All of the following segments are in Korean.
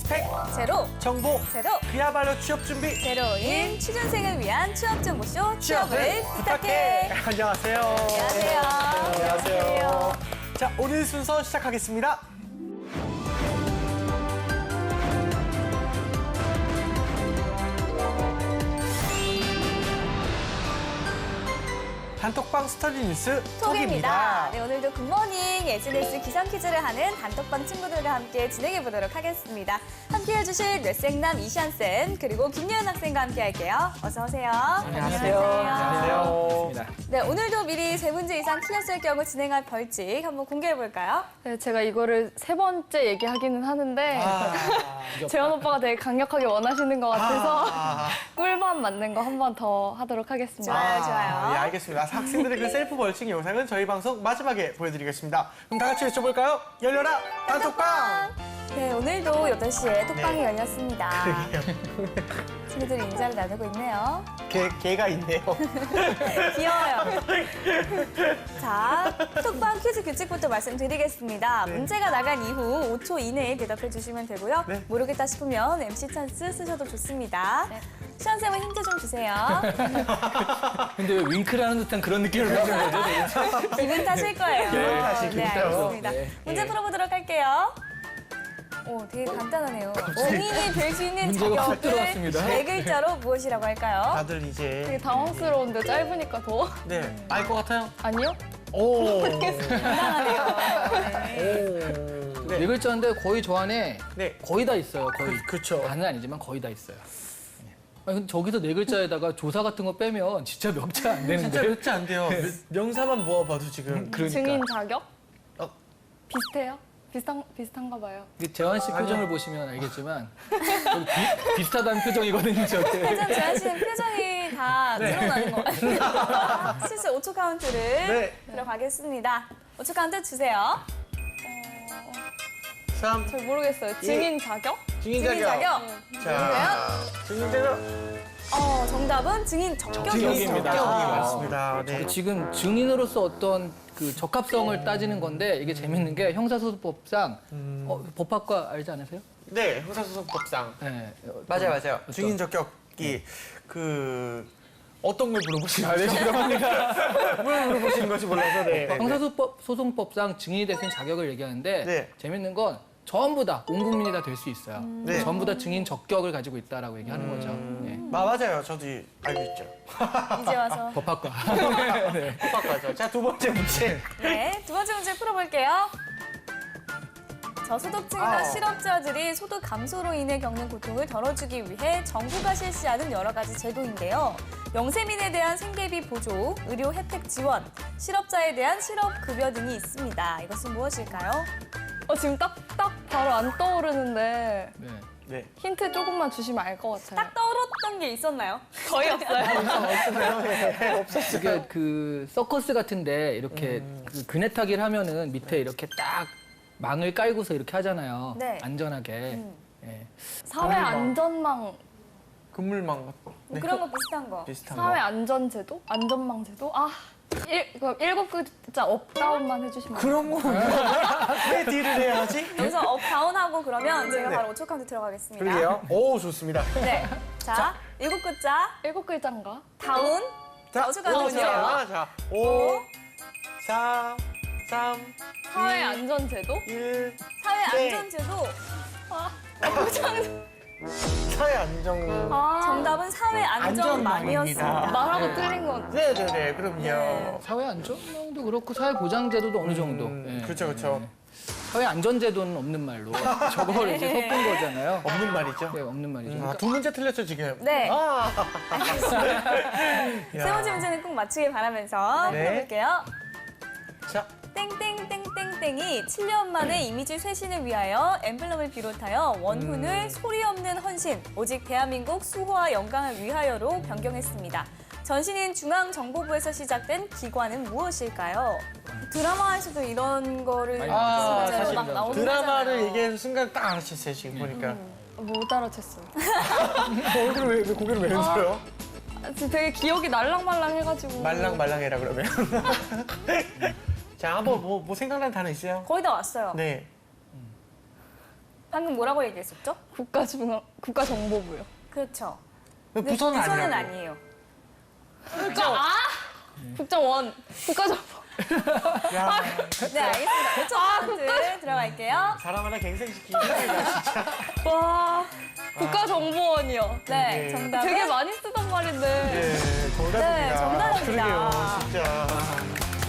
스펙 제로, 정보 제로, 그야말로 취업 준비 제로인 취준생을 위한 취업 정보쇼 취업을 부탁해. 안녕하세요. 안녕하세요. 안녕하세요. 자, 오늘 순서 시작하겠습니다. 단톡방 스터디 뉴스 톡입니다. 톡입니다. 네, 오늘도 굿모닝 SNS 기상 퀴즈를 하는 단톡방 친구들과 함께 진행해 보도록 하겠습니다. 함께 해주실 뇌생남 이시안쌤 그리고 김예은 학생과 함께 할게요. 어서 오세요. 안녕하세요. 네, 오늘도 미리 3문제 이상 틀렸을 경우 진행할 벌칙 한번 공개해 볼까요? 네, 제가 이거를 3번째 얘기하기는 하는데 재현 오빠가 되게 강력하게 원하시는 것 같아서 꿀밤 맞는 거 한 번 더 하도록 하겠습니다. 좋아요, 좋아요. 예, 알겠습니다. 학생들의 그 셀프 벌칙 영상은 저희 방송 마지막에 보여드리겠습니다. 그럼 다 같이 외쳐볼까요? 열려라 단톡방! 네, 오늘도 8시에 톡방이 네. 열렸습니다. 친구들이 인사를 나누고 있네요. 개가 있네요. 귀여워요. 자, 톡방 퀴즈 규칙부터 말씀드리겠습니다. 네. 문제가 나간 이후 5초 이내에 대답해 주시면 되고요. 네. 모르겠다 싶으면 MC 찬스 쓰셔도 좋습니다. 시연쌤은 힌트 좀 주세요. 근데 왜 윙크라는 듯한 그런 느낌을 받는 거죠? 기분 탓일 거예요. 기분 탓이군요. 네, 알겠습니다. 네. 문제 예. 풀어보도록 할게요. 오, 되게 간단하네요. 원인이 될 수 있는 문제가 훅 자격을 들어왔습니다. 4글자로 무엇이라고 할까요? 다들 되게 이제 당황스러운데 짧으니까 더? 네, 알 것 같아요? 아니요? 오. 간단하네요. 네. 네. 네 글자인데 거의 저 안에 네. 거의 다 있어요. 거의. 그쵸. 다는 아니지만 거의 다 있어요. 아니, 근데 저기서 네 글자에다가 조사 같은 거 빼면 진짜 몇 자 안 되는데. 진짜 몇지 안 돼요. 명사만 모아봐도 지금. 그러니까. 증인 자격? 어. 비슷해요? 비슷한가 봐요. 이게 재환 씨 표정을 보시면 알겠지만 저기 비슷하다는 표정이거든요. 저게. 회전 제한 씨는 표정이 다 늘어나는 것 같아요. 실수 5초 카운트를 네. 들어가겠습니다. 5초 카운트 주세요. 3. 잘 모르겠어요. 증인 자격? 증인 증인 자격. 자, 증인 자격. 정답은 증인 적격이었습니다. 적격이 맞습니다. 네. 지금 증인으로서 어떤 그 적합성을 따지는 건데 이게 재밌는 게 형사소송법상 법학과 알지 않으세요? 네, 형사소송법상. 네. 맞아요. 증인 적격이 그 어떤 걸 물어보시는 거죠? 뭘 물어보시는 건지 몰라서. 네. 형사소송법상 증인이 될 수 있는 자격을 얘기하는데 네. 재밌는 건 전부 다 온 국민이 다 될 수 있어요. 네. 전부 다 증인 적격을 가지고 있다라고 얘기하는 거죠. 네. 맞아요. 저도 알고 있죠. 이제 와서. 법학과. 똑같죠. 자, 두 번째 문제. 네, 두 번째 문제 풀어볼게요. 저소득층이나 실업자들이 소득 감소로 인해 겪는 고통을 덜어주기 위해 정부가 실시하는 여러 가지 제도인데요. 영세민에 대한 생계비 보조, 의료 혜택 지원, 실업자에 대한 실업급여 등이 있습니다. 이것은 무엇일까요? 지금 딱 바로 안 떠오르는데 네. 네. 힌트 조금만 주시면 알 것 같아요. 딱 떠오르던 게 있었나요? 거의 없어요. 그게 그 서커스 같은데 이렇게 그 그네 타기를 하면은 밑에 이렇게 딱 망을 깔고서 이렇게 하잖아요. 네. 안전하게. 예. 사회 안전망, 금물망 같고. 네. 그런 거 비슷한 거. 비슷한 사회 거. 안전제도? 안전망 제도? 그럼 7글자 업다운만 해주시면 그런 거. 왜 딜을 해야 하지? 여기서 업, 다운하고 그러면 제가 네. 바로 5초 카운트 들어가겠습니다. 그러게요. 오, 좋습니다. 네. 자, 7글자, 7글자인가? 다운. 자, 5초 카운트 주세요. 자, 5, 4, 3, 사회 안전제도? 1. 사회 네. 안전제도. 사회 안정. 정답은 사회 안전망이었습니다. 말하고 틀린 건 네네네, 그럼요. 사회 안전망도 그렇고 사회 보장 제도도 어느 정도. 예. 그렇죠. 사회 안전 제도는 없는 말로 저걸 이제 섞은 거잖아요. 없는 말이죠. 네, 없는 말이죠. 아, 그러니까 두 문제 틀렸죠, 지금? 네. 아. 세 번째 문제는 꼭 맞추길 바라면서 네. 풀어볼게요. 자, 땡땡땡땡땡이 7년 만에 이미지 쇄신을 위하여 엠블럼을 비롯하여 원훈을 소리 없는 헌신, 오직 대한민국 수호와 영광을 위하여로 변경했습니다. 전신인 중앙정보부에서 시작된 기관은 무엇일까요? 드라마에서도 이런 거를 아, 실제로 사실 막 나오는 드라마를 거잖아요. 얘기해서 순간 딱 알아챘어요, 지금 보니까. 못 알아챘어요. 얼굴을 왜 고개를 왜 흔들어요? 지금 되게 기억이 날랑말랑해가지고. 말랑말랑해라, 그러면. 자, 한번 뭐 생각나는 단어 있어요? 거의 다 왔어요. 네. 방금 뭐라고 얘기했었죠? 국가정보부요. 그렇죠. 근데 부서는 아니라고. 아니에요. 국정원, 국가정보. 야, 네, 알겠습니다. 5초 카운트 들어갈게요. 사람 하나 갱생시키기 힘들다, 진짜. 와, 국가정보원이요. 네, 정답은 되게 많이 쓰던 말인데. 네, 정답입니다. 네, 정답입니다. 그러게요, 진짜.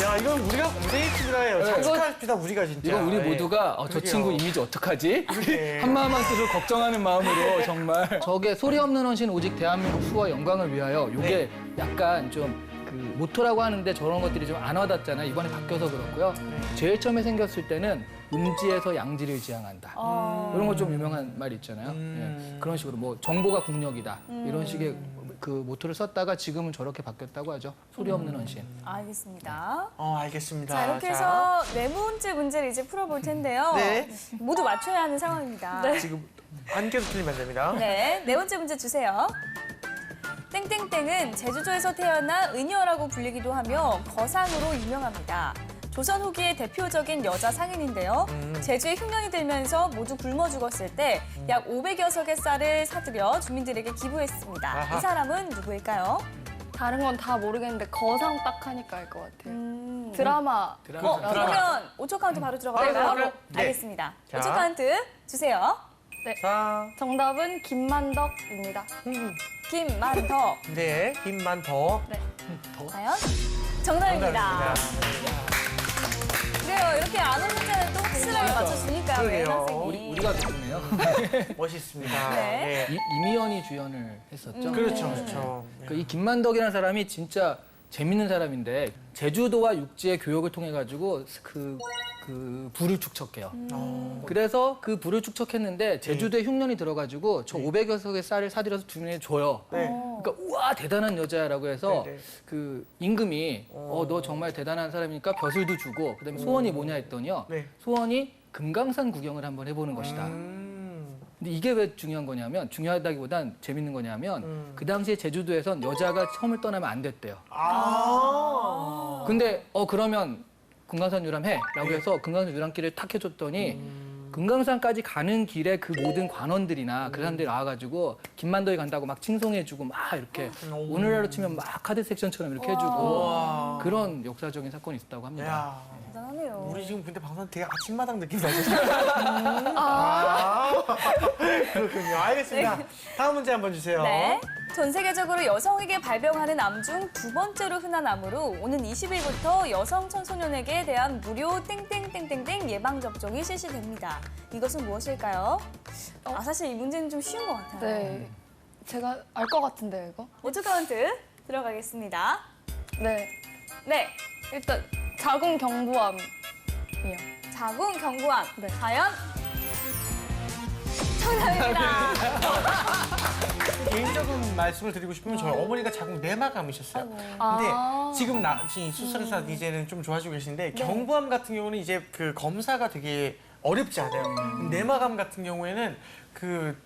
야, 이건 우리가 고생했습니다. 해요. 자축합시다, 우리가 진짜. 이건 우리 예. 모두가 저 그러게요. 친구 이미지 어떡하지? 그러게. 한마음한 뜻을 걱정하는 마음으로 정말 저게 소리 없는 헌신 오직 대한민국 수와 영광을 위하여 요게 약간 좀 그 모토라고 하는데 저런 것들이 좀 안 와닿잖아요. 이번에 바뀌어서 그렇고요. 제일 처음에 생겼을 때는 음지에서 양지를 지향한다. 이런 거 좀 유명한 말이 있잖아요. 예. 그런 식으로 뭐 정보가 국력이다. 이런 식의 그 모토를 썼다가 지금은 저렇게 바뀌었다고 하죠. 소리 없는 헌신. 알겠습니다. 알겠습니다. 자, 이렇게 해서 네 번째 문제를 이제 풀어볼 텐데요. 네. 모두 맞춰야 하는 상황입니다. 지금 한 개도 틀리면 안 됩니다. 네, 네 번째 문제 주세요. 땡땡땡은 제주도에서 태어나 은여라고 불리기도 하며 거상으로 유명합니다. 조선 후기의 대표적인 여자 상인인데요. 제주에 흉년이 들면서 모두 굶어 죽었을 때 약 500여 석의 쌀을 사들여 주민들에게 기부했습니다. 아하. 이 사람은 누구일까요? 다른 건 다 모르겠는데 거상 딱 하니까 알 것 같아요. 드라마. 그러면 5초 카운트 바로 들어갈까요? 바로. 네. 알겠습니다. 자. 5초 카운트 주세요. 자, 정답은 김만덕입니다. 김만덕. 네, 힘만 더. 과연? 정답입니다. 그래요. 이렇게 안 오는 문제는 또 확실하게 맞춰주니까요. 그러게요. 매일 학생이. 우리가 덕분에요. 멋있습니다. 네. 이미연이 주연을 했었죠. 그렇죠, 그렇죠. 이 김만덕이라는 사람이 진짜 재밌는 사람인데 제주도와 육지의 교역을 통해 가지고 그 부를 축적해요. 그래서 그 부를 축적했는데 제주도에 흉년이 들어가지고 저 500여 석의 쌀을 사들여서 주민에 줘요. 네. 그러니까 우와 대단한 여자라고 해서 네, 네. 그 임금이 너 정말 대단한 사람이니까 벼슬도 주고 그다음에 소원이 뭐냐 했더니요. 네. 소원이 금강산 구경을 한번 해보는 것이다. 근데 이게 왜 중요한 거냐면 중요하다기보단 재밌는 거냐면 그 당시에 제주도에선 여자가 섬을 떠나면 안 됐대요. 근데 그러면 금강산 유람해라고 해서 금강산 유람길을 탁 해줬더니 금강산까지 가는 길에 그 모든 관원들이나 그 사람들이 나와가지고 김만덕이 간다고 막 칭송해주고 막 이렇게 오늘날로 치면 막 카드 섹션처럼 이렇게 해주고 그런 역사적인 사건이 있었다고 합니다. 야, 대단하네요. 우리 지금 근데 방송 되게 아침마당 느낌 나죠? 그렇군요. 알겠습니다. 다음 문제 한번 주세요. 네. 전 세계적으로 여성에게 발병하는 암 중 두 번째로 흔한 암으로 오는 20일부터 여성 청소년에게 대한 무료 땡땡땡땡땡 예방 접종이 실시됩니다. 이것은 무엇일까요? 사실 이 문제는 좀 쉬운 것 같아요. 네. 제가 알 것 같은데요, 이거? 5초 카운트 들어가겠습니다. 네. 네. 일단 자궁경부암이요. 자궁경부암. 네. 과연? 정답입니다. 개인적인 말씀을 드리고 싶으면 저희 어머니가 자궁 내막암이셨어요. 근데 지금 지금 수술해서 이제는 좀 좋아지고 계신데 경부암 같은 경우는 이제 그 검사가 되게 어렵지 않아요. 내막암 같은 경우에는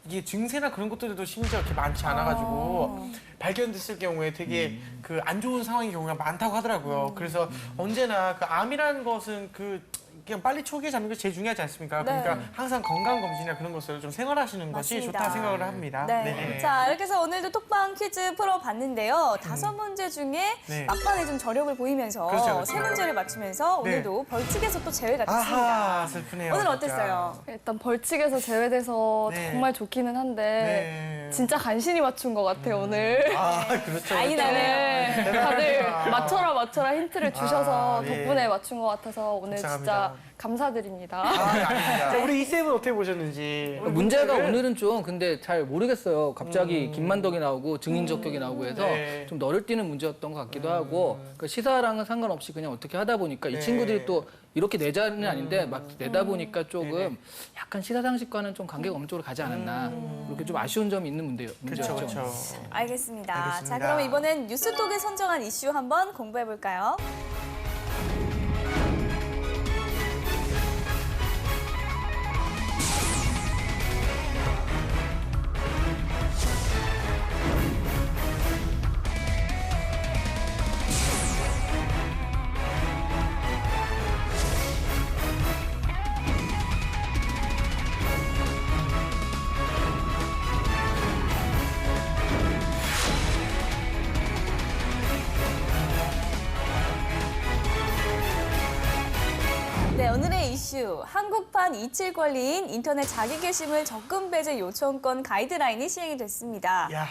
이게 증세나 그런 것들도 심지어 이렇게 많지 않아가지고 발견됐을 경우에 되게 그 안 좋은 상황의 경우가 많다고 하더라고요. 그래서 언제나 그 암이라는 것은 그냥 빨리 초기에 잡는 게 제일 중요하지 않습니까? 네. 그러니까 항상 건강검진이나 그런 것을 좀 생활하시는 것이 맞습니다. 좋다 생각을 합니다. 네. 자, 이렇게 해서 오늘도 톡방 퀴즈 풀어봤는데요. 5문제 중에 네. 막판에 좀 저력을 보이면서 그렇죠, 그렇죠. 3문제를 맞추면서 네. 오늘도 벌칙에서 또 제외가 됐습니다. 아하, 슬프네요. 오늘 진짜. 어땠어요? 일단 벌칙에서 제외돼서 네. 정말 좋기는 한데 네. 진짜 간신히 맞춘 것 같아요, 오늘. 아, 그렇죠. 아이 나네요. 네, 다들 맞춰라 힌트를 주셔서 아, 예. 덕분에 맞춘 것 같아서 오늘 감사합니다. 진짜 감사드립니다. 아닙니다. 자, 우리 이쌤은 어떻게 보셨는지. 문제가 오늘은 좀 근데 잘 모르겠어요. 갑자기 김만덕이 나오고 증인 적격이 나오고 해서 네. 좀 너를 띄는 문제였던 것 같기도 하고 그러니까 시사랑은 상관없이 그냥 어떻게 하다 보니까 네. 이 친구들이 또 이렇게 내자는 아닌데 막 내다 보니까 조금 약간 시사상식과는 좀 관계가 없는 쪽으로 가지 않았나 이렇게 좀 아쉬운 점이 있는 그렇죠, 문제였죠. 그렇죠. 알겠습니다. 알겠습니다. 자, 그럼 이번엔 뉴스톡에 선정한 이슈 한번 공부해볼까요? 네, 오늘의 이슈. 한국판 이칠 권리인 인터넷 자기 게시물 접근 배제 요청권 가이드라인이 시행이 됐습니다. 야.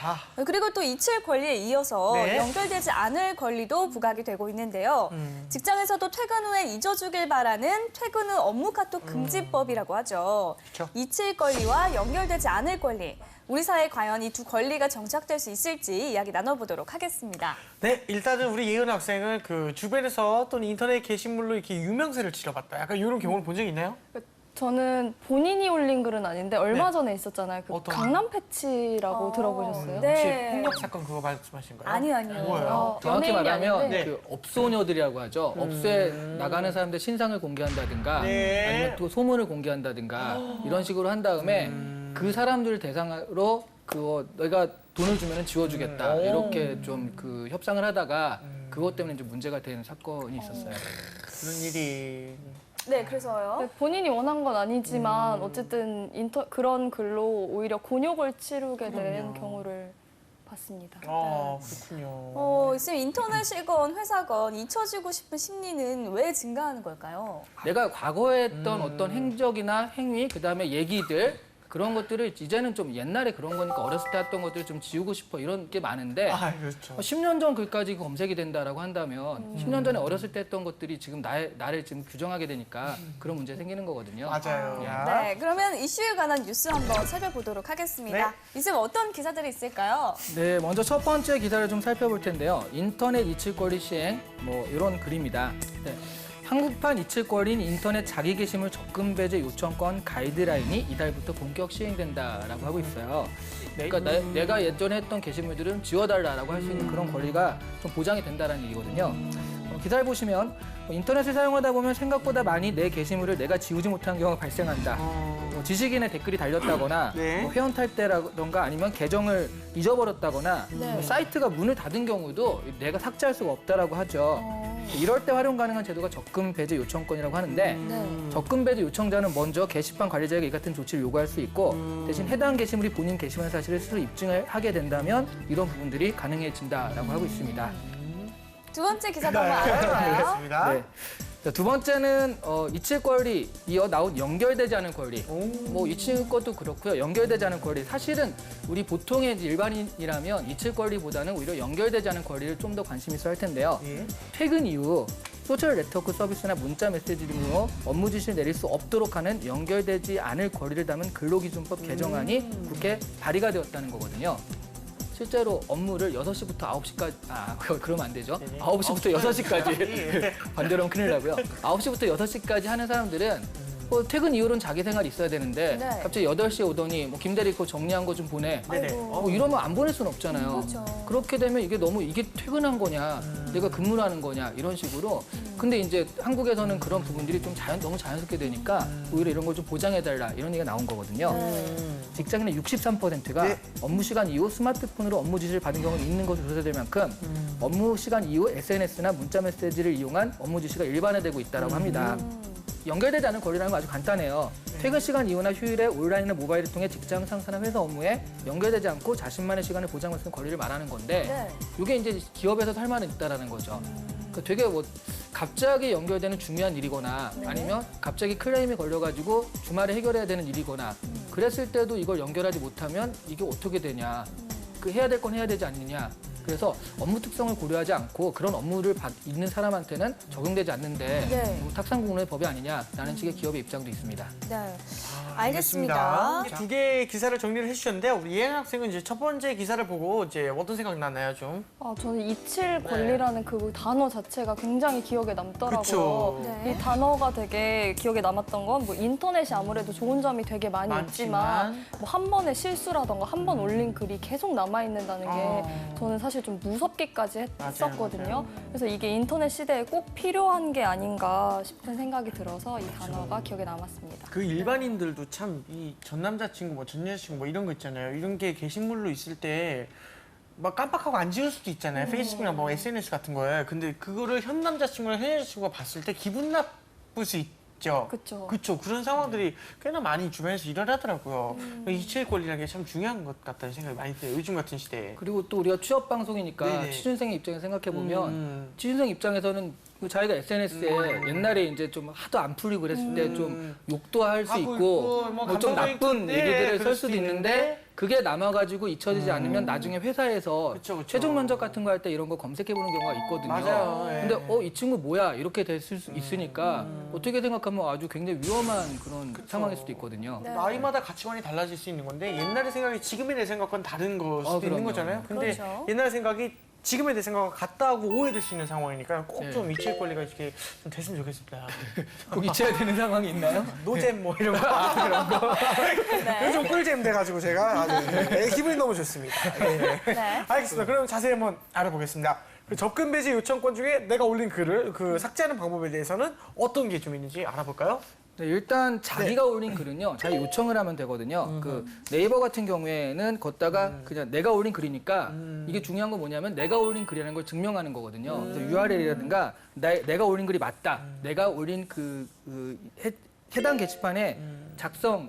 그리고 또 이칠 권리에 이어서 네. 연결되지 않을 권리도 부각이 되고 있는데요. 직장에서도 퇴근 후에 잊어주길 바라는 퇴근 후 업무 카톡 금지법이라고 하죠. 그쵸. 이칠 권리와 연결되지 않을 권리. 우리 사회에 과연 이 두 권리가 정착될 수 있을지 이야기 나눠보도록 하겠습니다. 네, 일단은 우리 예은 학생은 그 주변에서 또는 인터넷 게시물로 이렇게 유명세를 치러봤다. 약간 이런 경우를 본 적 있나요? 저는 본인이 올린 글은 아닌데 얼마 네. 전에 있었잖아요. 그 어떤? 강남 패치라고 들어보셨어요? 네. 혹시 폭력 사건 그거 말씀하신 거예요? 아니요. 뭐예요? 정확히 연예인이 말하면 아닌데. 그 업소녀들이라고 하죠. 업소에 나가는 사람들 신상을 공개한다든가 네. 아니면 또 소문을 공개한다든가 이런 식으로 한 다음에 그 사람들을 대상으로 그거 내가 돈을 주면 지워주겠다 이렇게 좀 그 협상을 하다가 그것 때문에 좀 문제가 된 사건이 있었어요. 그런 일이. 네, 그래서요. 네, 본인이 원한 건 아니지만 어쨌든 그런 글로 오히려 곤욕을 치르게 된 경우를 봤습니다. 그렇군요. 지금 인터넷이건 회사건 잊혀지고 싶은 심리는 왜 증가하는 걸까요? 내가 과거에 했던 어떤 행적이나 행위, 그다음에 얘기들 그런 것들을 이제는 좀 옛날에 그런 거니까 어렸을 때 했던 것들을 좀 지우고 싶어 이런 게 많은데 아, 그렇죠. 10년 전 글까지 검색이 된다라고 한다면 10년 전에 어렸을 때 했던 것들이 지금 나를 지금 규정하게 되니까 그런 문제 생기는 거거든요. 맞아요. 네, 그러면 이슈에 관한 뉴스 한번 살펴보도록 하겠습니다. 이쯤 어떤 기사들이 있을까요? 네, 먼저 첫 번째 기사를 좀 살펴볼 텐데요. 인터넷 이칠 권리 시행 뭐 이런 글입니다. 네. 한국판 이칠 권리인 인터넷 자기 게시물 접근 배제 요청권 가이드라인이 이달부터 본격 시행된다라고 하고 있어요. 그러니까 내가 예전에 했던 게시물들은 지워달라라고 할 수 있는 그런 권리가 좀 보장이 된다는 얘기거든요. 기사를 보시면 인터넷을 사용하다 보면 생각보다 많이 내 게시물을 내가 지우지 못한 경우가 발생한다. 지식인의 댓글이 달렸다거나 네. 회원 탈퇴라던가 아니면 계정을 잊어버렸다거나 네. 사이트가 문을 닫은 경우도 내가 삭제할 수가 없다라고 하죠. 이럴 때 활용 가능한 제도가 접근 배제 요청권이라고 하는데 접근 배제 요청자는 먼저 게시판 관리자에게 이 같은 조치를 요구할 수 있고 대신 해당 게시물이 본인 게시물 사실을 스스로 입증을 하게 된다면 이런 부분들이 가능해진다라고 하고 있습니다. 두 번째 기사도 한번 알아볼까요? 알겠습니다. 네. 자, 두 번째는 이칠 권리 이어 나온 연결되지 않은 권리. 뭐 이칠 것도 그렇고요. 연결되지 않은 권리. 사실은 우리 보통의 일반인이라면 이칠 권리보다는 오히려 연결되지 않은 권리를 좀 더 관심 있어 할 텐데요. 예. 퇴근 이후 소셜 네트워크 서비스나 문자 메시지 등으로 업무 지시를 내릴 수 없도록 하는 연결되지 않을 권리를 담은 근로기준법 개정안이 국회에 발의가 되었다는 거거든요. 실제로 업무를 6시부터 9시까지, 그러면 안 되죠. 네네. 9시부터 6시까지. 예. 반대로 하면 큰일 나고요. 9시부터 6시까지 하는 사람들은 뭐 퇴근 이후로는 자기 생활이 있어야 되는데 네. 갑자기 8시에 오더니 뭐 김대리 그거 정리한 거 좀 보내. 네네. 뭐 이러면 안 보낼 수는 없잖아요. 그렇죠. 그렇게 되면 이게 퇴근한 거냐, 내가 근무를 하는 거냐 이런 식으로. 근데 이제 한국에서는 그런 부분들이 좀 너무 자연스럽게 되니까 오히려 이런 걸 좀 보장해달라 이런 얘기가 나온 거거든요. 직장인의 63%가 네. 업무 시간 이후 스마트폰으로 업무 지시를 받은 경우는 있는 것으로 조사될 만큼 업무 시간 이후 SNS나 문자 메시지를 이용한 업무 지시가 일반화되고 있다고 합니다. 연결되지 않은 권리라는 건 아주 간단해요. 퇴근 시간 이후나 휴일에 온라인이나 모바일을 통해 직장 상사나 회사 업무에 연결되지 않고 자신만의 시간을 보장할 수 있는 권리를 말하는 건데 네. 이게 이제 기업에서도 할 만은 있다라는 거죠. 그러니까 되게 뭐 갑자기 연결되는 중요한 일이거나 아니면 갑자기 클레임이 걸려가지고 주말에 해결해야 되는 일이거나 그랬을 때도 이걸 연결하지 못하면 이게 어떻게 되냐. 그 해야 될 건 해야 되지 않느냐. 그래서 업무 특성을 고려하지 않고 그런 업무를 있는 사람한테는 적용되지 않는데 네. 뭐 탁상공론의 법이 아니냐라는 식의 기업의 입장도 있습니다. 네. 알겠습니다. 두 개의 기사를 정리를 해주셨는데요. 우리 예은 학생은 이제 첫 번째 기사를 보고 이제 어떤 생각 나나요, 좀? 저는 이칠 권리라는 그 단어 자체가 굉장히 기억에 남더라고요. 그쵸. 네. 이 단어가 되게 기억에 남았던 건 뭐 인터넷이 아무래도 좋은 점이 되게 많이 있지만 뭐 한 번의 실수라던가 한 번 올린 글이 계속 남아있는다는 게 저는 사실 좀 무섭기까지 했었거든요. 맞아요. 그래서 이게 인터넷 시대에 꼭 필요한 게 아닌가 싶은 생각이 들어서 이 단어가 기억에 남았습니다. 그 일반인들도 참 이 전 남자친구, 뭐 전 여자친구 뭐 이런 거 있잖아요. 이런 게 게시물로 있을 때 막 깜빡하고 안 지울 수도 있잖아요. 페이스북이나 뭐 SNS 같은 거에. 근데 그거를 현 남자친구나 현 여자친구가 봤을 때 기분 나쁠 수 있죠. 그쵸. 그쵸. 그런 상황들이 꽤나 많이 주변에서 일어나더라고요. 이칠 권리라는 게 참 중요한 것 같다는 생각이 많이 들어요. 요즘 같은 시대에. 그리고 또 우리가 취업 방송이니까 네네. 취준생의 입장에서 생각해 보면 음. 취준생 입장에서는 그 자기가 SNS에 옛날에 이제 좀 하도 안 풀리고 그랬을 때 좀 욕도 할 수 하고 있고 있고, 뭐 좀 감정 나쁜 포인트인데 얘기들을 그럴 쓸 수도 수도 있는데 그게 남아가지고 잊혀지지 않으면 나중에 회사에서 그쵸, 그쵸. 최종 면접 같은 거 할 때 이런 거 검색해보는 경우가 있거든요. 맞아요. 예. 근데 이 친구 뭐야 이렇게 됐을 수 있으니까 어떻게 생각하면 아주 굉장히 위험한 그런 상황일 수도 있거든요. 네. 나이마다 가치관이 달라질 수 있는 건데 옛날의 생각이 지금의 내 생각과는 다른 걸 수도 있는 그럼요. 거잖아요. 근데 그렇죠. 옛날 생각이 지금의 내 생각과 같다고 오해될 수 있는 상황이니까 꼭 네. 좀 이칠 권리가 이렇게 좀 됐으면 좋겠습니다. 꼭 잊혀야 되는 상황이 있나요? 노잼 뭐 이런 거 그런 거. 요즘 꿀잼 돼가지고 제가 아주 기분이 너무 좋습니다. 예. 네. 알겠습니다. 그럼 자세히 한번 알아보겠습니다. 그 접근 배지 요청권 중에 내가 올린 글을 그 삭제하는 방법에 대해서는 어떤 게 좀 있는지 알아볼까요? 네, 일단 자기가 올린 글은요, 자기 요청을 하면 되거든요. 그 네이버 같은 경우에는 걷다가 그냥 내가 올린 글이니까 이게 중요한 건 뭐냐면 내가 올린 글이라는 걸 증명하는 거거든요. 그래서 URL이라든가 내가 올린 글이 맞다. 내가 올린 해당 게시판에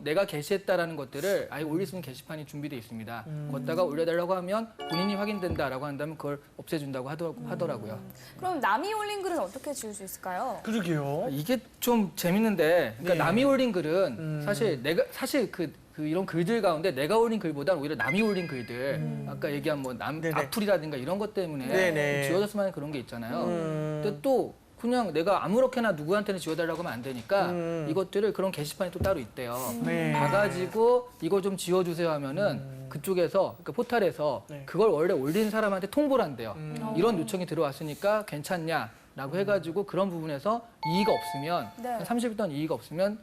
내가 게시했다라는 것들을 아예 올릴 수 있는 게시판이 준비되어 있습니다. 걷다가 올려달라고 하면 본인이 확인된다라고 한다면 그걸 없애준다고 하더라고요. 그럼 남이 올린 글은 어떻게 지울 수 있을까요? 그러게요. 이게 좀 재밌는데, 그러니까 네. 남이 올린 글은 사실 이런 글들 가운데 내가 올린 글보다는 오히려 남이 올린 글들, 아까 얘기한 뭐 네네. 악플이라든가 이런 것 때문에 네네. 지워졌으면 하는 그런 게 있잖아요. 근데 또 그냥 내가 아무렇게나 누구한테는 지워달라고 하면 안 되니까 이것들을 그런 게시판이 또 따로 있대요. 네. 가가지고 이거 좀 지워주세요 하면은 그쪽에서, 그러니까 포탈에서 네. 그걸 원래 올린 사람한테 통보를 한대요. 이런 요청이 들어왔으니까 괜찮냐? 라고 해가지고 그런 부분에서 이의가 없으면, 네. 30일 동안 이의가 없으면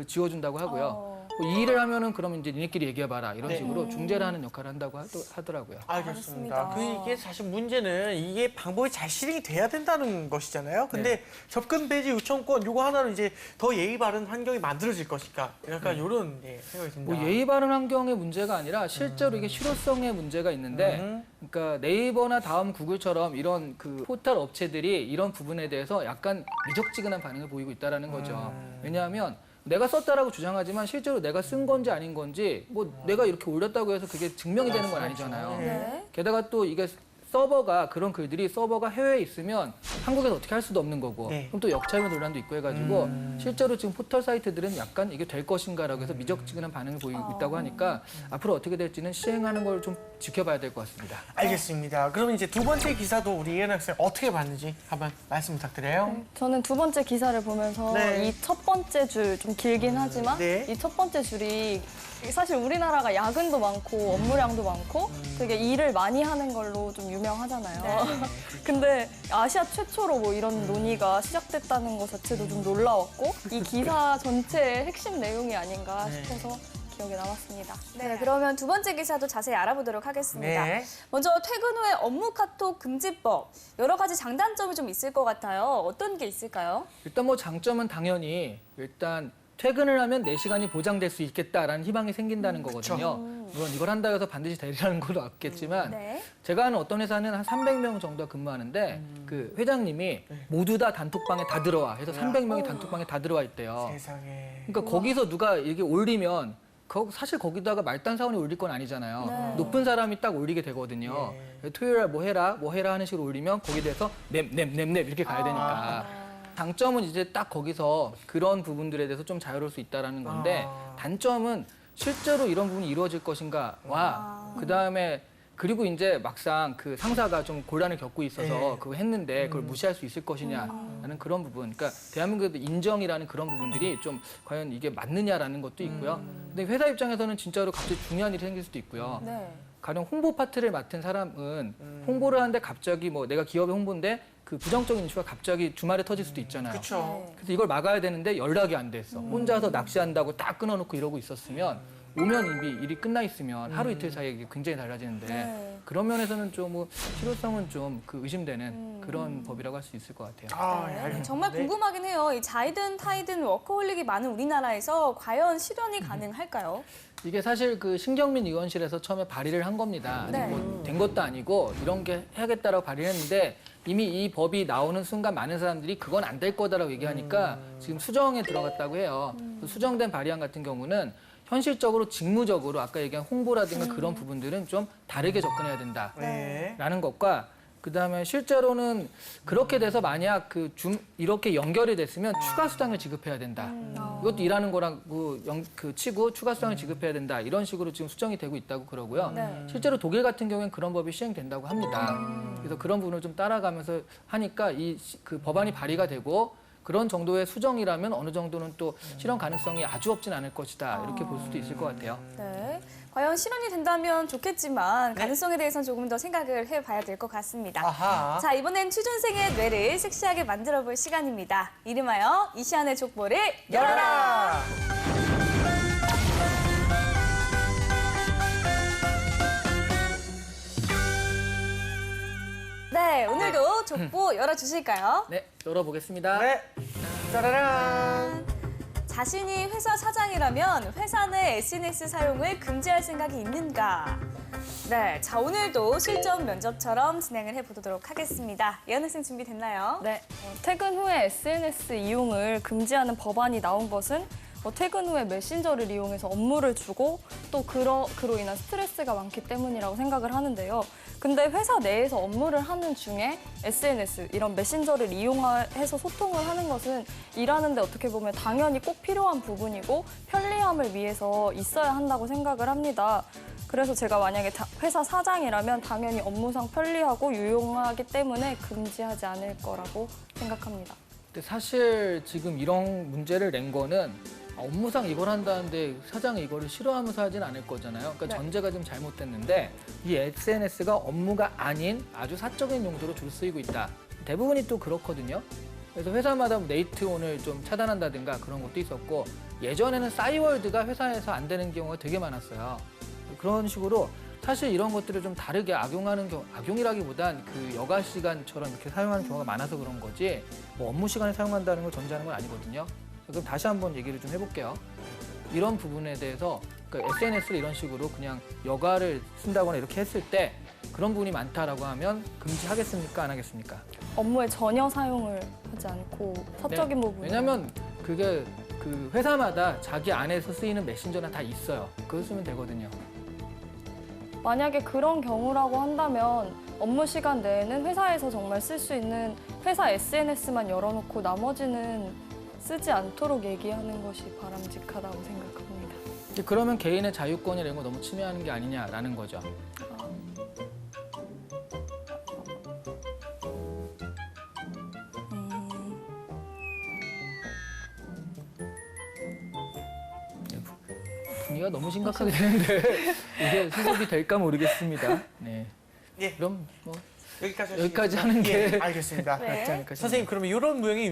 지워준다고 하고요. 뭐 이의를 하면은 그럼 이제 니네끼리 얘기해봐라. 이런 네. 식으로 중재를 하는 역할을 한다고 하더라고요. 알겠습니다. 알겠습니다. 이게 사실 문제는 이게 방법이 잘 실행이 돼야 된다는 것이잖아요. 근데 접근 배지 요청권 요거 하나로 이제 더 예의 바른 환경이 만들어질 것일까? 약간 이런 생각이 듭니다. 뭐 예의 바른 환경의 문제가 아니라 실제로 이게 실효성의 문제가 있는데, 그러니까 네이버나 다음 구글처럼 이런 그 포털 업체들이 이런 부분에 대해서 약간 미적지근한 반응을 보이고 있다는 거죠. 왜냐하면 내가 썼다라고 주장하지만 실제로 내가 쓴 건지 아닌 건지 뭐 내가 이렇게 올렸다고 해서 그게 증명이 되는 건 아니잖아요. 네. 게다가 또 이게 그런 글들이 서버가 해외에 있으면 한국에서 어떻게 할 수도 없는 거고, 네. 그럼 또 역차별 논란도 있고 해가지고 실제로 지금 포털 사이트들은 약간 이게 될 것인가라고 해서 미적지근한 반응을 보이고 있다고 하니까 앞으로 어떻게 될지는 시행하는 걸 좀 지켜봐야 될 것 같습니다. 알겠습니다. 그럼 이제 두 번째 기사도 우리 이현 학생 어떻게 봤는지 한번 말씀 부탁드려요. 저는 두 번째 기사를 보면서 네. 이 첫 번째 줄 좀 길긴 하지만 네. 이 첫 번째 줄이 사실 우리나라가 야근도 많고 업무량도 많고 되게 일을 많이 하는 걸로 좀 유명하잖아요. 근데 아시아 최초로 뭐 이런 논의가 시작됐다는 것 자체도 좀 놀라웠고 이 기사 전체의 핵심 내용이 아닌가 싶어서 기억에 남았습니다. 네, 그러면 두 번째 기사도 자세히 알아보도록 하겠습니다. 네. 먼저 퇴근 후에 업무 카톡 금지법. 여러 가지 장단점이 좀 있을 것 같아요. 어떤 게 있을까요? 일단 뭐 장점은 당연히 일단 퇴근을 하면 내 시간이 보장될 수 있겠다라는 희망이 생긴다는 거거든요. 물론 이걸 한다고 해서 반드시 되리라는 건 없겠지만 네. 제가 아는 어떤 회사는 한 300명 정도가 근무하는데 그 회장님이 모두 다 단톡방에 다 들어와 해서 300명이 단톡방에 다 들어와 있대요. 세상에. 그러니까 거기서 누가 이게 올리면 사실 거기다가 말단 사원이 올릴 건 아니잖아요. 네. 높은 사람이 딱 올리게 되거든요. 토요일에 뭐 해라 하는 식으로 올리면 거기에 대해서 냅 이렇게 가야 되니까. 장점은 이제 딱 거기서 그런 부분들에 대해서 좀 자유로울 수 있다는 건데 단점은 실제로 이런 부분이 이루어질 것인가와 그다음에 그리고 이제 막상 그 상사가 좀 곤란을 겪고 있어서 그거 했는데 그걸 무시할 수 있을 것이냐라는 그런 부분. 그러니까 대한민국에도 인정이라는 그런 부분들이 좀 과연 이게 맞느냐라는 것도 있고요. 근데 회사 입장에서는 진짜로 갑자기 중요한 일이 생길 수도 있고요. 네. 가령 홍보 파트를 맡은 사람은 홍보를 하는데 갑자기 뭐 내가 기업의 홍보인데 그 부정적인 이슈가 갑자기 주말에 터질 수도 있잖아요. 그렇죠. 그래서 이걸 막아야 되는데 연락이 안 됐어. 혼자서 낚시한다고 딱 끊어놓고 이러고 있었으면 오면 이미 일이 끝나 있으면 하루 이틀 사이에 이게 굉장히 달라지는데 네. 그런 면에서는 좀 뭐 실효성은 좀 그 의심되는 그런 법이라고 할 수 있을 것 같아요. 네, 정말 궁금하긴 해요. 이 자이든 타이든 워커홀릭이 많은 우리나라에서 과연 실현이 가능할까요? 이게 사실 그 신경민 의원실에서 처음에 발의를 한 겁니다. 아직 네. 뭐 된 것도 아니고 이런 게 해야겠다라고 발의를 했는데 이미 이 법이 나오는 순간 많은 사람들이 그건 안 될 거다라고 얘기하니까 지금 수정에 들어갔다고 해요. 수정된 발의안 같은 경우는 현실적으로 직무적으로 아까 얘기한 홍보라든가 그런 부분들은 좀 다르게 접근해야 된다라는 네. 것과 그다음에 실제로는 그렇게 돼서 만약 이렇게 연결이 됐으면 추가 수당을 지급해야 된다. 이것도 일하는 거랑 치고 추가 수당을 지급해야 된다. 이런 식으로 지금 수정이 되고 있다고 그러고요. 네. 실제로 독일 같은 경우에는 그런 법이 시행된다고 합니다. 그래서 그런 부분을 좀 따라가면서 하니까 그 법안이 발의가 되고 그런 정도의 수정이라면 어느 정도는 또 실현 가능성이 아주 없진 않을 것이다. 이렇게 볼 수도 있을 것 같아요. 네. 과연 실현이 된다면 좋겠지만 가능성에 대해서는 조금 더 생각을 해봐야 될 것 같습니다. 아하. 자, 이번엔 취준생의 뇌를 섹시하게 만들어볼 시간입니다. 이름하여 이시안의 족보를 열어라! 네, 오늘도 족보 열어주실까요? 네, 열어보겠습니다. 네. 짜라란. 자신이 회사 사장이라면 회사 내 SNS 사용을 금지할 생각이 있는가? 네, 자 오늘도 실전 면접처럼 진행을 해보도록 하겠습니다. 예은 학생 준비됐나요? 네, 퇴근 후에 SNS 이용을 금지하는 법안이 나온 것은 퇴근 후에 메신저를 이용해서 업무를 주고 또 그로 인한 스트레스가 많기 때문이라고 생각을 하는데요. 근데 회사 내에서 업무를 하는 중에 SNS, 이런 메신저를 이용해서 소통을 하는 것은 일하는데 어떻게 보면 당연히 꼭 필요한 부분이고 편리함을 위해서 있어야 한다고 생각을 합니다. 그래서 제가 만약에 회사 사장이라면 당연히 업무상 편리하고 유용하기 때문에 금지하지 않을 거라고 생각합니다. 근데 사실 지금 이런 문제를 낸 거는 업무상 이걸 한다는데 사장이 이거를 싫어하면서 하진 않을 거잖아요. 그러니까 네. 전제가 좀 잘못됐는데 이 SNS가 업무가 아닌 아주 사적인 용도로 주로 쓰이고 있다. 대부분이 또 그렇거든요. 그래서 회사마다 네이트온을 좀 차단한다든가 그런 것도 있었고 예전에는 싸이월드가 회사에서 안 되는 경우가 되게 많았어요. 그런 식으로 사실 이런 것들을 좀 다르게 악용하는 경우, 악용이라기보단 그 여가 시간처럼 이렇게 사용하는 경우가 많아서 그런 거지 뭐 업무 시간에 사용한다는 걸 전제하는 건 아니거든요. 그럼 다시 한번 얘기를 좀 해볼게요. 이런 부분에 대해서 그러니까 SNS를 이런 식으로 그냥 여가를 쓴다거나 이렇게 했을 때 그런 부분이 많다라고 하면 금지하겠습니까? 안 하겠습니까? 업무에 전혀 사용을 하지 않고 사적인 부분. 왜냐하면 그게 그 회사마다 자기 안에서 쓰이는 메신저나 다 있어요. 그걸 쓰면 되거든요. 만약에 그런 경우라고 한다면 업무 시간 내에는 회사에서 정말 쓸 수 있는 회사 SNS만 열어놓고 나머지는 쓰지 않도록 얘기하는 것이 바람직하다고 생각합니다. 그러면 개인의 자유권이라는 거 너무 침해하는 게 아니냐라는 거죠. 분위기가 너무 심각하게 되는데 이게 수습이 될까 모르겠습니다. 네. 예. 그럼 뭐 여기까지 하는 게 예, 알겠습니다. 네. 낫지 않을까 싶습니다. 선생님 그러면 이런 모형의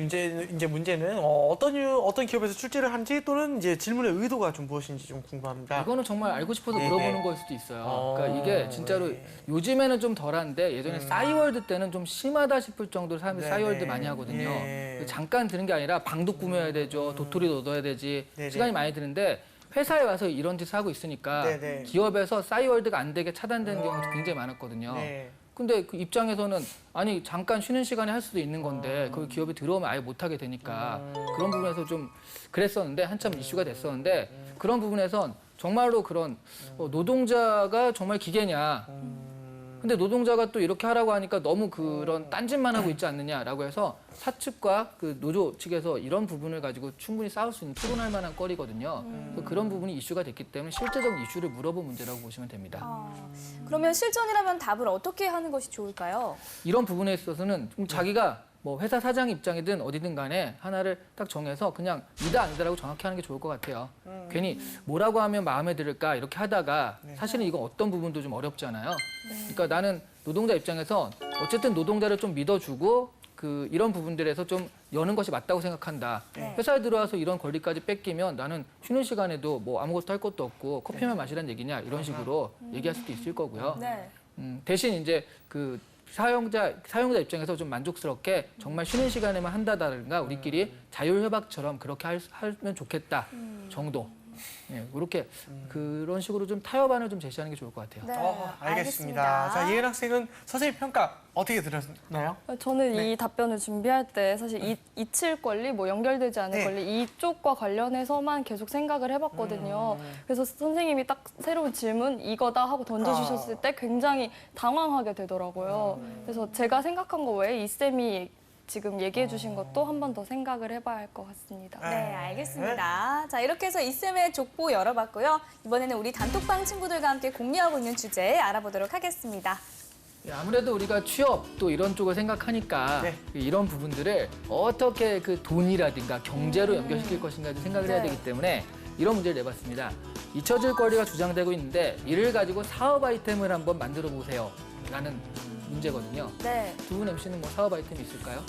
문제는 어떤 기업에서 출제를 한지 또는 이제 질문의 의도가 좀 무엇인지 좀 궁금합니다. 이거는 정말 알고 싶어서 네, 물어보는 네. 걸 수도 있어요. 그러니까 이게 진짜로 네. 요즘에는 좀 덜한데 예전에 싸이월드 때는 좀 심하다 싶을 정도로 사람들이 네, 싸이월드 네. 많이 하거든요. 예. 잠깐 드는 게 아니라 방도 꾸며야 되죠. 도토리도 얻어야 되지. 네, 시간이 네. 많이 드는데 회사에 와서 이런 짓을 하고 있으니까 네, 네. 기업에서 싸이월드가 안 되게 차단되는 경우도 굉장히 많았거든요. 네. 근데 그 입장에서는 아니 잠깐 쉬는 시간에 할 수도 있는 건데 그 기업이 들어오면 아예 못 하게 되니까 그런 부분에서 좀 그랬었는데 한참 이슈가 됐었는데 그런 부분에선 정말로 그런 노동자가 정말 기계냐. 근데 노동자가 또 이렇게 하라고 하니까 너무 그런 딴짓만 하고 있지 않느냐라고 해서 사측과 그 노조 측에서 이런 부분을 가지고 충분히 싸울 수 있는 토론할 만한 거리거든요. 그래서 그런 부분이 이슈가 됐기 때문에 실제적 이슈를 물어본 문제라고 보시면 됩니다. 그러면 실전이라면 답을 어떻게 하는 것이 좋을까요? 이런 부분에 있어서는 좀 자기가 뭐 회사 사장 입장이든 어디든 간에 하나를 딱 정해서 그냥 이다 아니다라고 정확히 하는 게 좋을 것 같아요. 괜히 뭐라고 하면 마음에 들을까 이렇게 하다가 사실은 이건 어떤 부분도 좀 어렵잖아요. 그러니까 나는 노동자 입장에서 어쨌든 노동자를 좀 믿어주고 그 이런 부분들에서 좀 여는 것이 맞다고 생각한다. 네. 회사에 들어와서 이런 권리까지 뺏기면 나는 쉬는 시간에도 뭐 아무것도 할 것도 없고 커피만 마시란 얘기냐 이런 식으로 얘기할 수도 있을 거고요. 네. 대신 이제 그 사용자 입장에서 좀 만족스럽게 정말 쉬는 시간에만 한다든가 우리끼리 자율협약처럼 그렇게 하면 좋겠다 정도. 예, 그렇게 그런 식으로 좀 타협안을 좀 제시하는 게 좋을 것 같아요. 네, 알겠습니다. 자, 예은 학생은 선생님 평가 어떻게 들었나요? 저는 이 답변을 준비할 때 사실 잊힐 권리, 뭐 연결되지 않을 네. 권리 이쪽과 관련해서만 계속 생각을 해봤거든요. 그래서 선생님이 딱 새로운 질문 이거다 하고 던져주셨을 때 굉장히 당황하게 되더라고요. 그래서 제가 생각한 거 외에 이 쌤이 지금 얘기해 주신 것도 한 번 더 생각을 해봐야 할 것 같습니다. 네, 알겠습니다. 자, 이렇게 해서 이쌤의 족보 열어봤고요. 이번에는 우리 단톡방 친구들과 함께 공유하고 있는 주제 알아보도록 하겠습니다. 예, 아무래도 우리가 취업 또 이런 쪽을 생각하니까 네. 이런 부분들을 어떻게 그 돈이라든가 경제로 연결시킬 것인가 생각을 해야 네. 되기 때문에 이런 문제를 내봤습니다. 잊혀질 권리가 주장되고 있는데 이를 가지고 사업 아이템을 한번 만들어 보세요. 라는 문제거든요. 네. 두 분 MC는 뭐 사업 아이템이 있을까요?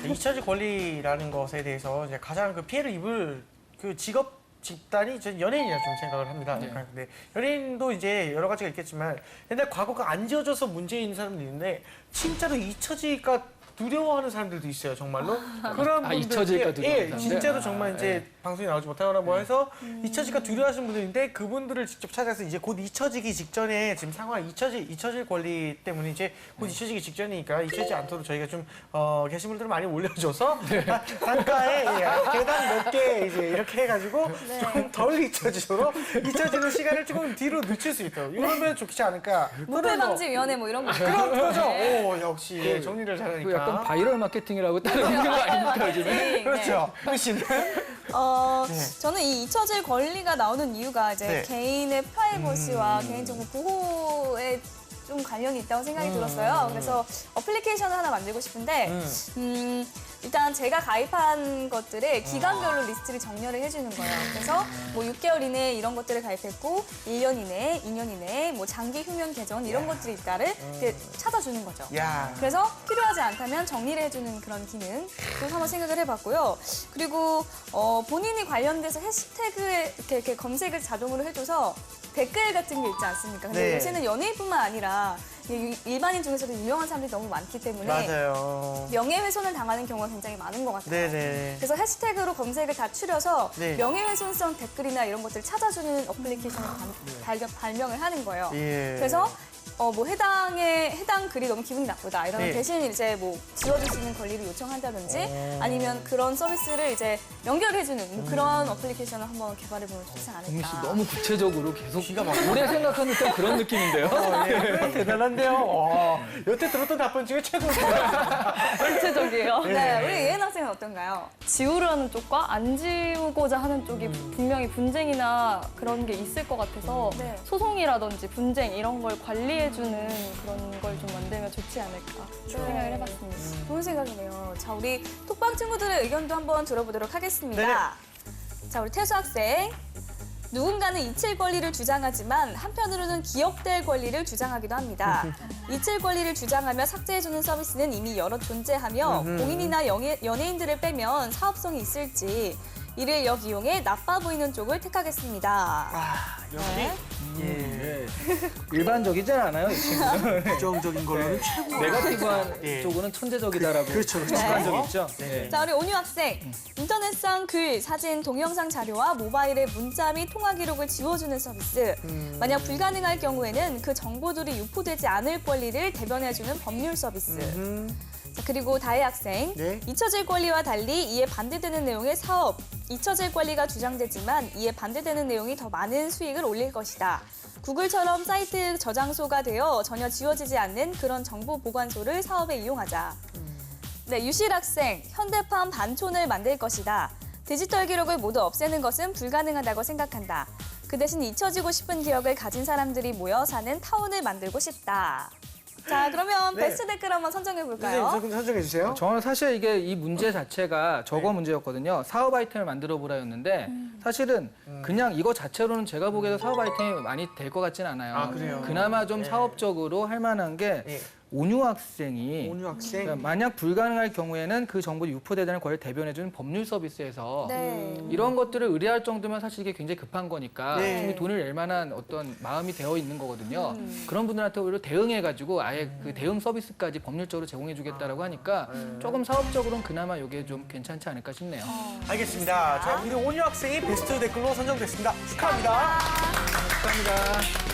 잊혀질 권리라는 것에 대해서 이제 가장 그 피해를 입을 그 직업 집단이 저는 연예인이라 좀 생각을 합니다. 네. 근데 연예인도 이제 여러 가지가 있겠지만 옛날 과거가 안 지워져서 문제인 사람들이 있는데 진짜로 잊혀질까 두려워하는 사람들도 있어요, 정말로. 그런 분들 잊혀질까 두려워하는 예, 사람들? 진짜로 정말 이제 방송에 나오지 못하거나 뭐 해서 잊혀질까 두려워하시는 분들인데 그분들을 직접 찾아서 이제 곧 잊혀지기 직전에 지금 상황 잊혀질 권리 때문에 이제 곧 잊혀지기 직전이니까 잊혀지지 않도록 저희가 좀 게시물들을 많이 올려줘서 단가에 계단 몇 개 이제 이렇게 해가지고 좀 덜 잊혀지도록 잊혀지는 시간을 조금 뒤로 늦출 수 있도록 이러면 좋지 않을까. 무패방지위원회 뭐 이런 거. 그런 거죠. 오, 역시 정리를 그 잘하니까. 약간 바이럴 마케팅이라고 따르는 거 아닙니까, 요즘에? 그렇죠. 흥 씨는? 저는 이 잊혀질 권리가 나오는 이유가 이제 네. 개인의 프라이버시와 개인정보 보호에 좀 관련이 있다고 생각이 들었어요. 그래서 어플리케이션을 하나 만들고 싶은데 일단 제가 가입한 것들의 기간별로 리스트를 정렬을 해주는 거예요. 그래서 뭐 6개월 이내에 이런 것들을 가입했고 1년 이내에, 2년 이내에 뭐 장기 휴면 계정 이런 것들이 있다를 이렇게 찾아주는 거죠. 야. 그래서 필요하지 않다면 정리를 해주는 그런 기능도 한번 생각을 해봤고요. 그리고 본인이 관련돼서 해시태그에 이렇게 검색을 자동으로 해줘서 댓글 같은 게 있지 않습니까? 근데 네. 요새는 연예인뿐만 아니라 일반인 중에서도 유명한 사람들이 너무 많기 때문에 맞아요. 명예훼손을 당하는 경우가 굉장히 많은 것 같아요. 네네. 그래서 해시태그로 검색을 다 추려서 네. 명예훼손성 댓글이나 이런 것들을 찾아주는 어플리케이션을 발명을 하는 거예요. 예. 그래서 뭐 해당 글이 너무 기분이 나쁘다 이러면 네. 대신 이제 뭐 지워줄 수 있는 권리를 요청한다든지 아니면 그런 서비스를 이제 연결해주는 뭐 그런 어플리케이션을 한번 개발해보면 좋지 동희 않을까. 씨 너무 구체적으로 계속 기가 막혀. 오래 생각하는 듯한 그런 느낌인데요. 예, 대단한데요. 여태 들었던 답변 중에 최고입니다. 구체적이에요. 네, 우리 예은 학생은 어떤가요? 지우려는 쪽과 안 지우고자 하는 쪽이 분명히 분쟁이나 그런 게 있을 것 같아서 네. 소송이라든지 분쟁 이런 걸 관리해주는 그런 걸 좀 만들면 좋지 않을까 생각을 해봤습니다. 좋은 생각이네요. 자, 우리 톡방 친구들의 의견도 한번 들어보도록 하겠습니다. 자, 우리 태수 학생. 누군가는 잊힐 권리를 주장하지만 한편으로는 기억될 권리를 주장하기도 합니다. 잊힐 권리를 주장하며 삭제해주는 서비스는 이미 여러 존재하며 공인이나 연예인들을 빼면 사업성이 있을지 이를 역이용해 나빠 보이는 쪽을 택하겠습니다. 아, 역시 네. 예. 일반적이지 않아요, 이 친구는. 부정적인 걸로는 최고. 네거티브한 예. 쪽으로는 천재적이다라고. 그렇죠. 습관적 있죠. 네. 자, 우리 온유 학생. 인터넷상 글, 사진, 동영상 자료와 모바일의 문자 및 통화 기록을 지워주는 서비스. 만약 불가능할 경우에는 그 정보들이 유포되지 않을 권리를 대변해주는 법률 서비스. 자, 그리고 다혜 학생. 네. 잊혀질 권리와 달리 이에 반대되는 내용의 사업. 잊혀질 권리가 주장되지만 이에 반대되는 내용이 더 많은 수익을 올릴 것이다. 구글처럼 사이트 저장소가 되어 전혀 지워지지 않는 그런 정보 보관소를 사업에 이용하자. 네, 유실 학생. 현대판 반촌을 만들 것이다. 디지털 기록을 모두 없애는 것은 불가능하다고 생각한다. 그 대신 잊혀지고 싶은 기억을 가진 사람들이 모여 사는 타운을 만들고 싶다. 자, 그러면 네. 베스트 댓글 한번 선정해 볼까요? 선생님 선정해 주세요. 저는 사실 이게 이 문제 자체가 저거 문제였거든요. 사업 아이템을 만들어 보라였는데 사실은 그냥 이거 자체로는 제가 보기에도 사업 아이템이 많이 될 것 같지는 않아요. 아, 그래요? 그나마 좀 네. 사업적으로 할 만한 게 예. 온유 학생이 온유 학생. 그러니까 만약 불가능할 경우에는 그 정보를 유포되는 권리를 대변해주는 법률 서비스에서 네. 이런 것들을 의뢰할 정도면 사실 이게 굉장히 급한 거니까 네. 충분히 돈을 낼 만한 어떤 마음이 되어 있는 거거든요. 그런 분들한테 오히려 대응해가지고 아예 그 대응 서비스까지 법률적으로 제공해주겠다라고 하니까 조금 사업적으로는 그나마 이게 좀 괜찮지 않을까 싶네요. 알겠습니다. 자, 우리 온유 학생이 베스트 댓글로 선정됐습니다. 축하합니다. 감사합니다.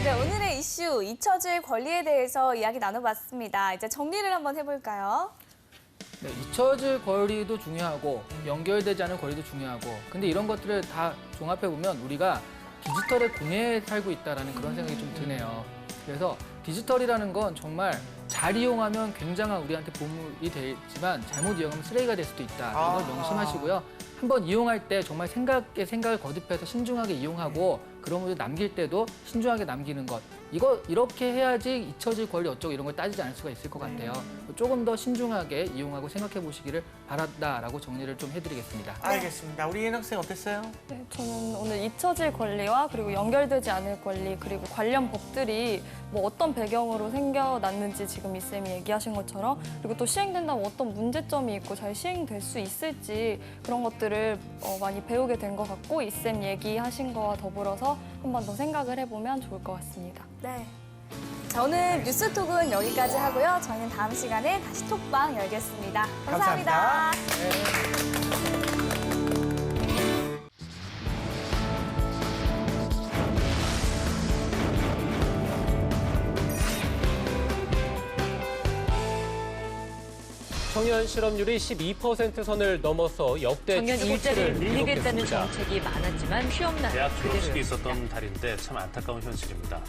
네, 오늘의 이슈 잊혀질 권리에 대해서 이야기 나눠봤습니다. 이제 정리를 한번 해볼까요? 네, 잊혀질 권리도 중요하고 연결되지 않은 권리도 중요하고 근데 이런 것들을 다 종합해보면 우리가 디지털의 공해에 살고 있다는 그런 생각이 좀 드네요. 그래서 디지털이라는 건 정말 잘 이용하면 굉장한 우리한테 보물이 되지만 잘못 이용하면 쓰레기가 될 수도 있다. 이걸 명심하시고요. 한번 이용할 때 정말 생각을 거듭해서 신중하게 이용하고 그런 것을 남길 때도 신중하게 남기는 것. 이렇게 해야지 잊혀질 권리 어쩌고 이런 걸 따지지 않을 수가 있을 것 같아요. 조금 더 신중하게 이용하고 생각해 보시기를 바란다라고 정리를 좀 해드리겠습니다. 알겠습니다. 우리 인 학생 어땠어요? 네, 저는 오늘 잊혀질 권리와 그리고 연결되지 않을 권리 그리고 관련 법들이 뭐 어떤 배경으로 생겨났는지 지금 이 쌤이 얘기하신 것처럼 그리고 또 시행된다면 어떤 문제점이 있고 잘 시행될 수 있을지 그런 것들을 많이 배우게 된 것 같고 이 쌤 얘기하신 거와 더불어서 한 번 더 생각을 해보면 좋을 것 같습니다. 네. 자, 오늘 뉴스톡은 여기까지 하고요. 저희는 다음 시간에 다시 톡방 열겠습니다. 감사합니다. 청년 실업률이 12% 선을 넘어서 역대 청년 일자리를 최고치를 늘리겠다는 기록했습니다. 정책이 많았지만 취업난 대학 졸업식이 그대로였습니다. 있었던 달인데 참 안타까운 현실입니다.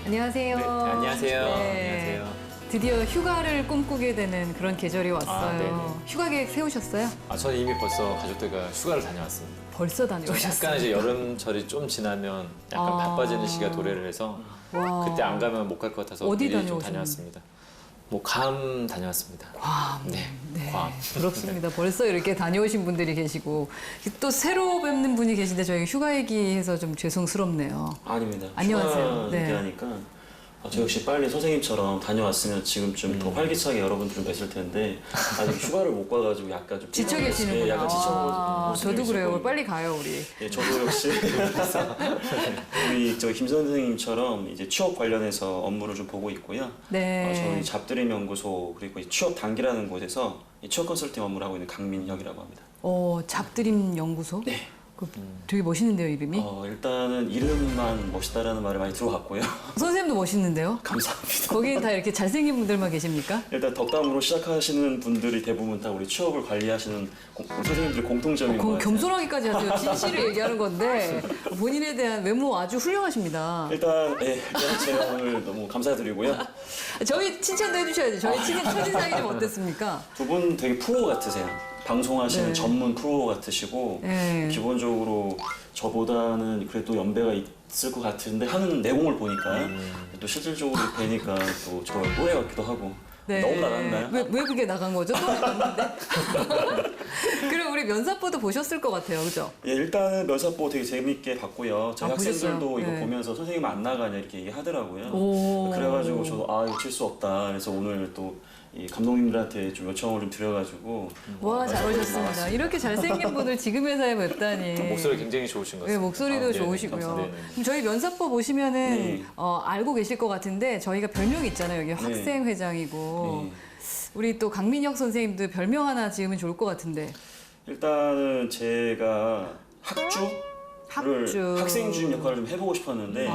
안녕하세요. 네, 안녕하세요. 네. 안녕하세요. 드디어 휴가를 꿈꾸게 되는 그런 계절이 왔어요. 아, 네네. 휴가 계획 세우셨어요? 저는 이미 벌써 가족들과 휴가를 다녀왔습니다. 벌써 다녀오셨어요? 약간 이제 여름철이 좀 지나면 약간 아. 바빠지는 시기가 도래를 해서 와. 그때 안 가면 못 갈 것 같아서 어디 미리 좀 다녀오셨는데? 다녀왔습니다. 뭐 괌 다녀왔습니다. 괌. 네, 네. 괌. 부럽습니다. 벌써 이렇게 다녀오신 분들이 계시고 또 새로 뵙는 분이 계신데 저희 휴가 얘기해서 좀 죄송스럽네요. 아닙니다. 안녕하세요. 휴가 네. 얘기하니까 저 역시 빨리 선생님처럼 다녀왔으면 지금쯤 더 활기차게 여러분들은 뵀을 텐데 아직 휴가를 못 가가지고 약간 좀 지쳐 예, 계시는구나. 약간 지쳐 저도 그래요. 빨리 가요, 우리. 예, 저도 역시 우리 김 선생님처럼 이제 취업 관련해서 업무를 좀 보고 있고요. 네. 저희 잡드림 연구소 그리고 이 취업 단기라는 곳에서 이 취업 컨설팅 업무를 하고 있는 강민혁이라고 합니다. 잡드림 연구소? 네. 되게 멋있는데요, 이름이? 일단은 이름만 멋있다라는 말을 많이 들어봤고요. 선생님도 멋있는데요? 감사합니다. 거기는 다 이렇게 잘생긴 분들만 계십니까? 일단 덕담으로 시작하시는 분들이 대부분 다 우리 취업을 관리하시는 선생님들의 공통점인 것 같아요. 겸손하기까지 하세요. 진실을 얘기하는 건데 본인에 대한 외모 아주 훌륭하십니다. 일단 제가 오늘 너무 감사드리고요. 저희 칭찬도 해주셔야죠. 저희 첫인상이 좀 어땠습니까? 두 분 되게 프로 같으세요. 방송하시는 네. 전문 프로 같으시고 네. 기본적으로 저보다는 그래도 연배가 있을 것 같은데 하는 내공을 보니까 또 실질적으로 뵈니까 또 저 또래 같기도 하고 너무 나갔나요? 왜 그게 나간 거죠? 또 나갔는데? 그리고 우리 면사포도 보셨을 것 같아요. 그죠? 예, 일단은 면사보 되게 재밌게 봤고요. 저희 학생들도 보셨어요? 이거 네. 보면서 선생님 안 나가냐 이렇게 얘기하더라고요. 오. 그래가지고 저도 이거 칠 수 없다. 그래서 오늘 또 이 감독님들한테 좀 요청을 좀 드려가지고 와, 잘 오셨습니다. 나왔습니다. 이렇게 잘생긴 분을 지금 회사에 뵙다니. 목소리 굉장히 좋으신 것 네, 같습니다. 목소리도 네네, 좋으시고요. 감사합니다. 그럼 저희 면사포 보시면은 네. 알고 계실 것 같은데 저희가 별명이 있잖아요. 여기 학생회장이고. 네. 우리 또 강민혁 선생님도 별명 하나 지으면 좋을 것 같은데. 일단은 제가 학주? 학주. 학생 주임 역할을 좀 해보고 싶었는데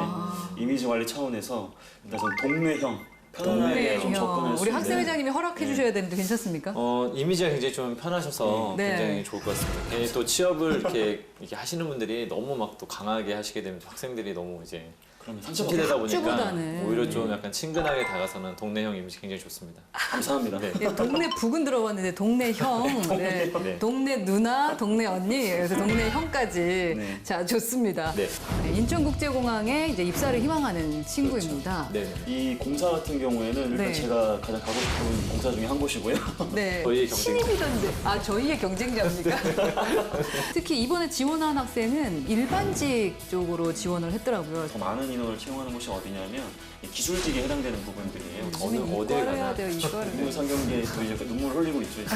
이미지 관리 차원에서 일단 전 동네형 편안하게 좀 접근할 수 우리 있는 학생회장님이 허락해 주셔야 되는데 괜찮습니까? 이미지가 굉장히 좀 편하셔서 네. 굉장히 좋을 것 같습니다. 괜히 또 취업을 이렇게 하시는 분들이 너무 막 또 강하게 하시게 되면 학생들이 너무 이제 그러면 친피되다 보니까 숙주보다는. 오히려 좀 약간 친근하게 다가서는 동네형 이미지 굉장히 좋습니다. 감사합니다. 네. 예, 동네 북은 들어봤는데 동네 형, 네. 네. 동네 누나, 동네 언니, 그래서 동네 형까지. 네. 자, 좋습니다. 네. 네, 인천국제공항에 이제 입사를 희망하는 친구입니다. 네. 이 공사 같은 경우에는 일단 네. 제가 가장 가고 싶은 공사 중에 한 곳이고요. 네. 저희의 경쟁자. 신입이던데. 아, 저희의 경쟁자입니까? 특히 이번에 지원한 학생은 일반직 쪽으로 지원을 했더라고요. 더 많은 인원을 채용하는 곳이 어디냐면 이 기술직에 해당되는 부분들이에요. 요즘엔 어딜 이과를 해야 가나. 돼요, 이과를. 공무 상경계에 또 이제 눈물 흘리고 있죠. 이제.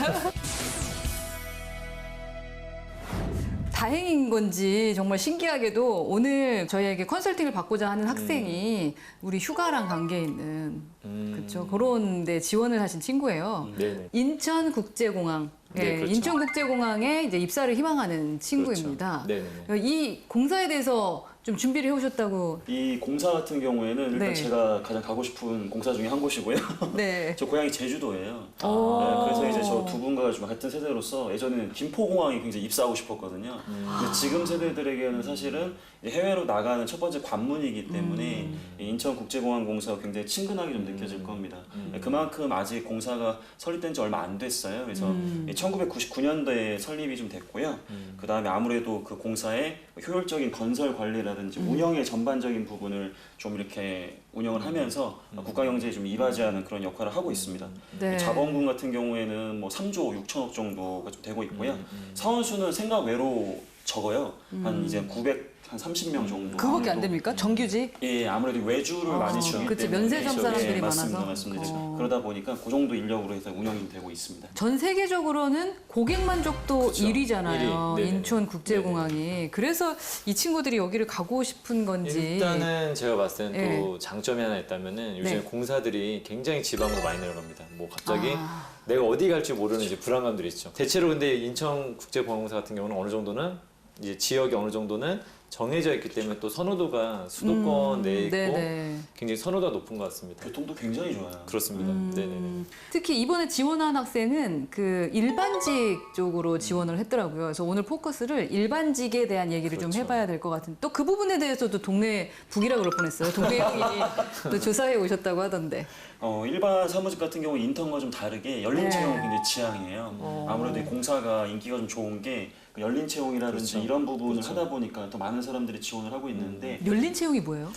다행인 건지 정말 신기하게도 오늘 저희에게 컨설팅을 받고자 하는 학생이 우리 휴가랑 관계 있는 그렇죠 그런 데 지원을 하신 친구예요. 네네. 인천국제공항. 네, 예, 그렇죠. 인천국제공항에 이제 입사를 희망하는 친구입니다. 그렇죠. 네네네. 이 공사에 대해서 좀 준비를 해오셨다고. 이 공사 같은 경우에는 일단 네. 제가 가장 가고 싶은 공사 중에 한 곳이고요. 네. 저 고향이 제주도예요. 오. 네, 그래서 이제 저 두 분과 좀 같은 세대로서 예전에는 김포공항에 굉장히 입사하고 싶었거든요. 근데 지금 세대들에게는 사실은 이제 해외로 나가는 첫 번째 관문이기 때문에 이 인천국제공항 공사가 굉장히 친근하게 좀 느껴질 겁니다. 네, 그만큼 아직 공사가 설립된 지 얼마 안 됐어요. 그래서 1999년도에 설립이 좀 됐고요. 그 다음에 아무래도 그 공사의 효율적인 건설 관리라든지 운영의 전반적인 부분을 좀 이렇게 운영을 하면서 국가 경제에 좀 이바지하는 그런 역할을 하고 있습니다. 네. 자본금 같은 경우에는 뭐 3조 6천억 정도가 좀 되고 있고요. 사원수는 생각 외로 적어요. 한 이제 930명 정도. 그거밖에 안 아무래도. 됩니까? 정규직? 예, 아무래도 외주를 많이 주기 그치, 때문에 면세점 사람들이 예, 맞습니다, 많아서. 맞습니다. 이제 어. 그러다 보니까 그 정도 인력으로 해서 운영이 되고 있습니다. 전 세계적으로는 고객 만족도 그렇죠. 1위잖아요. 1위. 네네. 인천국제공항이. 그래서 이 친구들이 여기를 가고 싶은 건지. 일단은 제가 봤을 때는 네. 또 장점이 하나 있다면은 요즘 네. 에 공사들이 굉장히 지방으로 많이 내려갑니다. 뭐 갑자기 아. 내가 어디 갈지 모르는 이제 불안감들이 있죠. 대체로 근데 인천국제공항공사 같은 경우는 어느 정도는 이제 지역이 어느 정도는 정해져 있기 때문에 또 선호도가 수도권 내에 있고 네네. 굉장히 선호도가 높은 것 같습니다. 교통도 굉장히 좋아요. 그렇습니다. 네네네. 특히 이번에 지원한 학생은 그 일반직 쪽으로 지원을 했더라고요. 그래서 오늘 포커스를 일반직에 대한 얘기를 좀 그렇죠. 해봐야 될 것 같은데 또 그 부분에 대해서도 동네 북이라 그럴 뻔했어요. 동네 형이 또 조사해 오셨다고 하던데. 일반 사무직 같은 경우 인턴과 좀 다르게 열린 네. 채용이 굉장히 지향이에요. 아무래도 이 공사가 인기가 좀 좋은 게그 열린 채용이라든지 그렇죠. 이런 부분을 하다 보니까 더 많은 사람들이 지원을 하고 있는데 열린 채용이 뭐예요?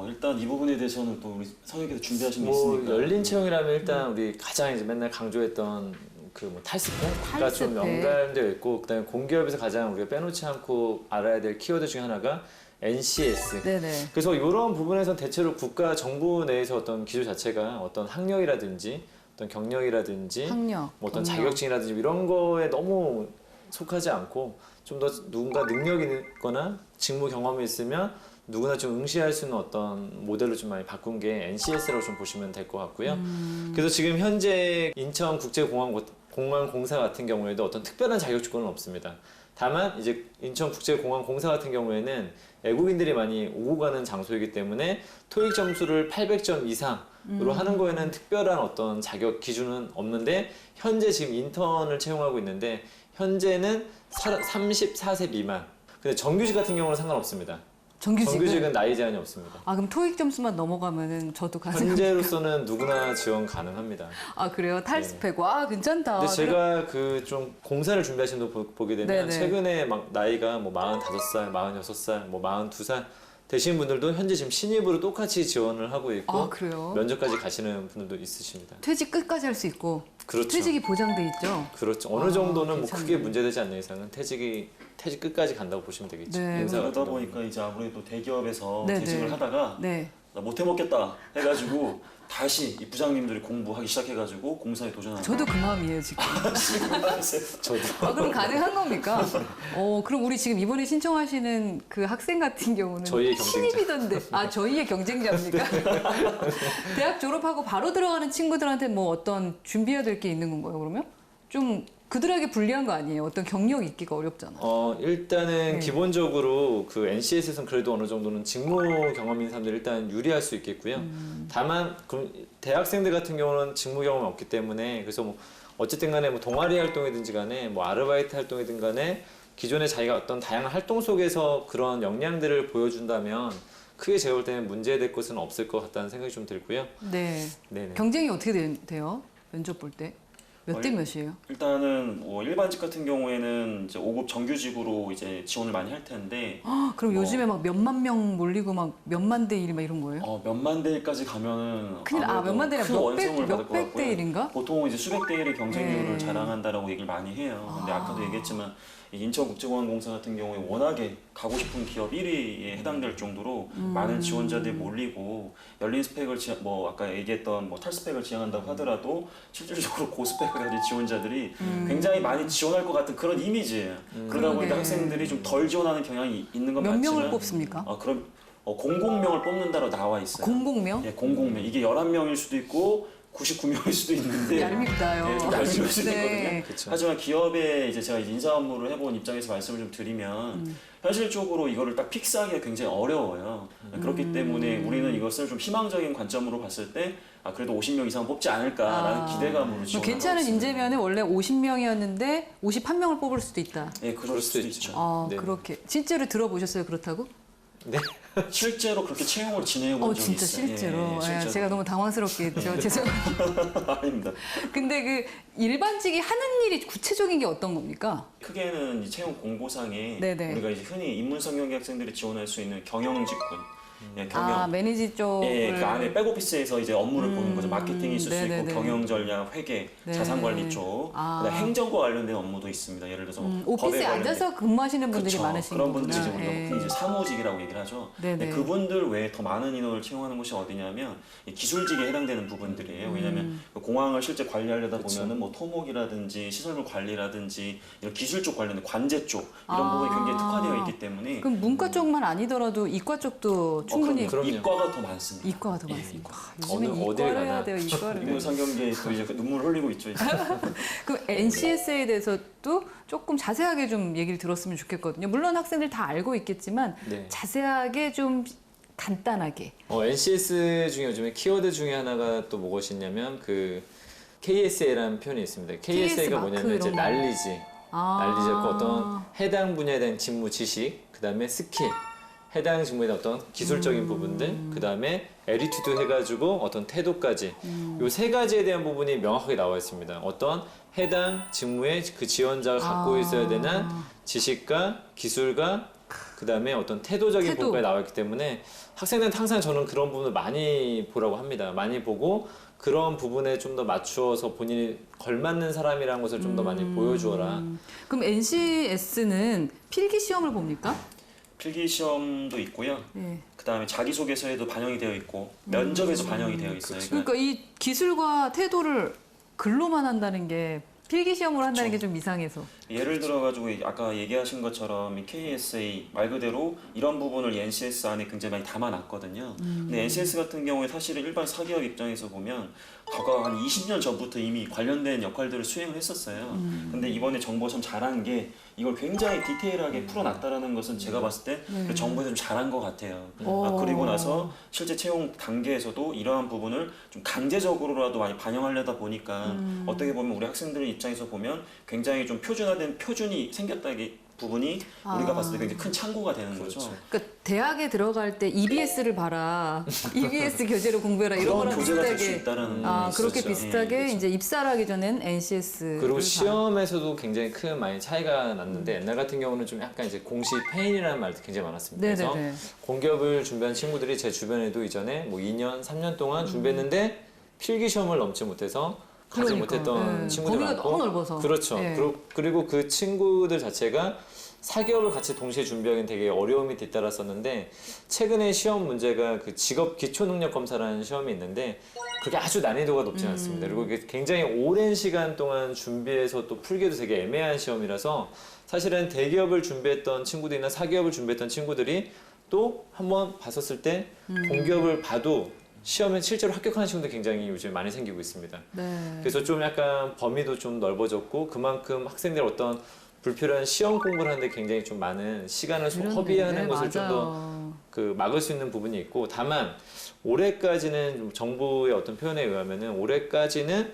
일단 이 부분에 대해서는 또 우리 선생님께서 준비하신 게 뭐 있으니까 열린 채용이라면 일단 우리 가장 이제 맨날 강조했던 그 뭐 탈스펙가 좀 탈스펙. 연관되어 있고 그다음에 공기업에서 가장 우리가 빼놓지 않고 알아야 될 키워드 중에 하나가 NCS. 네네. 그래서 이런 부분에서 대체로 국가 정부 내에서 어떤 기조 자체가 어떤 학력이라든지 어떤 경력이라든지 학력, 뭐 어떤 경력. 자격증이라든지 이런 거에 너무 속하지 않고 좀 더 누군가 능력이 있거나 직무 경험이 있으면 누구나 좀 응시할 수 있는 어떤 모델로 좀 많이 바꾼 게 NCS라고 좀 보시면 될 것 같고요. 그래서 지금 현재 인천국제공항공사 같은 경우에도 어떤 특별한 자격 조건은 없습니다. 다만 이제 인천국제공항공사 같은 경우에는 외국인들이 많이 오고 가는 장소이기 때문에 토익 점수를 800점 이상으로 하는 거에는 특별한 어떤 자격 기준은 없는데 현재 지금 인턴을 채용하고 있는데 현재는 34세 미만. 근데 정규직 같은 경우는 상관없습니다. 정규직은 나이 제한이 없습니다. 아 그럼 토익 점수만 넘어가면은 저도 가능. 현재로서는 누구나 지원 가능합니다. 아 그래요? 탈스펙. 와 괜찮다. 근데 제가 그 좀 공사를 주시는 분 보게 되면 네네. 최근에 막 나이가 뭐 45살, 46살, 뭐 42살 되신 분들도 현재 지금 신입으로 똑같이 지원을 하고 있고 아 그래요? 면접까지 가시는 분들도 있으십니다. 퇴직 끝까지 할 수 있고. 그렇죠. 퇴직이 보장돼 있죠. 그렇죠. 어느 정도는 뭐 괜찮네. 크게 문제되지 않는 이상은 퇴직 끝까지 간다고 보시면 되겠죠. 네. 인사 같은 그러다 경우는. 보니까 이제 아무래도 대기업에서 네, 재직을 네. 하다가 네. 나 못 해먹겠다 해가지고 다시 이 부장님들이 공부하기 시작해가지고 공사에 도전하는 저도 그 마음이에요 지금. 저도 아, 그럼 가능한 겁니까? 그럼 우리 지금 이번에 신청하시는 그 학생 같은 경우는 저희의 경쟁자. 신입이던데. 아, 저희의 경쟁자입니까? 대학 졸업하고 바로 들어가는 친구들한테 뭐 어떤 준비해야 될 게 있는 건가요, 그러면? 좀 그들에게 불리한 거 아니에요? 어떤 경력 있기가 어렵잖아. 일단은 네. 기본적으로 그 NCS에서는 그래도 어느 정도는 직무 경험인 사람들이 일단 유리할 수 있겠고요. 다만 그럼 대학생들 같은 경우는 직무 경험이 없기 때문에 그래서 뭐 어쨌든 간에 뭐 동아리 활동이든지 간에 뭐 아르바이트 활동이든 간에 기존에 자기가 어떤 다양한 활동 속에서 그런 역량들을 보여준다면 크게 제가 볼 때는 문제될 것은 없을 것 같다는 생각이 좀 들고요. 네. 네네. 경쟁이 어떻게 돼요? 면접 볼 때? 몇 대 몇이에요? 일단은 뭐 일반직 같은 경우에는 이제 5급 정규직으로 이제 지원을 많이 할 텐데 그럼 요즘에 막 몇만 명 몰리고 막 몇만 대 1 막 이런 거예요? 몇만 대 1까지 가면은 큰일, 몇만 대나 큰 원성을 받을 것 몇백 대 같고요. 1인가? 보통 이제 수백 대 1의 경쟁률을 네. 자랑한다라고 얘기를 많이 해요. 근데 아까도 얘기했지만 이 인천국제공항공사 같은 경우에 워낙에 가고 싶은 기업 1위에 해당될 정도로 많은 지원자들이 몰리고 열린 스펙을 뭐 아까 얘기했던 뭐 탈스펙을 지향한다고 하더라도 실질적으로 고스펙을 가진 지원자들이 굉장히 많이 지원할 것 같은 그런 이미지예요. 그러다 보니까 학생들이 좀 덜 지원하는 경향이 있는 건 몇 맞지만 명을 뽑습니까? 그럼 00명을 뽑는다로 나와 있어요. 00명? 예, 00명. 이게 11명일 수도 있고 99명일 수도 있는데 얄밉다요. 좀 얄미울 수도 네. 있거든요. 하지만 기업에 이제 제가 인사 업무를 해본 입장에서 말씀을 좀 드리면 현실적으로 이거를 딱 픽스하기가 굉장히 어려워요. 그렇기 때문에 우리는 이것을 좀 희망적인 관점으로 봤을 때 그래도 50명 이상 뽑지 않을까라는 기대감으로 지원하고 괜찮은 있습니다. 인재면은 원래 50명이었는데 51명을 뽑을 수도 있다. 예, 그럴 수도 있죠. 네. 그렇게 실제로 들어보셨어요? 그렇다고? 네. 실제로 그렇게 채용을 진행해 본 적이 진짜 있어요. 실제로. 예, 실제로. 제가 너무 당황스럽게 했죠. 죄송합니다. 아닙니다. 근데 그 일반직이 하는 일이 구체적인 게 어떤 겁니까? 크게는 이 채용 공고상에 네네. 우리가 이제 흔히 인문성 경기 학생들이 지원할 수 있는 경영직군, 경영. 매니지 쪽을. 예, 그 안에 백오피스에서 이제 업무를 보는 거죠. 마케팅이 있을 수 네네네. 있고 경영 전략, 회계, 네. 자산관리 쪽, 그다음에 행정과 관련된 업무도 있습니다. 예를 들어서 뭐 법에 오피스에 관련된- 앉아서 근무하시는 분들이 그쵸. 많으신 그런 거구나. 분들이 이제 우리가 예. 흔히 이제 사무직이라고 얘기를 하죠. 네네. 근데 그분들 외에 더 많은 인원을 채용하는 곳이 어디냐면 이 기술직에 해당되는 부분들이에요. 왜냐하면 그 공항을 실제 관리하려다 보면은 뭐 토목이라든지 시설물 관리라든지 이런 기술 쪽 관련된 관제 쪽 이런 부분이 굉장히 특화되어 있기 때문에 그럼 문과 쪽만 아니더라도 이과 쪽도 충분히 그럼요. 이과가 더 많습니다. 이과가 더 예, 많습니다. 이과. 요즘에 어느- 어딜 이과를 해야 가나. 돼요. 이과를. 인문성경계에 또 이제 눈물 흘리고 있죠. 이제. 그럼 NCS에 대해서도 조금 자세하게 좀 얘기를 들었으면 좋겠거든요. 물론 학생들 다 알고 있겠지만 네. 자세하게 좀 간단하게. NCS 중에 요즘에 키워드 중에 하나가 또 무엇이냐면 그 KSA라는 표현이 있습니다. KSA가 마크 뭐냐면 이제 이런 거. 난리지. 난리지 어떤 해당 분야에 대한 직무 지식, 그다음에 스킬, 해당 직무에 대한 어떤 기술적인 부분들, 그다음에 에리튜드 해가지고 어떤 태도까지 요 세 가지에 대한 부분이 명확하게 나와 있습니다. 어떤 해당 직무에 그 지원자가 갖고 있어야 되는 지식과 기술과 그다음에 어떤 태도적인 태도. 부분까지 나와 있기 때문에 학생들은 항상 저는 그런 부분을 많이 보라고 합니다. 많이 보고 그런 부분에 좀 더 맞추어서 본인이 걸맞는 사람이라는 것을 좀 더 많이 보여주어라. 그럼 NCS는 필기 시험을 봅니까? 필기 시험도 있고요. 네. 그다음에 자기소개서에도 반영이 되어 있고 면접에도 반영이 되어 있어요. 그러니까 이 기술과 태도를 글로만 한다는 게 필기 시험으로 한다는 게 좀 이상해서. 예를 들어가지고 아까 얘기하신 것처럼 이 KSA 말 그대로 이런 부분을 이 NCS 안에 굉장히 많이 담아놨거든요. 근데 NCS 같은 경우에 사실은 일반 사기업 입장에서 보면 과거 한 20년 전부터 이미 관련된 역할들을 수행을 했었어요. 근데 이번에 정부가 참 잘한 게 이걸 굉장히 디테일하게 풀어놨다라는 것은 제가 봤을 때 그 정부에서 좀 잘한 것 같아요. 그리고 나서 실제 채용 단계에서도 이러한 부분을 좀 강제적으로라도 많이 반영하려다 보니까 어떻게 보면 우리 학생들 입장에서 보면 굉장히 좀 표준화된 표준이 생겼다기 부분이 우리가 봤을 때 굉장히 큰 창구가 되는 거죠. 그러니까 대학에 들어갈 때 EBS를 봐라. EBS 교재로 공부해라. 이런 그런 거랑 교재가 될 수 비슷하게. 있다라는 그렇게 있었죠. 비슷하게 예, 그렇죠. 이제 입사를 하기 전엔 NCS. 그리고 시험에서도 굉장히 큰 많이 차이가 났는데 옛날 같은 경우는 좀 약간 이제 공시 페인이라는 말도 굉장히 많았습니다. 그래서 네네네. 공기업을 준비한 친구들이 제 주변에도 이전에 뭐 2년, 3년 동안 준비했는데 필기 시험을 넘지 못해서 가지 그러니까. 못했던 네. 친구들이 범위가 많고 너무 넓어서. 그렇죠. 네. 그리고 그 친구들 자체가 사기업을 같이 동시에 준비하기는 되게 어려움이 뒤따랐었는데 최근에 시험 문제가 그 직업 기초능력 검사라는 시험이 있는데 그게 아주 난이도가 높지 않습니다. 그리고 이게 굉장히 오랜 시간 동안 준비해서 또 풀기도 되게 애매한 시험이라서 사실은 대기업을 준비했던 친구들이나 사기업을 준비했던 친구들이 또 한번 봤었을 때 공기업을 봐도 시험에 실제로 합격하는 친구들 굉장히 요즘 많이 생기고 있습니다. 네. 그래서 좀 약간 범위도 좀 넓어졌고 그만큼 학생들 어떤 불필요한 시험 공부를 하는데 굉장히 좀 많은 시간을 허비하는 네, 것을 좀 더 맞아요. 그 막을 수 있는 부분이 있고 다만 올해까지는 정부의 어떤 표현에 의하면은 올해까지는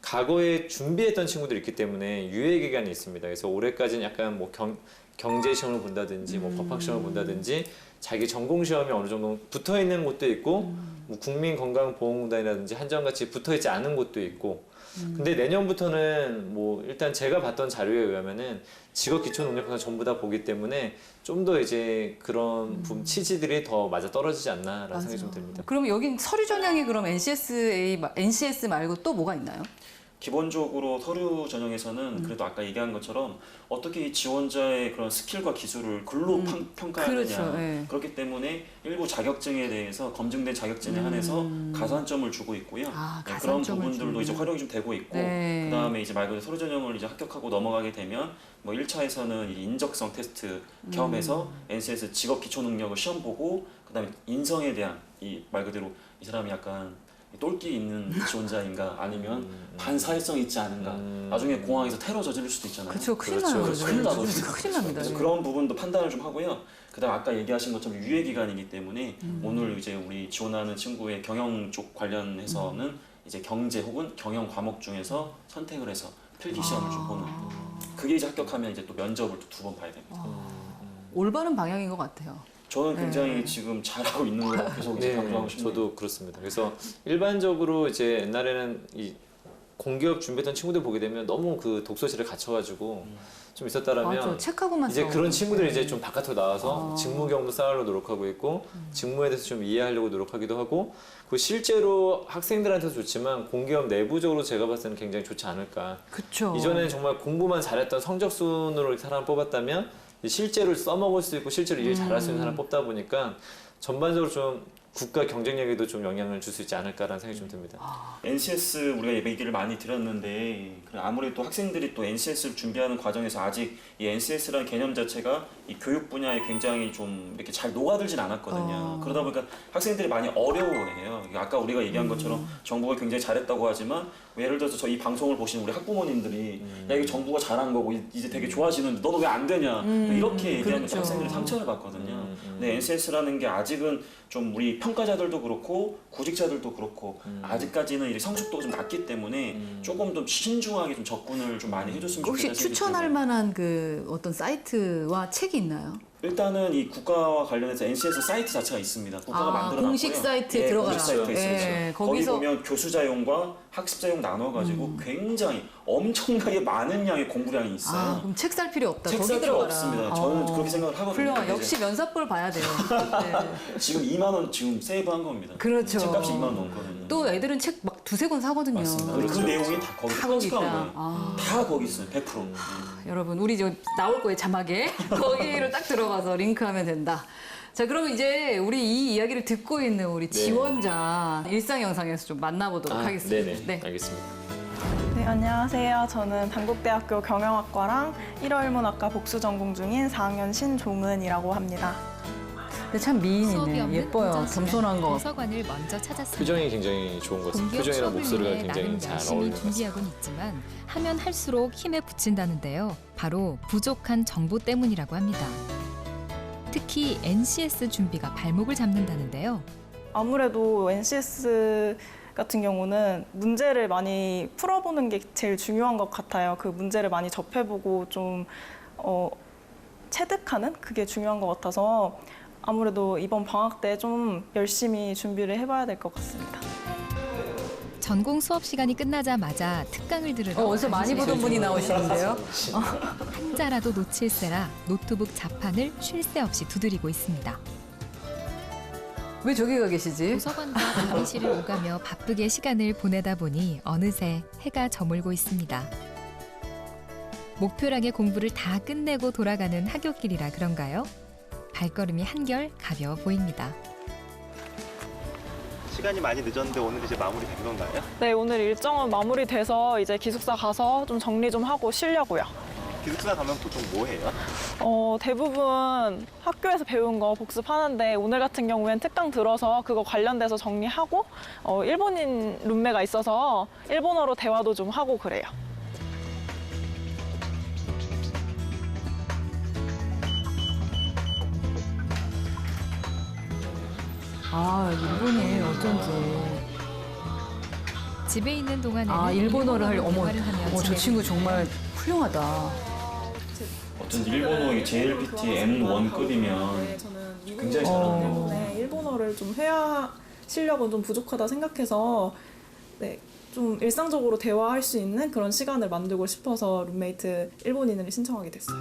과거에 준비했던 친구들이 있기 때문에 유예 기간이 있습니다. 그래서 올해까지는 약간 뭐 경제 시험을 본다든지 뭐 법학 시험을 본다든지 자기 전공 시험이 어느 정도 붙어 있는 곳도 있고 뭐 국민건강보험공단이라든지 한전같이 붙어 있지 않은 곳도 있고 근데 내년부터는 뭐 일단 제가 봤던 자료에 의하면은 직업 기초 능력평가 전부 다 보기 때문에 좀 더 이제 그런 취지들이 더 맞아 떨어지지 않나라는 생각이 좀 듭니다. 그럼 여긴 서류 전형이 그럼 NCS 말고 또 뭐가 있나요? 기본적으로 서류 전형에서는 그래도 아까 얘기한 것처럼 어떻게 이 지원자의 그런 스킬과 기술을 글로 평가하느냐. 그렇죠. 예. 그렇기 때문에 일부 자격증에 대해서 검증된 자격증에 한해서 가산점을 주고 있고요. 아, 네, 그런 가산점을 부분들도 주는구나. 이제 활용이 좀 되고 있고 네. 그다음에 이제 말 그대로 서류 전형을 이제 합격하고 넘어가게 되면 뭐 1차에서는 인적성 테스트 겸해서 NCS 직업 기초 능력을 시험 보고 그다음에 인성에 대한 이 말 그대로 이 사람이 약간 똘끼 있는 지원자인가 아니면 반사회성 있지 않은가 나중에 공항에서 테러 저지를 수도 있잖아요. 그렇죠. 큰일 그렇죠. 나요. 그렇죠. 큰일 나거든요. 큰일 납니다. 그래서 예. 그런 부분도 판단을 좀 하고요. 그다음 아까 얘기하신 것처럼 유예 기간이기 때문에 오늘 이제 우리 지원하는 친구의 경영 쪽 관련해서는 이제 경제 혹은 경영 과목 중에서 선택을 해서 필기 시험을 좀 보는. 그게 이제 합격하면 이제 또 면접을 또 2번 봐야 됩니다. 올바른 방향인 것 같아요. 저는 굉장히 지금 잘하고 있는 거 계속 이제 강조하고 싶네요. 저도 그렇습니다. 그래서 일반적으로 이제 옛날에는 이 공기업 준비했던 친구들 보게 되면 너무 그 독서실에 갇혀가지고 좀 있었다라면 맞아, 책하고만 이제 싸우고. 그런 친구들이 이제 좀 바깥으로 나와서 직무 경험도 쌓으려고 노력하고 있고 직무에 대해서 좀 이해하려고 노력하기도 하고 그 실제로 학생들한테도 좋지만 공기업 내부적으로 제가 봤을 때는 굉장히 좋지 않을까. 그렇죠. 이전에는 정말 공부만 잘했던 성적순으로 사람 뽑았다면 실제로 써먹을 수 있고 실제로 일 잘할 수 있는 사람 뽑다 보니까 전반적으로 좀 국가 경쟁력에도 좀 영향을 줄 수 있지 않을까라는 생각이 좀 듭니다. NCS 우리가 얘기를 많이 드렸는데 아무래도 학생들이 또 NCS를 준비하는 과정에서 아직 이 NCS라는 개념 자체가 이 교육 분야에 굉장히 좀 이렇게 잘 녹아들진 않았거든요. 그러다 보니까 학생들이 많이 어려워해요. 아까 우리가 얘기한 것처럼 정부가 굉장히 잘했다고 하지만 예를 들어서 저희 방송을 보시는 우리 학부모님들이 야 이거 정부가 잘한 거고 이제 되게 좋아지는데 너도 왜 안 되냐 이렇게 얘기하면 그렇죠. 학생들이 상처를 받거든요. 근데 NCS라는 게 아직은 좀 우리 평가자들도 그렇고 구직자들도 그렇고 아직까지는 이 성숙도가 좀 낮기 때문에 조금 더 신중하게 좀 접근을 좀 많이 해줬으면 혹시 좋겠다 생각이 추천할 들어요. 만한 그 어떤 사이트와 책이 있나요? 일단은 이 국가와 관련해서 NCS 사이트 자체가 있습니다. 국가가 만들어놨고요. 공식 사이트에 들어가라. 공식 사이트에 있어요. 예, 거기 거기서- 보면 교수자용과 학습자용 나눠가지고 굉장히 엄청나게 많은 양의 공부량이 있어요. 아, 그럼 책 살 필요 없다. 책 거기 살 필요 들어가라. 없습니다. 저는 그렇게 생각을 하거든요. 훌륭한. 근데 역시 면사볼 봐야 돼요. 네. 지금 2만 원 지금 세이브한 겁니다. 그렇죠. 책값이 2만 원 넘거든요. 또 애들은 책 막 두세 권 사거든요. 맞습니다. 그 내용이 다 거기 다 거기 편집한 있다. 거예요. 아. 다 거기 있어요. 100%. 여러분 우리 저 나올 거예요 자막에 거기로 딱 들어가서 링크하면 된다. 자 그러면 이제 우리 이 이야기를 듣고 있는 우리 지원자 일상 영상에서 좀 만나보도록 하겠습니다. 네네. 네. 알겠습니다. 네, 안녕하세요. 저는 단국대학교 경영학과랑 1월문학과 복수 전공 중인 4학년 신종은이라고 합니다. 근데 참 수업이 미인이네. 없는 예뻐요. 오전 시간 겸손한 거. 도서관을 먼저 찾았습니다. 표정이 굉장히 좋은 것 같아요. 공기업 표정이랑 수업을 목소리가 위해 굉장히 나름 잘 열심히 어울리는 것 같습니다. 준비하고는 있지만 하면 할수록 힘에 부친다는데요. 바로 부족한 정보 때문이라고 합니다. 특히 NCS 준비가 발목을 잡는다는데요. 아무래도 NCS 같은 경우는 문제를 많이 풀어보는 게 제일 중요한 것 같아요. 그 문제를 많이 접해보고 좀 체득하는 그게 중요한 것 같아서 아무래도 이번 방학 때 좀 열심히 준비를 해봐야 될 것 같습니다. 전공 수업 시간이 끝나자마자 특강을 들으러 어디서 많이 보던 분이 나오시는데요. 한자라도 놓칠세라 노트북 자판을 쉴 새 없이 두드리고 있습니다. 왜 저기 가 계시지? 도서관과 강의실을 오가며 바쁘게 시간을 보내다 보니 어느새 해가 저물고 있습니다. 목표량의 공부를 다 끝내고 돌아가는 하굣길이라 그런가요? 발걸음이 한결 가벼워 보입니다. 시간이 많이 늦었는데 오늘 이제 마무리된 건가요? 네, 오늘 일정은 마무리돼서 이제 기숙사 가서 좀 정리 좀 하고 쉬려고요. 기숙사 가면 보통 뭐 해요? 대부분 학교에서 배운 거 복습하는데 오늘 같은 경우엔 특강 들어서 그거 관련돼서 정리하고 일본인 룸메가 있어서 일본어로 대화도 좀 하고 그래요. 아 일본이 어쩐지. 집에 있는 동안에는 일본어를 할 어머, 대화를 하며 저 지내고 친구 정말 훌륭하다. 어쩐지 일본어의 JLPT N1급이면 저는 굉장히 잘하는 거. 네, 일본어를 좀 회화 실력은 좀 부족하다 생각해서 네, 좀 일상적으로 대화할 수 있는 그런 시간을 만들고 싶어서 룸메이트 일본인을 신청하게 됐어요.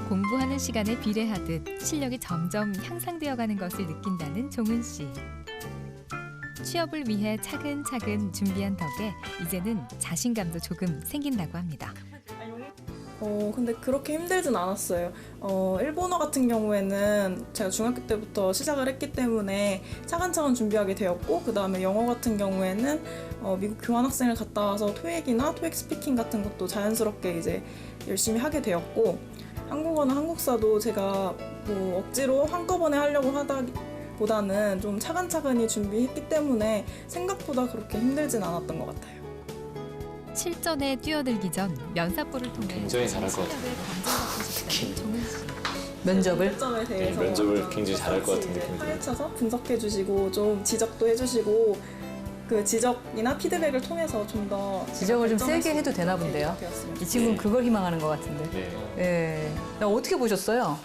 공부하는 시간에 비례하듯 실력이 점점 향상되어 가는 것을 느낀다는 종은 씨. 취업을 위해 차근차근 준비한 덕에 이제는 자신감도 조금 생긴다고 합니다. 근데 그렇게 힘들진 않았어요. 일본어 같은 경우에는 제가 중학교 때부터 시작을 했기 때문에 차근차근 준비하게 되었고, 그 다음에 영어 같은 경우에는 미국 교환학생을 갔다 와서 토익이나 토익 스피킹 같은 것도 자연스럽게 이제 열심히 하게 되었고, 한국어는 한국사도 제가 뭐 억지로 한꺼번에 하려고 하다보다는 좀 차근차근히 준비했기 때문에 생각보다 그렇게 힘들진 않았던 것 같아요. 실전에 뛰어들기 전 면사포를 통해 굉장히 잘할 것 같아요. 면접을? 면접에 대해서 면접을 굉장히 잘할 것 같은 이제 느낌이 들어요. 파헤쳐서 분석해 주시고 좀 지적도 해주시고 그 지적이나 피드백을 통해서 좀 더 지적을 좀 세게 해도 되나 본데요. 이 친구는 그걸 희망하는 것 같은데. 네. 어떻게 보셨어요?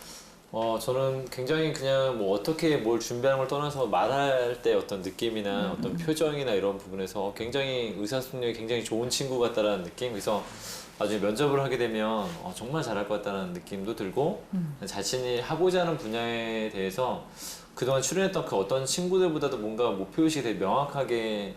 저는 굉장히 그냥 뭐 어떻게 뭘 준비하는 걸 떠나서 말할 때 어떤 느낌이나 어떤 표정이나 이런 부분에서 굉장히 의사소통력이 굉장히 좋은 친구 같다라는 느낌. 그래서 나중에 면접을 하게 되면 정말 잘할 것 같다는 느낌도 들고 자신이 하고자 하는 분야에 대해서 그동안 출연했던 그 어떤 친구들보다도 뭔가 목표의식이 되게 명확하게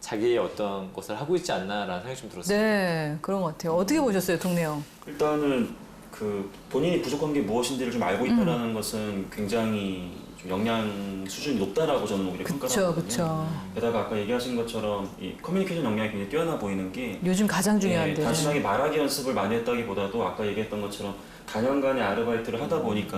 자기의 어떤 것을 하고 있지 않나라는 생각이 좀 들었어요. 네, 그런 것 같아요. 어떻게 보셨어요, 동네형? 일단은 그 본인이 부족한 게 무엇인지를 좀 알고 있다라는 것은 굉장히 좀 역량 수준이 높다라고 저는 오히려 평가하거든요. 그쵸. 게다가 아까 얘기하신 것처럼 이 커뮤니케이션 역량이 굉장히 뛰어나 보이는 게 요즘 가장 중요한데. 단순하게 말하기 연습을 많이 했다기보다도 아까 얘기했던 것처럼 다년간의 아르바이트를 하다 보니까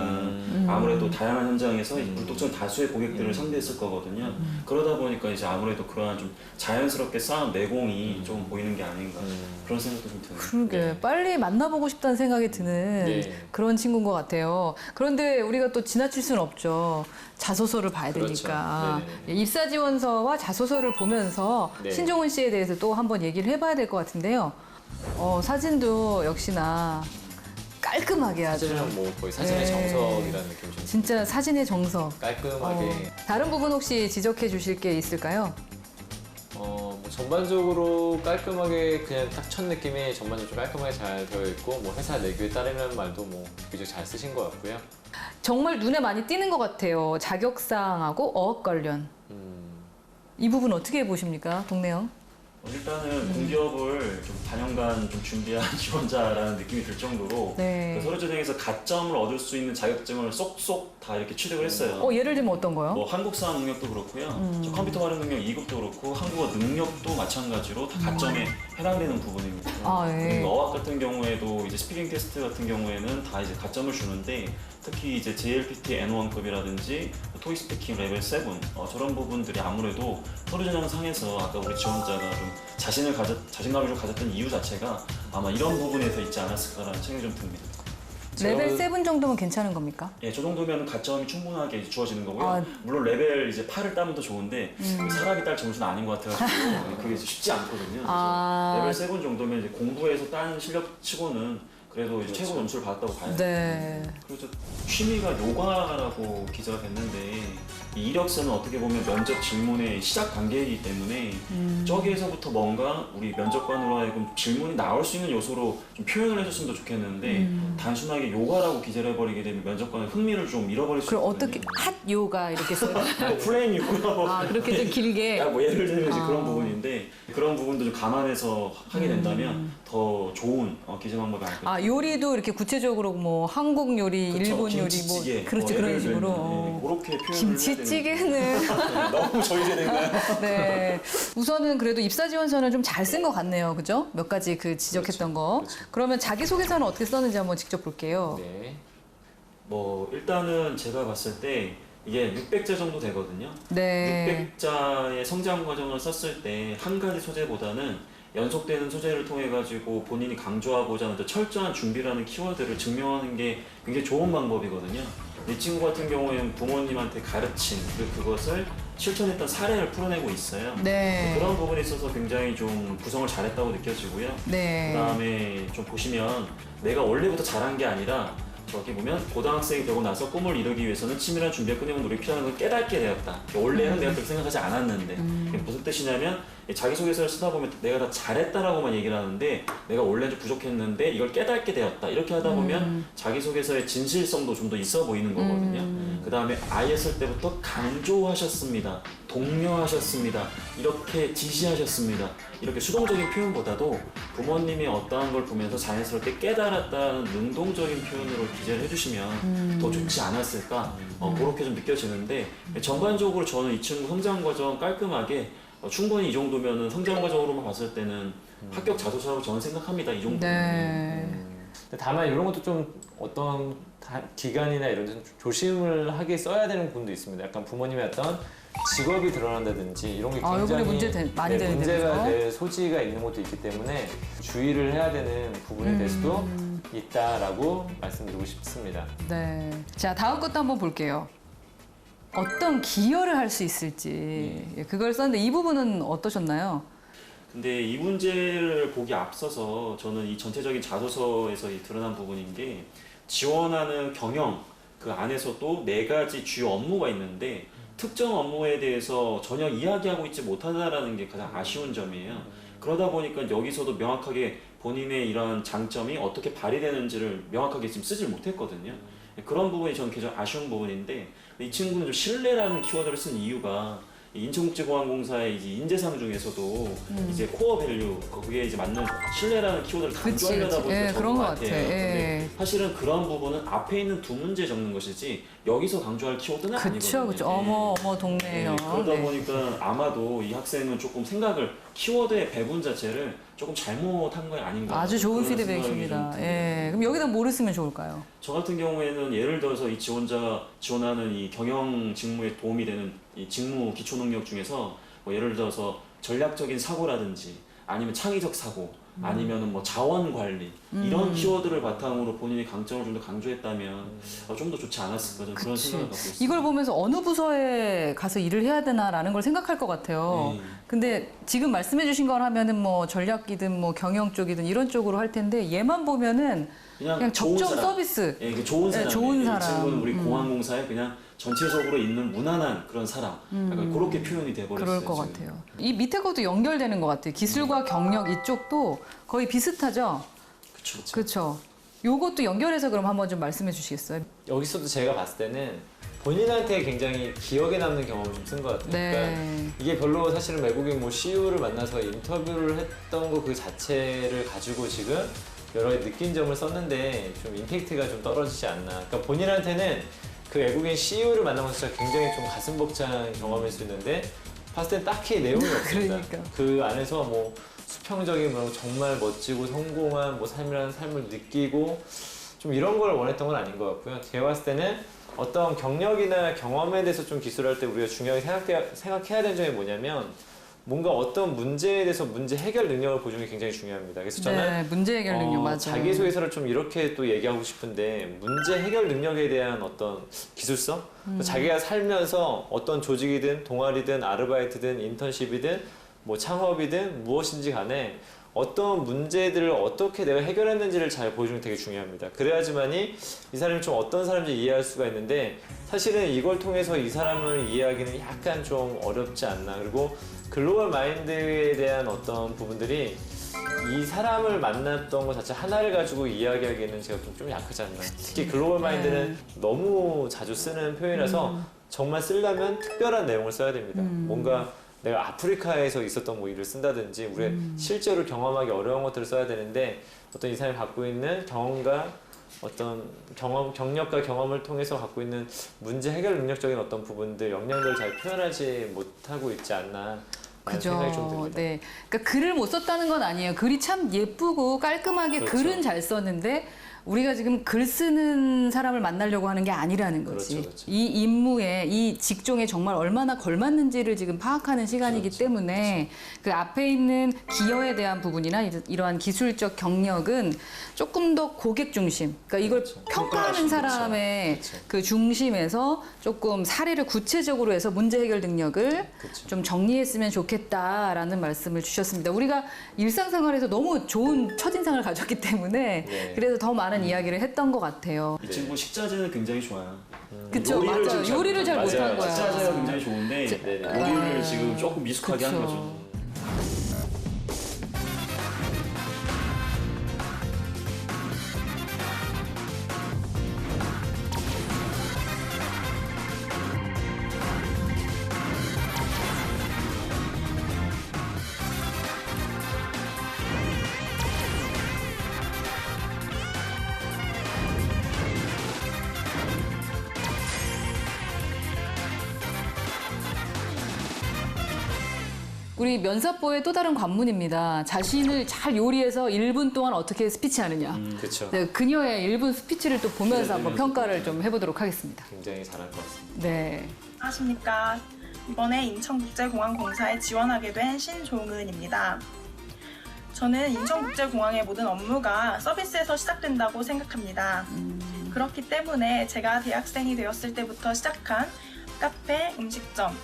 아무래도 다양한 현장에서 불특정 다수의 고객들을 상대했을 거거든요. 그러다 보니까 이제 아무래도 그러한 좀 자연스럽게 쌓은 내공이 좀 보이는 게 아닌가 그런 생각도 좀 드네요. 그러게 빨리 만나보고 싶다는 생각이 드는 그런 친구인 것 같아요. 그런데 우리가 또 지나칠 수는 없죠. 자소서를 봐야 되니까. 입사 지원서와 자소서를 보면서 신종훈 씨에 대해서 또 한번 얘기를 해봐야 될 것 같은데요. 사진도 역시나 깔끔하게 아주. 사진은 뭐 거의 사진의 정석이라는 느낌이 좀 진짜 사진의 정석. 깔끔하게. 다른 부분 혹시 지적해 주실 게 있을까요? 뭐 전반적으로 깔끔하게 그냥 딱 첫 느낌이 전반적으로 좀 깔끔하게 잘 되어 있고 뭐 회사 내규에 따르는 말도 뭐 비교적 잘 쓰신 것 같고요. 정말 눈에 많이 띄는 것 같아요. 자격사항하고 어업 관련. 이 부분 어떻게 보십니까, 동네형? 일단은 공기업을 좀 단연간 좀 준비한 지원자라는 느낌이 들 정도로 그 서류 전형에서 가점을 얻을 수 있는 자격증을 쏙쏙 다 이렇게 취득을 했어요. 예를 들면 어떤 거요? 뭐 한국사 능력도 그렇고요. 저 컴퓨터 활용 능력 2급도 그렇고 한국어 능력도 마찬가지로 다 가점에 해당되는 부분입니다. 그리고 어학 같은 경우에도 이제 스피킹 테스트 같은 경우에는 다 이제 가점을 주는데 특히 이제 JLPT N1급이라든지 토익 스피킹 레벨 7 저런 부분들이 아무래도 서류 전형 상에서 아까 우리 지원자가 좀 자신감을 좀 가졌던 이유 자체가 아마 이런 부분에서 있지 않았을까라는 생각이 좀 듭니다. 레벨 7 정도면 괜찮은 겁니까? 예, 저 정도면 가점이 충분하게 주어지는 거고요. 물론 레벨 이제 8을 따면 더 좋은데 사람이 딸 점수는 아닌 것 같아가지고 그게 쉽지 않거든요. 레벨 7 정도면 이제 공부에서 딴 실력치고는 그래도 이제 최고 점수를 받았다고 봐야 돼요. 그래서 취미가 요가라고 기재가 됐는데 이 이력서는 어떻게 보면 면접 질문의 시작 단계이기 때문에 저기에서부터 뭔가 우리 면접관으로 하여금 질문이 나올 수 있는 요소로 좀 표현을 해줬으면 좋겠는데 단순하게 요가라고 기재를 해버리게 되면 면접관의 흥미를 좀 잃어버릴 수 있거든요. 그럼 어떻게 핫 요가 이렇게 써요? 플레인 요가 그렇게 좀 길게. 뭐 예를 들면 이제 그런 부분인데 그런 부분도 좀 감안해서 하게 된다면 더 좋은 기재 방법이 아닐까. 요리도 이렇게 구체적으로 뭐 한국 요리, 일본 요리 뭐 그렇지 그런 식으로. 그렇게 표현을 김치찌개는 너무 저희 세대인가요? 네. 우선은 그래도 입사 지원서는 좀 잘 쓴 것 같네요. 그죠? 몇 가지 그 지적했던 거. 그러면 자기소개서는 어떻게 썼는지 한번 직접 볼게요. 뭐 일단은 제가 봤을 때 이게 600자 정도 되거든요. 600자의 성장 과정을 썼을 때 한 가지 소재보다는 연속되는 소재를 통해 가지고 본인이 강조하고자 하는 철저한 준비라는 키워드를 증명하는 게 굉장히 좋은 방법이거든요. 이 친구 같은 경우에는 부모님한테 가르친 그것을 실천했던 사례를 풀어내고 있어요. 네. 그런 부분에 있어서 굉장히 좀 구성을 잘했다고 느껴지고요. 네. 그다음에 좀 보시면 내가 원래부터 잘한 게 아니라 저기 보면 고등학생이 되고 나서 꿈을 이루기 위해서는 치밀한 준비와 끊임없는 노력이 필요한 걸 깨닫게 되었다. 원래는 내가 그렇게 생각하지 않았는데 이게 무슨 뜻이냐면 자기소개서를 쓰다 보면 내가 다 잘했다라고만 얘기를 하는데 내가 원래 좀 부족했는데 이걸 깨닫게 되었다. 이렇게 하다 보면 자기소개서의 진실성도 좀 더 있어 보이는 거거든요. 그다음에 아이였을 때부터 강조하셨습니다. 독려하셨습니다. 이렇게 지시하셨습니다. 이렇게 수동적인 표현보다도 부모님이 어떠한 걸 보면서 자연스럽게 깨달았다는 능동적인 표현으로 기재를 해주시면 더 좋지 않았을까 그렇게 좀 느껴지는데 전반적으로 저는 이 친구 성장 과정 깔끔하게 충분히 이 정도면은 성장 과정으로만 봤을 때는 합격 자소서라고 저는 생각합니다. 이 정도는. 네. 다만 이런 것도 좀 어떤 기간이나 이런 데좀 조심을 하게 써야 되는 부분도 있습니다. 약간 부모님의 어떤 직업이 드러난다든지 이런 게 굉장히 얼굴에 많이 되는 문제가 될 소지가 있는 것도 있기 때문에 주의를 해야 되는 부분에 대해서도 있다라고 말씀드리고 싶습니다. 네. 자, 다음 것도 한번 볼게요. 어떤 기여를 할 수 있을지 그걸 썼는데 이 부분은 어떠셨나요? 근데 이 문제를 보기 앞서서 저는 이 전체적인 자소서에서 이 드러난 부분인 게 지원하는 경영 그 안에서도 4가지 주요 업무가 있는데 특정 업무에 대해서 전혀 이야기하고 있지 못하다라는 게 가장 아쉬운 점이에요. 그러다 보니까 여기서도 명확하게 본인의 이런 장점이 어떻게 발휘되는지를 명확하게 지금 쓰질 못했거든요. 그런 부분이 저는 굉장히 아쉬운 부분인데 이 친구는 좀 신뢰라는 키워드를 쓴 이유가 인천국제공항공사의 이제 인재상 중에서도 이제 코어 밸류 거기에 이제 맞는 신뢰라는 키워드를 강조하려다 보니까 그런 것 같아요. 근데 사실은 그런 부분은 앞에 있는 2문제 적는 것이지 여기서 강조할 키워드는 아니거든요. 그렇죠. 어머 동네요. 그러다 보니까 아마도 이 학생은 조금 생각을 키워드의 배분 자체를 조금 잘못한 거 아닌가. 아주 좋은 피드백입니다. 그럼 여기다 뭐를 쓰면 좋을까요? 저 같은 경우에는 예를 들어서 이 지원자가 지원하는 이 경영 직무에 도움이 되는 이 직무 기초 능력 중에서 뭐 예를 들어서 전략적인 사고라든지 아니면 창의적 사고 아니면은 뭐 자원 관리 이런 키워드를 바탕으로 본인의 강점을 좀 더 강조했다면 좀 더 좋지 않았을까 저는 그런 생각을 갖고 있습니다. 이걸 보면서 어느 부서에 가서 일을 해야 되나라는 걸 생각할 것 같아요. 근데 지금 말씀해주신 걸 하면은 뭐 전략이든 뭐 경영 쪽이든 이런 쪽으로 할 텐데 얘만 보면은 그냥 적정 서비스. 예, 좋은 사람. 좋은 사람. 이 친구는 우리 공항공사에 그냥 전체적으로 있는 무난한 그런 사람. 약간 그렇게 표현이 돼버렸어요. 그럴 것 같아요. 이 밑에 것도 연결되는 것 같아요. 기술과 경력 이쪽도 거의 비슷하죠? 그렇죠. 요것도 연결해서 그럼 한번 좀 말씀해 주시겠어요? 여기서도 제가 봤을 때는 본인한테 굉장히 기억에 남는 경험을 좀 쓴 것 같아요. 그러니까 이게 별로 사실은 외국인 뭐 CEO를 만나서 인터뷰를 했던 거 그 자체를 가지고 지금 여러 가지 느낀 점을 썼는데 좀 임팩트가 좀 떨어지지 않나. 그러니까 본인한테는 그 외국인 CEO를 만나면서 굉장히 좀 가슴 벅찬 경험일 수 있는데 봤을 땐 딱히 내용이 없습니다. 그 안에서 뭐 수평적인 뭐 정말 멋지고 성공한 뭐 삶이라는 삶을 느끼고 좀 이런 걸 원했던 건 아닌 것 같고요. 제가 봤을 때는 어떤 경력이나 경험에 대해서 좀 기술할 때 우리가 중요하게 생각해야 되는 점이 뭐냐면 뭔가 어떤 문제에 대해서 문제 해결 능력을 보여주는 게 굉장히 중요합니다. 그래서 저는 문제 해결 능력 맞아요. 자기소개서를 좀 이렇게 또 얘기하고 싶은데 문제 해결 능력에 대한 어떤 기술성? 자기가 살면서 어떤 조직이든 동아리든 아르바이트든 인턴십이든 뭐 창업이든 무엇인지 간에 어떤 문제들을 어떻게 내가 해결했는지를 잘 보여주는 게 되게 중요합니다. 그래야지만이 이 사람이 좀 어떤 사람인지 이해할 수가 있는데 사실은 이걸 통해서 이 사람을 이해하기는 약간 좀 어렵지 않나. 그리고 글로벌 마인드에 대한 어떤 부분들이 이 사람을 만났던 것 자체 하나를 가지고 이야기하기에는 제가 좀 약하지 않나. 특히 글로벌 마인드는 너무 자주 쓰는 표현이라서 정말 쓰려면 특별한 내용을 써야 됩니다. 뭔가 내가 아프리카에서 있었던 뭐 일을 쓴다든지 우리가 실제로 경험하기 어려운 것들을 써야 되는데 어떤 이 사람이 갖고 있는 경험과 어떤 경력과 경험을 통해서 갖고 있는 문제 해결 능력적인 어떤 부분들, 역량들을 잘 표현하지 못하고 있지 않나 생각이 좀 듭니다. 네. 그러니까 글을 못 썼다는 건 아니에요. 글이 참 예쁘고 깔끔하게 글은 잘 썼는데 우리가 지금 글 쓰는 사람을 만나려고 하는 게 아니라는 거지. 그렇죠. 이 임무에, 이 직종에 정말 얼마나 걸맞는지를 지금 파악하는 시간이기 때문에 그 앞에 있는 기여에 대한 부분이나 이러한 기술적 경력은 조금 더 고객 중심, 그러니까 이걸 평가하는 사람의 그 중심에서 조금 사례를 구체적으로 해서 문제 해결 능력을 좀 정리했으면 좋겠다라는 말씀을 주셨습니다. 우리가 일상생활에서 너무 좋은 첫인상을 가졌기 때문에 그래서 더 많은 이야기를 했던 것 같아요. 이 친구 식자재는 굉장히 좋아요. 그쵸, 맞아요. 요리를 잘 못한 거야. 식자재가 굉장히 좋은데 요리를 지금 조금 미숙하게 한 거죠. 우리 면사포의 또 다른 관문입니다. 자신을 잘 요리해서 1분 동안 어떻게 스피치하느냐. 그렇죠. 네, 그녀의 1분 스피치를 또 보면서 한번 평가를 좀 해보도록 하겠습니다. 굉장히 잘할 것 같습니다. 네. 안녕하십니까. 이번에 인천국제공항공사에 지원하게 된 신종은입니다. 저는 인천국제공항의 모든 업무가 서비스에서 시작된다고 생각합니다. 그렇기 때문에 제가 대학생이 되었을 때부터 시작한 카페, 음식점,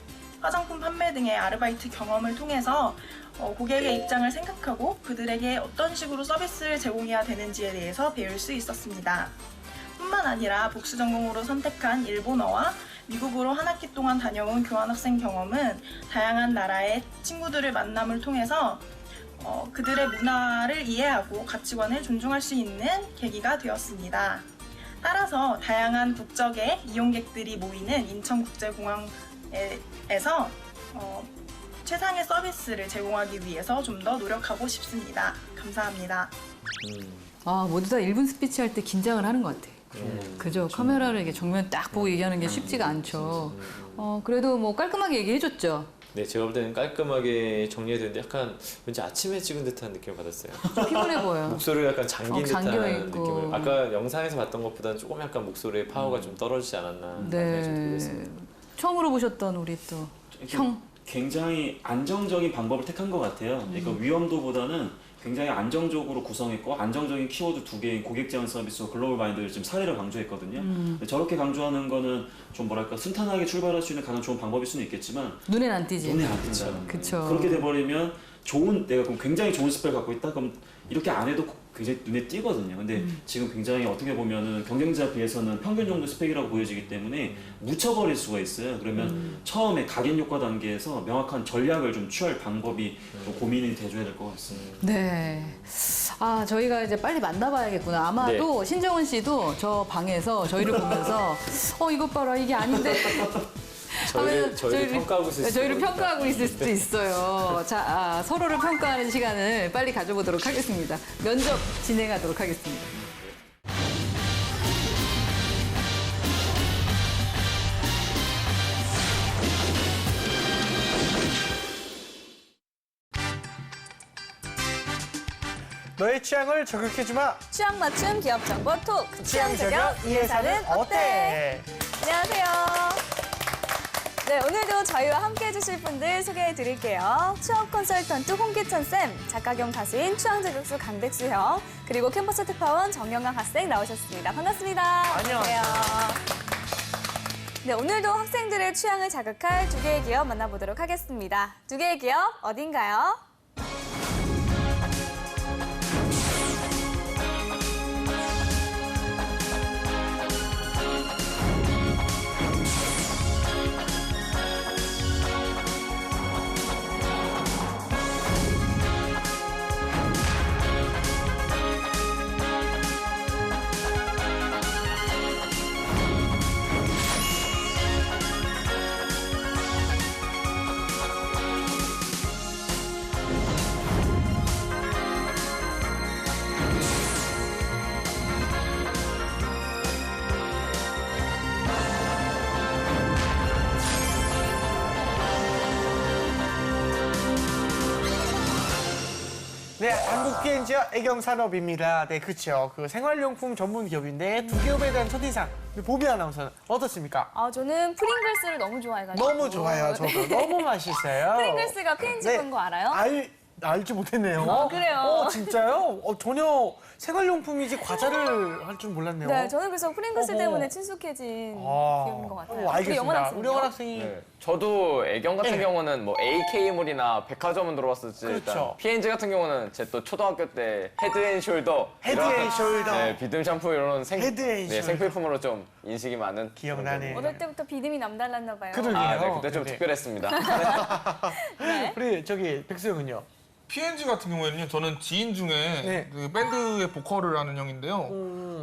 화장품 판매 등의 아르바이트 경험을 통해서 고객의 입장을 생각하고 그들에게 어떤 식으로 서비스를 제공해야 되는지에 대해서 배울 수 있었습니다. 뿐만 아니라 복수 전공으로 선택한 일본어와 미국으로 한 학기 동안 다녀온 교환학생 경험은 다양한 나라의 친구들을 만남을 통해서 그들의 문화를 이해하고 가치관을 존중할 수 있는 계기가 되었습니다. 따라서 다양한 국적의 이용객들이 모이는 인천국제공항에서 최상의 서비스를 제공하기 위해서 좀 더 노력하고 싶습니다. 감사합니다. 아, 모두 다 1분 스피치 할 때 긴장을 하는 것 같아. 그죠? 카메라를 이렇게 정면 딱 보고 얘기하는 게 쉽지가 않죠. 그래도 뭐 깔끔하게 얘기해줬죠? 네, 제가 볼 때는 깔끔하게 정리해야 되는데 약간 왠지 아침에 찍은 듯한 느낌을 받았어요. 좀 피곤해 보여요. 목소리가 약간 잠긴 듯한 잠겨있고. 느낌을. 아까 영상에서 봤던 것보다는 조금 약간 목소리의 파워가 좀 떨어지지 않았나 생각이 좀 들었습니다. 처음으로 보셨던 우리 또 형. 굉장히 안정적인 방법을 택한 것 같아요. 그러니까 위험도보다는 굉장히 안정적으로 구성했고 안정적인 키워드 2개인 고객 제한 서비스와 글로벌 마인드를 지금 사례를 강조했거든요. 근데 저렇게 강조하는 거는 좀 뭐랄까 순탄하게 출발할 수 있는 가장 좋은 방법일 수는 있겠지만 눈엔 안 띄지. 눈에 안 띄죠. 그쵸. 그렇게 돼버리면 내가 그럼 굉장히 좋은 스펙을 갖고 있다? 그럼 이렇게 안 해도 굉장히 눈에 띄거든요. 근데 지금 굉장히 어떻게 보면은 경쟁자에 비해서는 평균 정도 스펙이라고 보여지기 때문에 묻혀버릴 수가 있어요. 그러면 처음에 각인 효과 단계에서 명확한 전략을 좀 취할 방법이 좀 고민이 돼줘야 될 것 같습니다. 네. 아, 저희가 이제 빨리 만나봐야겠구나. 아마도 신정은 씨도 저 방에서 저희를 보면서 이것 봐라, 이게 아닌데. 저희를 평가하고 있을 수도 저희를 평가하고 있을 수도 있어요. 자, 서로를 평가하는 시간을 빨리 가져보도록 하겠습니다. 면접 진행하도록 하겠습니다. 너의 취향을 저격해주마. 취향 맞춤 기업 정보 톡. 취향 저격 이 회사는 어때? 안녕하세요. 네, 오늘도 저희와 함께 해주실 분들 소개해 드릴게요. 취업 컨설턴트 홍기천 쌤, 작가 겸 가수인 취향 저격수 강백수 형, 그리고 캠퍼스 특파원 정영강 학생 나오셨습니다. 반갑습니다. 안녕하세요. 네, 오늘도 학생들의 취향을 자극할 2개의 기업 만나보도록 하겠습니다. 2개의 기업 어딘가요? 네, 한국 P&G와 애경산업입니다. 네, 그렇죠. 그 생활용품 전문 기업인데 두 기업에 대한 첫인상. 보미 아나운서는 어떻습니까? 저는 프링글스를 너무 좋아해가지고. 너무 좋아요, 저도. 너무 맛있어요. 프링글스가 P&G 네. 건 거 알아요? 알지 못했네요. 그래요? 진짜요? 전혀 생활용품이지 과자를 할 줄 몰랐네요. 네, 저는 그래서 프링글스 어머. 때문에 친숙해진 기업인 것 같아요. 알겠습니다. 우리 영원 학생이. 네, 저도 애경 같은 경우는 뭐 AK몰이나 백화점은 들어봤었지. 그렇죠. 일단 P&G 같은 경우는 제 또 초등학교 때 헤드앤숄더, 헤드앤숄더. 비듬 샴푸 이런 헤드앤숄더. 생필품으로 좀 인식이 많은. 기억나네. 어릴 때부터 비듬이 남달랐나 봐요. 그러게요. 네, 그때 좀 네. 특별했습니다. 우리 백수영은요? P&G 같은 경우에는요, 저는 지인 중에 그 밴드의 보컬을 하는 형인데요.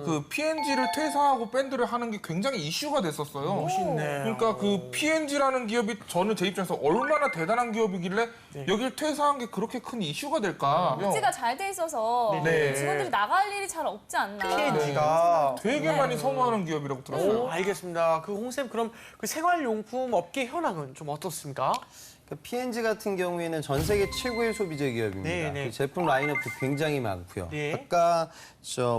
그 P&G를 퇴사하고 밴드를 하는 게 굉장히 이슈가 됐었어요. 멋있네. 그러니까 그 P&G라는 기업이 저는 제 입장에서 얼마나 대단한 기업이길래 여길 퇴사한 게 그렇게 큰 이슈가 될까. 복지가 잘 돼 있어서 네. 직원들이 나갈 일이 잘 없지 않나. P&G가 되게 많이 선호하는 기업이라고 들었어요. 알겠습니다. 그 홍쌤 그럼 그 생활용품 업계 현황은 좀 어떻습니까? P&G 같은 경우에는 전 세계 최고의 소비자 기업입니다. 네. 그 제품 라인업도 굉장히 많고요. 네. 아까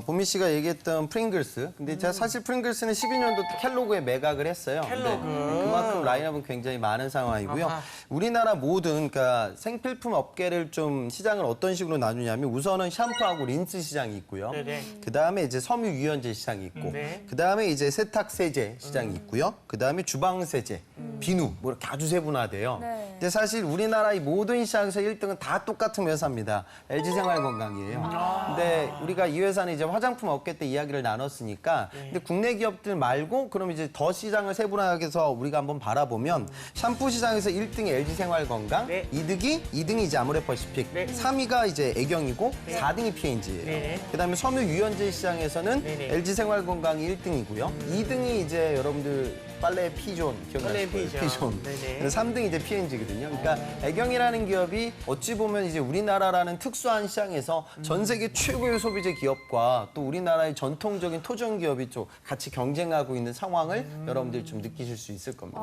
보미 씨가 얘기했던 프링글스. 근데 제가 사실 프링글스는 12년도 때 켈로그에 매각을 했어요. 켈로그. 근데 그만큼 라인업은 굉장히 많은 상황이고요. 아하. 우리나라 모든 그러니까 생필품 업계를 좀 시장을 어떤 식으로 나누냐면 우선은 샴푸하고 린스 시장이 있고요. 네네. 그다음에 이제 섬유 유연제 시장이 있고 네. 그다음에 이제 세탁 세제 시장이 있고요. 그다음에 주방 세제, 비누 뭐 이렇게 아주 세분화돼요. 네. 근데 사실 우리나라의 모든 시장에서 1등은 다 똑같은 회사입니다. LG생활건강이에요. 근데 우리가 이 회사는 이제 화장품 업계 때 이야기를 나눴으니까 근데 국내 기업들 말고 그럼 이제 더 시장을 세분화하게 해서 우리가 한번 바라보면 샴푸 시장에서 1등이 LG생활건강, 2등이 이제 아모레퍼시픽, 3위가 이제 애경이고 4등이 P&G예요. 그다음에 섬유 유연제 시장에서는 LG생활건강이 1등이고요. 2등이 이제 여러분들 빨래 피존 기억나실 거예요. 피존. 네네. 3등이 이제 P&G거든요. 그러니까 애경이라는 기업이 어찌 보면 이제 우리나라라는 특수한 시장에서 전 세계 최고의 소비재 기업과 또 우리나라의 전통적인 토종 기업이 좀 같이 경쟁하고 있는 상황을 여러분들 좀 느끼실 수 있을 겁니다.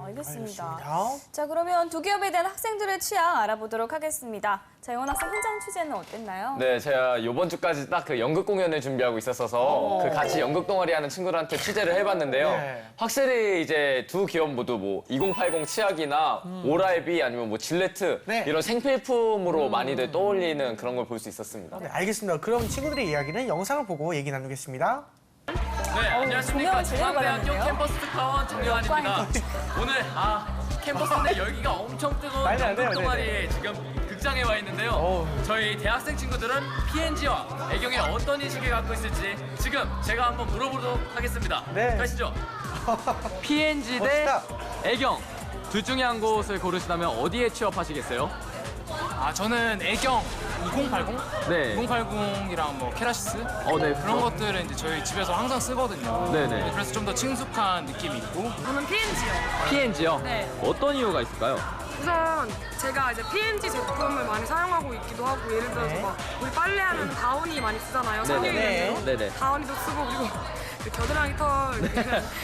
알겠습니다. 자, 그러면 두 기업에 대한 학생들의 취향 알아보도록 하겠습니다. 자, 영원 학생 현장 취재는 어땠나요? 네, 제가 이번 주까지 딱 그 연극 공연을 준비하고 있어서 그 같이 연극 동아리 하는 친구들한테 취재를 해봤는데요. 네. 확실히 이제 두 기업 모두 뭐 2080 치약이나 오랄비 아니면 뭐 질레트 이런 생필품으로 많이들 떠올리는 그런 걸 볼 수 있었습니다. 네, 알겠습니다. 그럼 친구들의 이야기는 영상을 보고 얘기 나누겠습니다. 네, 안녕하십니까. 중앙대학교 받았는데요? 캠퍼스 특파원 정영환입니다. 오늘 캠퍼스 내 열기가 엄청 뜨거운 말도 안 돼요, 연극 동아리 지금 극장에 와 있는데요. 저희 대학생 친구들은 P&G와 애경에 어떤 인식을 갖고 있을지 지금 제가 한번 물어보도록 하겠습니다. 가시죠. P&G 대 애경 둘 중에 한 곳을 고르시다면 어디에 취업하시겠어요? 저는 애경 2080? 네. 2080이랑 뭐 케라시스? 네. 그런 것들은 이제 저희 집에서 항상 쓰거든요. 네네. 그래서 좀 더 친숙한 느낌이 있고. 저는 P&G요. P&G요? 네. 어떤 이유가 있을까요? 우선 제가 이제 P&G 제품을 많이 사용하고 있기도 하고 예를 들어서 막 우리 빨래하면 다운이 많이 쓰잖아요. 섬유유연제로. 네네. 다운이도 쓰고 그리고 그 겨드랑이 털,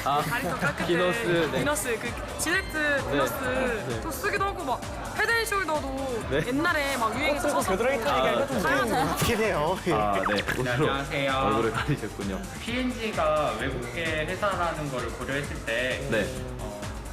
다리 털 깎을 때 비너스, 네. 비너스, 그 질레트 비너스 또 쓰기도 하고 막 헤드앤숄더도 옛날에 막 유행해서 겨드랑이 털 얘기하니까 좀 웃긴 해요. 네. 안녕하세요. 얼굴을 가리셨군요. P&G가 외국계 회사라는 거를 고려했을 때 네.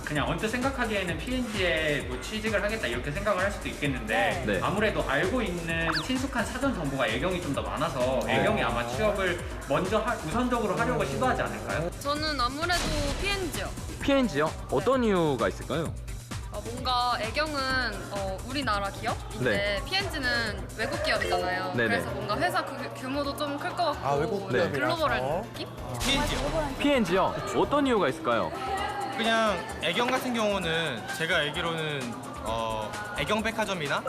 그냥 언뜻 생각하기에는 P&G에 뭐 취직을 하겠다 이렇게 생각을 할 수도 있겠는데 네. 아무래도 알고 있는 친숙한 사전 정보가 애경이 좀 더 많아서 애경이 아마 취업을 먼저 우선적으로 하려고 시도하지 않을까요? 저는 아무래도 P&G요. P&G요? 어떤 이유가 있을까요? 뭔가 애경은 우리나라 기업인데 P&G는 외국 기업이잖아요. 네네. 그래서 뭔가 회사 규모도 좀 클 것 같고 외국 네. 글로벌한 느낌? P&G요? 어떤 이유가 있을까요? 그냥 애경 같은 경우는 제가 알기로는 애경 백화점이나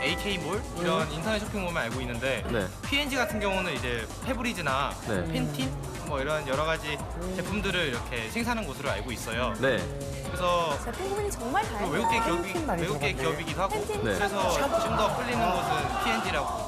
AK몰 이런 인터넷 쇼핑몰만 알고 있는데 P&G 같은 경우는 이제 페브리즈나 펜틴 뭐 이런 여러 가지 제품들을 이렇게 생산하는 곳으로 알고 있어요. 그래서 제품 구분이 정말 다양해요. 외국계 기업이기도 하고 그래서 좀 더 끌리는 곳은 P&G라고.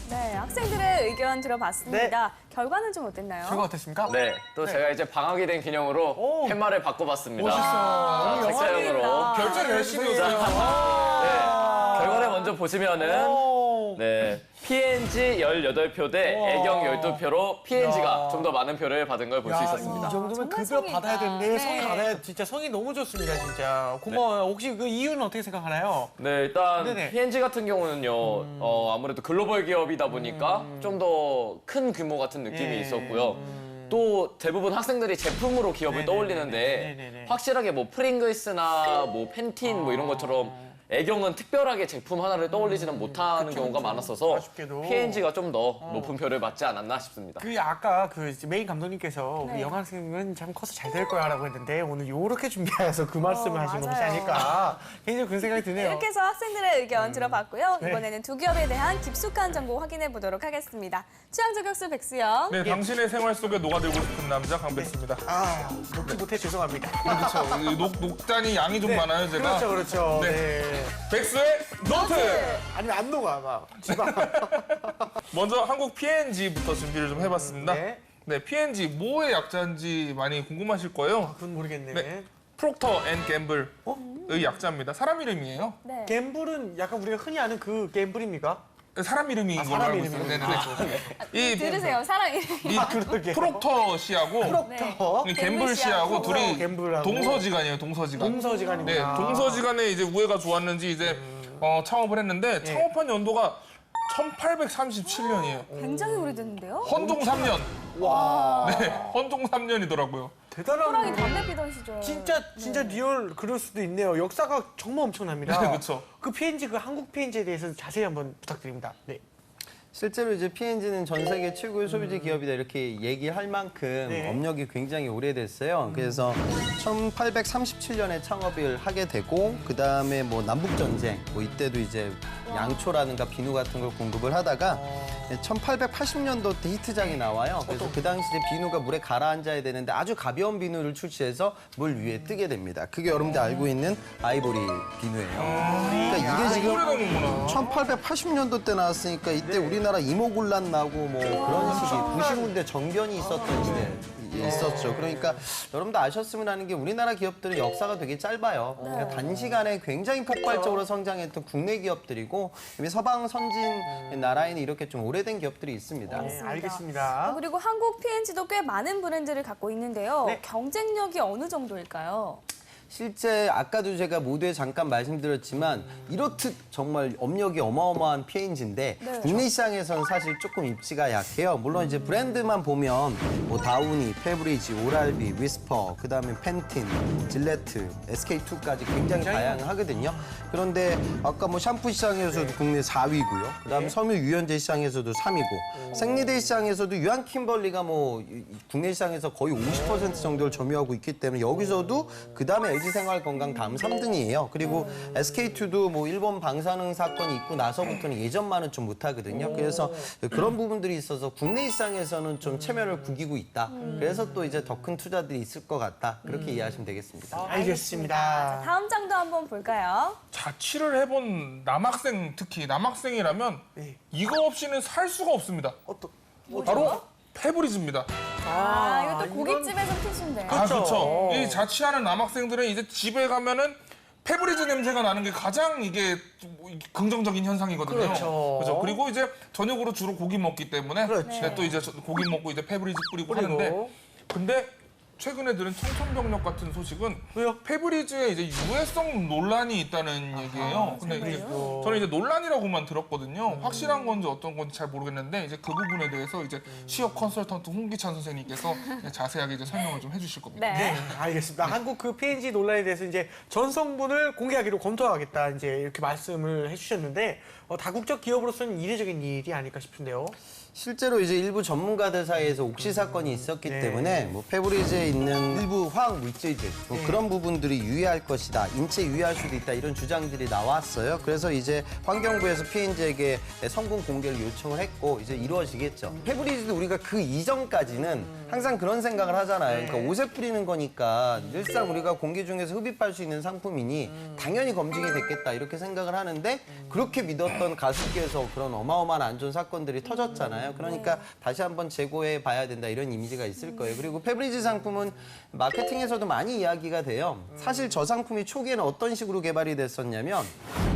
네, 학생들의 의견 들어봤습니다. 결과는 좀 어땠나요? 결과 어땠습니까? 네, 또 제가 이제 방학이 된 기념으로 팻말을 바꿔봤습니다. 멋있어. 자, 책자용으로. 결제를 열심히 했어요. 네, 결과를 먼저 보시면은 네, P&G 18표 대 애경 12표로 P&G가 좀 더 많은 표를 받은 걸 볼 수 있었습니다. 이 정도면 급여 받아야 되는데 성이 받아야 진짜 성이 너무 좋습니다, 진짜. 고마워요. 혹시 그 이유는 어떻게 생각하나요? 네, 일단 네네. P&G 같은 경우는요, 아무래도 글로벌 기업이다 보니까 좀 더 큰 규모 같은 느낌이 있었고요. 또 대부분 학생들이 제품으로 기업을 떠올리는데 확실하게 뭐 프링글스나 뭐 팬틴 뭐 이런 것처럼 애경은 특별하게 제품 하나를 떠올리지는 못하는 경우가 많았어서 아쉽게도. P&G가 좀 더 높은 표를 받지 않았나 싶습니다. 그 아까 그 메인 감독님께서 네. 우리 영화생은 참 커서 잘 될 거야라고 했는데 오늘 요렇게 준비해서 그 말씀을 하신 것이 맞아요. 아닐까 개인적으로 그런 생각이 드네요. 이렇게 해서 학생들의 의견 들어봤고요. 네. 이번에는 두 기업에 대한 깊숙한 정보 확인해 보도록 하겠습니다. 취향 저격수 백수영. 네, 당신의 생활 속에 녹아들고 싶은 남자 강백수입니다. 아, 녹지 못해 죄송합니다. 그렇죠. 녹잔이 양이 좀 많아요, 제가. 그렇죠, 그렇죠. 네. 네. 백수의 노트! 아니면 안 녹아, 막. 지방. 먼저 한국 P&G부터 준비를 좀 해봤습니다. 네, P&G 뭐의 약자인지 많이 궁금하실 거예요. 그건 모르겠네. 네, 프록터 앤 갬블의 약자입니다. 사람 이름이에요. 네. 갬블은 약간 우리가 흔히 아는 그 갬블입니까? 사람 이름인 걸로 사람 알고 이름이요? 있습니다. 이 들으세요, 사랑이. 프록터 씨하고 프록터. 갬블 씨하고 둘이 갬블하고. 동서지간이에요, 동서지간. 동서지간이구나. 네, 동서지간에 이제 우애가 좋았는지 이제 창업을 했는데 창업한 연도가 1837년이에요. 굉장히 오래됐는데요? 헌종 3년. 와. 네, 헌종 3년이더라고요. 대단한. 호랑이 담배 피던 시절. 진짜 리얼 그럴 수도 있네요. 역사가 정말 엄청납니다. 네, 그렇죠. 그 P&G, 그 한국 P&G에 대해서 자세히 한번 부탁드립니다. 네. 실제로 이제 P&G는 전 세계 최고의 소비재 기업이다 이렇게 얘기할 만큼 업력이 굉장히 오래됐어요. 그래서 1837년에 창업을 하게 되고 그다음에 뭐 남북 전쟁 뭐 이때도 이제 양초라든가 비누 같은 걸 공급을 하다가 1880년도 때 히트작이 나와요. 그래서 그 당시 이제 비누가 물에 가라앉아야 되는데 아주 가벼운 비누를 출시해서 물 위에 뜨게 됩니다. 그게 여러분들 알고 있는 아이보리 비누예요. 그러니까 이게 지금 1880년도 때 나왔으니까 이때 우리나라 이모군란 나고 뭐 그런 시기 90년대 정변이 있었던 시대. 있었죠. 그러니까 여러분도 아셨으면 하는 게 우리나라 기업들은 역사가 되게 짧아요. 그러니까 단시간에 굉장히 폭발적으로 성장했던 국내 기업들이고 이미 서방 선진 나라에는 이렇게 좀 오래된 기업들이 있습니다. 네, 알겠습니다. 그리고 한국 P&G도 꽤 많은 브랜드를 갖고 있는데요. 경쟁력이 어느 정도일까요? 실제 아까도 제가 모두에 잠깐 말씀드렸지만 이렇듯 정말 업력이 어마어마한 P&G인데 국내 시장에서는 사실 조금 입지가 약해요. 물론 이제 브랜드만 보면 뭐 다우니, 페브리지, 오랄비, 위스퍼, 그다음에 팬틴, 질레트, SK2까지 굉장히 다양하거든요. 그런데 아까 뭐 샴푸 시장에서도 국내 4위고요. 그다음에 섬유 유연제 시장에서도 3위고 생리대 시장에서도 유한 킴벌리가 뭐 국내 시장에서 거의 50% 정도를 점유하고 있기 때문에 여기서도 그다음에 LG생활건강 다음 3등이에요. 그리고 SK2도 뭐 일본 방사능 사건이 있고 나서부터는 예전만은 좀 못하거든요. 그래서 그런 부분들이 있어서 국내 시장에서는 좀 체면을 구기고 있다. 그래서 또 이제 더 큰 투자들이 있을 것 같다. 그렇게 이해하시면 되겠습니다. 알겠습니다. 자, 다음 장도 한번 볼까요? 자취를 해본 남학생, 특히 남학생이라면 이거 없이는 살 수가 없습니다. 바로 페브리즈입니다. 이것도 고깃집에서 필수인데. 그렇죠. 이 자취하는 남학생들은 이제 집에 가면은 페브리즈 냄새가 나는 게 가장 이게 긍정적인 현상이거든요. 그렇죠. 그리고 이제 저녁으로 주로 고기 먹기 때문에 네, 또 이제 고기 먹고 이제 페브리즈 뿌리고 하는데 근데 최근에 들은 청천벽력 같은 소식은 페브리즈에 이제 유해성 논란이 있다는 얘기예요. 근데 이제 저는 이제 논란이라고만 들었거든요. 확실한 건지 어떤 건지 잘 모르겠는데 이제 그 부분에 대해서 이제 취업 컨설턴트 홍기찬 선생님께서 자세하게 이제 설명을 좀 해주실 겁니다. 네, 알겠습니다. 한국 그 P&G 논란에 대해서 이제 전 성분을 공개하기로 검토하겠다 이제 이렇게 말씀을 해주셨는데 다국적 기업으로서는 이례적인 일이 아닐까 싶은데요. 실제로 이제 일부 전문가들 사이에서 옥시 사건이 있었기 때문에 뭐 페브리즈에 있는 일부 화학 물질들 뭐 그런 부분들이 유해할 것이다, 인체 유해할 수도 있다 이런 주장들이 나왔어요. 그래서 이제 환경부에서 P&G에게 성분 공개를 요청을 했고 이제 이루어지겠죠. 페브리즈도 우리가 그 이전까지는 항상 그런 생각을 하잖아요. 그러니까 옷에 뿌리는 거니까 늘상 우리가 공기 중에서 흡입할 수 있는 상품이니 당연히 검증이 됐겠다 이렇게 생각을 하는데 그렇게 믿었던 가습기에서 그런 어마어마한 안 좋은 사건들이 터졌잖아요. 그러니까 다시 한번 재고해 봐야 된다 이런 이미지가 있을 거예요. 그리고 페브리즈 상품은 마케팅에서도 많이 이야기가 돼요. 사실 저 상품이 초기에는 어떤 식으로 개발이 됐었냐면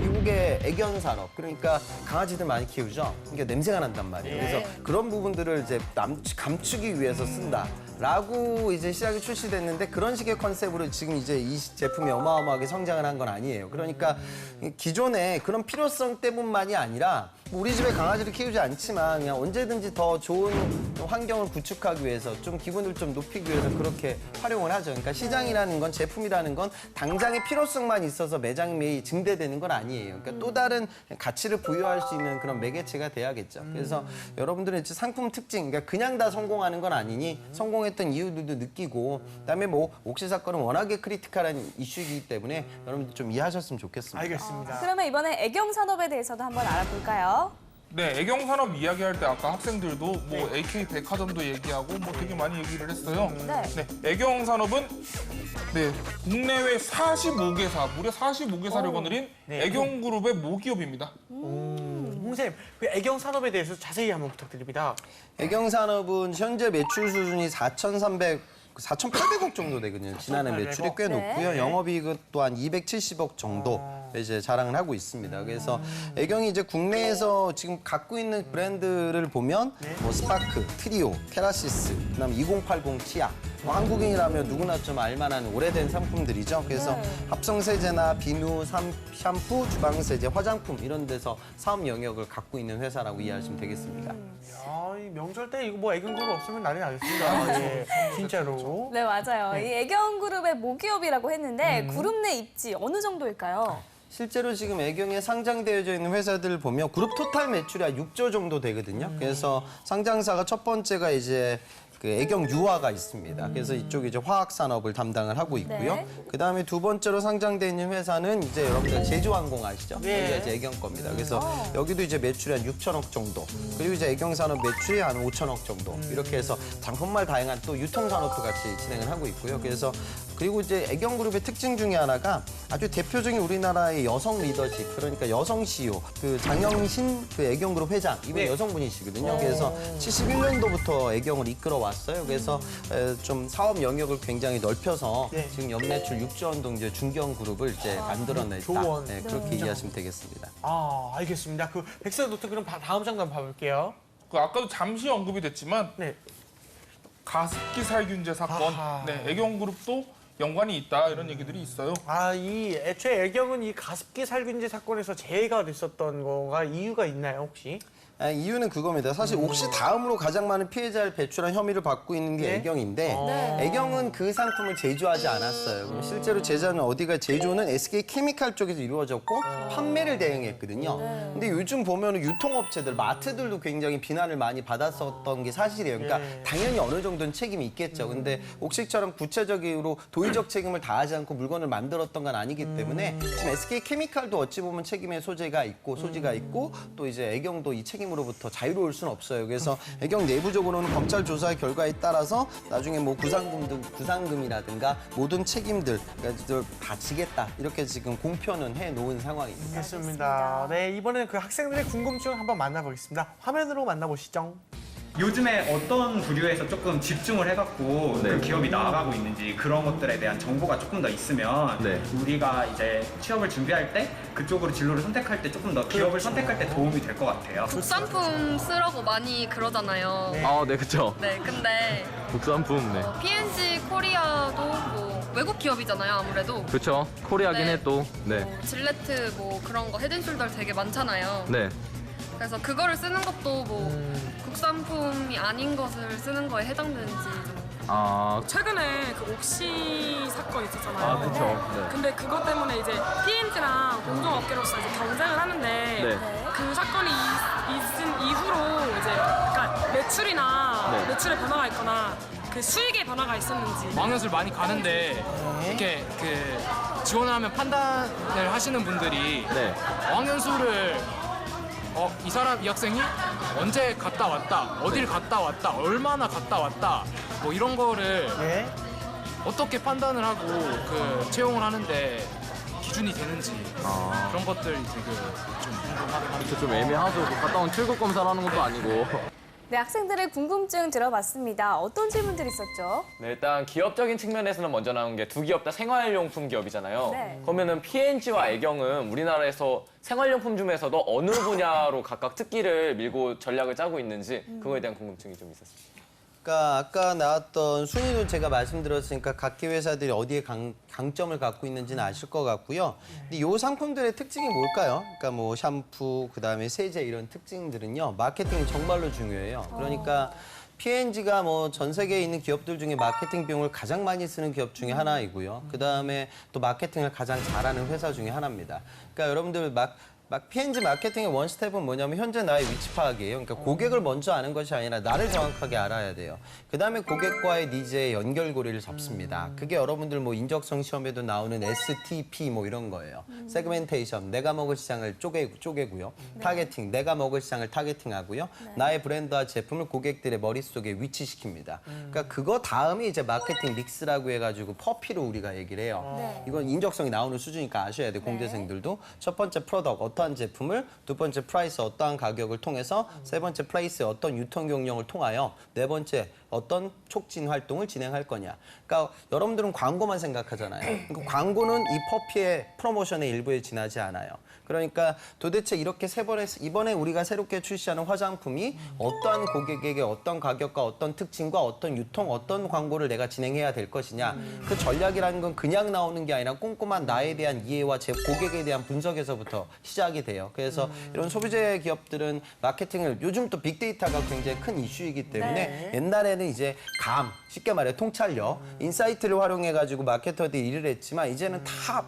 미국 한국의 애견 산업, 그러니까 강아지들 많이 키우죠. 그러니까 냄새가 난단 말이에요. 그래서 그런 부분들을 이제 감추기 위해서 쓴다라고 이제 시작이 출시됐는데 그런 식의 컨셉으로 지금 이제 이 제품이 어마어마하게 성장을 한 건 아니에요. 그러니까 기존에 그런 필요성 때문만이 아니라 우리 집에 강아지를 키우지 않지만 그냥 언제든지 더 좋은 환경을 구축하기 위해서 좀 기분을 좀 높이기 위해서 그렇게 활용을 하죠. 그러니까 시장이라는 건 제품이라는 건 당장의 필요성만 있어서 매장이 증대되는 건 아니에요. 그러니까 또 다른 가치를 부여할 수 있는 그런 매개체가 돼야겠죠. 그래서 여러분들은 이제 상품 특징, 그러니까 그냥 다 성공하는 건 아니니 성공했던 이유들도 느끼고 그다음에 뭐 옥시 사건은 워낙에 크리티컬한 이슈이기 때문에 여러분들 좀 이해하셨으면 좋겠습니다. 알겠습니다. 그러면 이번에 애경 산업에 대해서도 한번 알아볼까요? 네, 애경 산업 이야기할 때 아까 학생들도 뭐 AK 백화점도 얘기하고 뭐 되게 많이 얘기를 했어요. 네. 애경 산업은 국내외 45개사, 무려 45개사를 거느린 애경 그룹의 모기업입니다. 홍쌤, 그 애경 산업에 대해서 자세히 한번 부탁드립니다. 애경 산업은 현재 매출 수준이 4,800억 정도 되거든요. 지난해 매출이 꽤 높고요. 영업이익은 또한 270억 정도 이제 자랑을 하고 있습니다. 그래서 애경이 이제 국내에서 지금 갖고 있는 브랜드를 보면 뭐 스파크, 트리오, 케라시스, 그다음 2080 치아, 뭐 한국인이라면 누구나 좀 알만한 오래된 상품들이죠. 그래서 합성 세제나 비누, 샴푸, 주방 세제, 화장품 이런 데서 사업 영역을 갖고 있는 회사라고 이해하시면 되겠습니다. 야, 이 명절 때 이거 뭐 애경 그룹 없으면 난리 나겠습니다. 예, 진짜로. 네, 맞아요. 이 애경그룹의 모기업이라고 했는데 그룹 내 입지 어느 정도일까요? 실제로 지금 애경에 상장되어져 있는 회사들을 보면 그룹 토탈 매출이 한 6조 정도 되거든요. 그래서 상장사가 첫 번째가 이제 그 애경 유화가 있습니다. 그래서 이쪽이 이제 화학 산업을 담당을 하고 있고요. 그다음에 두 번째로 상장돼 있는 회사는 이제 여러분들 제주항공 아시죠? 여기가 이제 애경 겁니다. 그래서 여기도 이제 매출이 한 6천억 정도. 그리고 이제 애경 산업 매출이 한 5천억 정도. 이렇게 해서 정말 다양한 또 유통 산업도 같이 진행을 하고 있고요. 그래서 그리고 이제 애경 그룹의 특징 중에 하나가 아주 대표적인 우리나라의 여성 리더십, 그러니까 여성 CEO, 그 장영신 그 애경 그룹 회장, 이분 여성분이시거든요. 그래서 71년도부터 애경을 이끌어 왔어요. 그래서 좀 사업 영역을 굉장히 넓혀서 지금 연매출 6조 원 정도의 중견 그룹을 이제 만들어냈다. 그렇게 이해하시면 되겠습니다. 아, 알겠습니다. 그 백설 노트 그럼 다음 장면 봐볼게요. 그 아까도 잠시 언급이 됐지만 가습기 살균제 사건, 애경 그룹도 연관이 있다 이런 얘기들이 있어요. 아, 이 애초에 애경은 이 가습기 살균제 사건에서 재해가 됐었던 거가 이유가 있나요, 혹시? 이유는 그겁니다. 사실 옥시 다음으로 가장 많은 피해자를 배출한 혐의를 받고 있는 게 애경인데 애경은 그 상품을 제조하지 않았어요. 그럼 실제로 제조는 어디가 제조는 SK케미칼 쪽에서 이루어졌고 판매를 대행했거든요. 근데 요즘 보면 유통업체들, 마트들도 굉장히 비난을 많이 받았었던 게 사실이에요. 그러니까 당연히 어느 정도는 책임이 있겠죠. 근데 옥시처럼 구체적으로 도의적 책임을 다하지 않고 물건을 만들었던 건 아니기 때문에 지금 SK케미칼도 어찌 보면 책임의 소지가 있고 또 이제 애경도 이 책임 으로부터 자유로울 수는 없어요. 그래서 애경 내부적으로는 검찰 조사의 결과에 따라서 나중에 뭐 구상금이라든가 모든 책임들 다 지겠다 이렇게 지금 공표는 해놓은 상황입니다. 알겠습니다. 네, 이번에는 그 학생들의 궁금증 한번 만나보겠습니다. 화면으로 만나보시죠. 요즘에 어떤 부류에서 조금 집중을 해갖고 그 기업이 나아가고 있는지 그런 것들에 대한 정보가 조금 더 있으면 우리가 이제 취업을 준비할 때 그쪽으로 진로를 선택할 때 조금 더 기업을 선택할 때 도움이 될 것 같아요. 국산품 쓰라고 많이 그러잖아요. 아, 네, 그쵸. 네, 근데 국산품, P&G 코리아도 뭐 외국 기업이잖아요, 아무래도. 그쵸. 코리아긴 해 또. 질레트 뭐 그런 거 헤드앤숄더 되게 많잖아요. 그래서 그거를 쓰는 것도 뭐 국산품이 아닌 것을 쓰는 거에 해당되는지 좀. 최근에 그 옥시 사건 있었잖아요. 그쵸. 근데 그것 때문에 이제 P&G랑 공동업계로서 이제 경쟁을 하는데 그 사건이 있은 이후로 이제 그러니까 매출의 변화가 있거나 그 수익의 변화가 있었는지. 망연수를 많이 가는데 이렇게 그 지원을 하면 판단을 하시는 분들이 망연수를 이 학생이 언제 갔다 왔다, 어딜 갔다 왔다, 얼마나 갔다 왔다, 뭐 이런 거를 어떻게 판단을 하고 그 채용을 하는데 기준이 되는지 그런 것들이 되게 좀 궁금하긴 합니다. 좀 애매하죠. 갔다 온 출국 검사를 하는 것도 아니고. 네, 학생들의 궁금증 들어봤습니다. 어떤 질문들이 있었죠? 네, 일단 기업적인 측면에서는 먼저 나온 게 두 기업 다 생활용품 기업이잖아요. 네. 그러면은 P&G와 애경은 우리나라에서 생활용품 중에서도 어느 분야로 각각 특기를 밀고 전략을 짜고 있는지 그거에 대한 궁금증이 좀 있었습니다. 그러니까 아까 나왔던 순위도 제가 말씀드렸으니까 각기 회사들이 어디에 강점을 갖고 있는지는 아실 것 같고요. 근데 이 상품들의 특징이 뭘까요? 그러니까 뭐 샴푸, 그다음에 세제 이런 특징들은요. 마케팅이 정말로 중요해요. 그러니까 P&G가 뭐 전 세계에 있는 기업들 중에 마케팅 비용을 가장 많이 쓰는 기업 중에 하나이고요. 그다음에 또 마케팅을 가장 잘하는 회사 중에 하나입니다. 그러니까 여러분들 P&G 마케팅의 원스텝은 뭐냐면 현재 나의 위치 파악이에요. 그러니까 고객을 먼저 아는 것이 아니라 나를 정확하게 알아야 돼요. 그다음에 고객과의 니즈의 연결고리를 잡습니다. 그게 여러분들 뭐 인적성 시험에도 나오는 STP 뭐 이런 거예요. 세그멘테이션, 내가 먹을 시장을 쪼개고요. 타겟팅, 내가 먹을 시장을 타겟팅하고요. 나의 브랜드와 제품을 고객들의 머릿속에 위치시킵니다. 그러니까 그거 다음이 이제 마케팅 믹스라고 해가지고 퍼피로 우리가 얘기를 해요. 이건 인적성이 나오는 수준이니까 아셔야 돼요. 공대생들도. 첫 번째 프로덕트, 어떠한 제품을, 두 번째 프라이스, 어떠한 가격을 통해서, 세 번째 플레이스, 어떤 유통 경영을 통하여, 네 번째 어떤 촉진 활동을 진행할 거냐. 그러니까 여러분들은 광고만 생각하잖아요. 그러니까 광고는 이 퍼피의 프로모션의 일부에 지나지 않아요. 그러니까 도대체 이렇게 이번에 우리가 새롭게 출시하는 화장품이 어떠한 고객에게 어떤 가격과 어떤 특징과 어떤 유통, 어떤 광고를 내가 진행해야 될 것이냐. 그 전략이라는 건 그냥 나오는 게 아니라 꼼꼼한 나에 대한 이해와 제 고객에 대한 분석에서부터 시작이 돼요. 그래서 이런 소비재 기업들은 마케팅을 요즘 또 빅데이터가 굉장히 큰 이슈이기 때문에 옛날에는 이제 쉽게 말해 통찰력, 인사이트를 활용해가지고 마케터들이 일을 했지만 이제는 다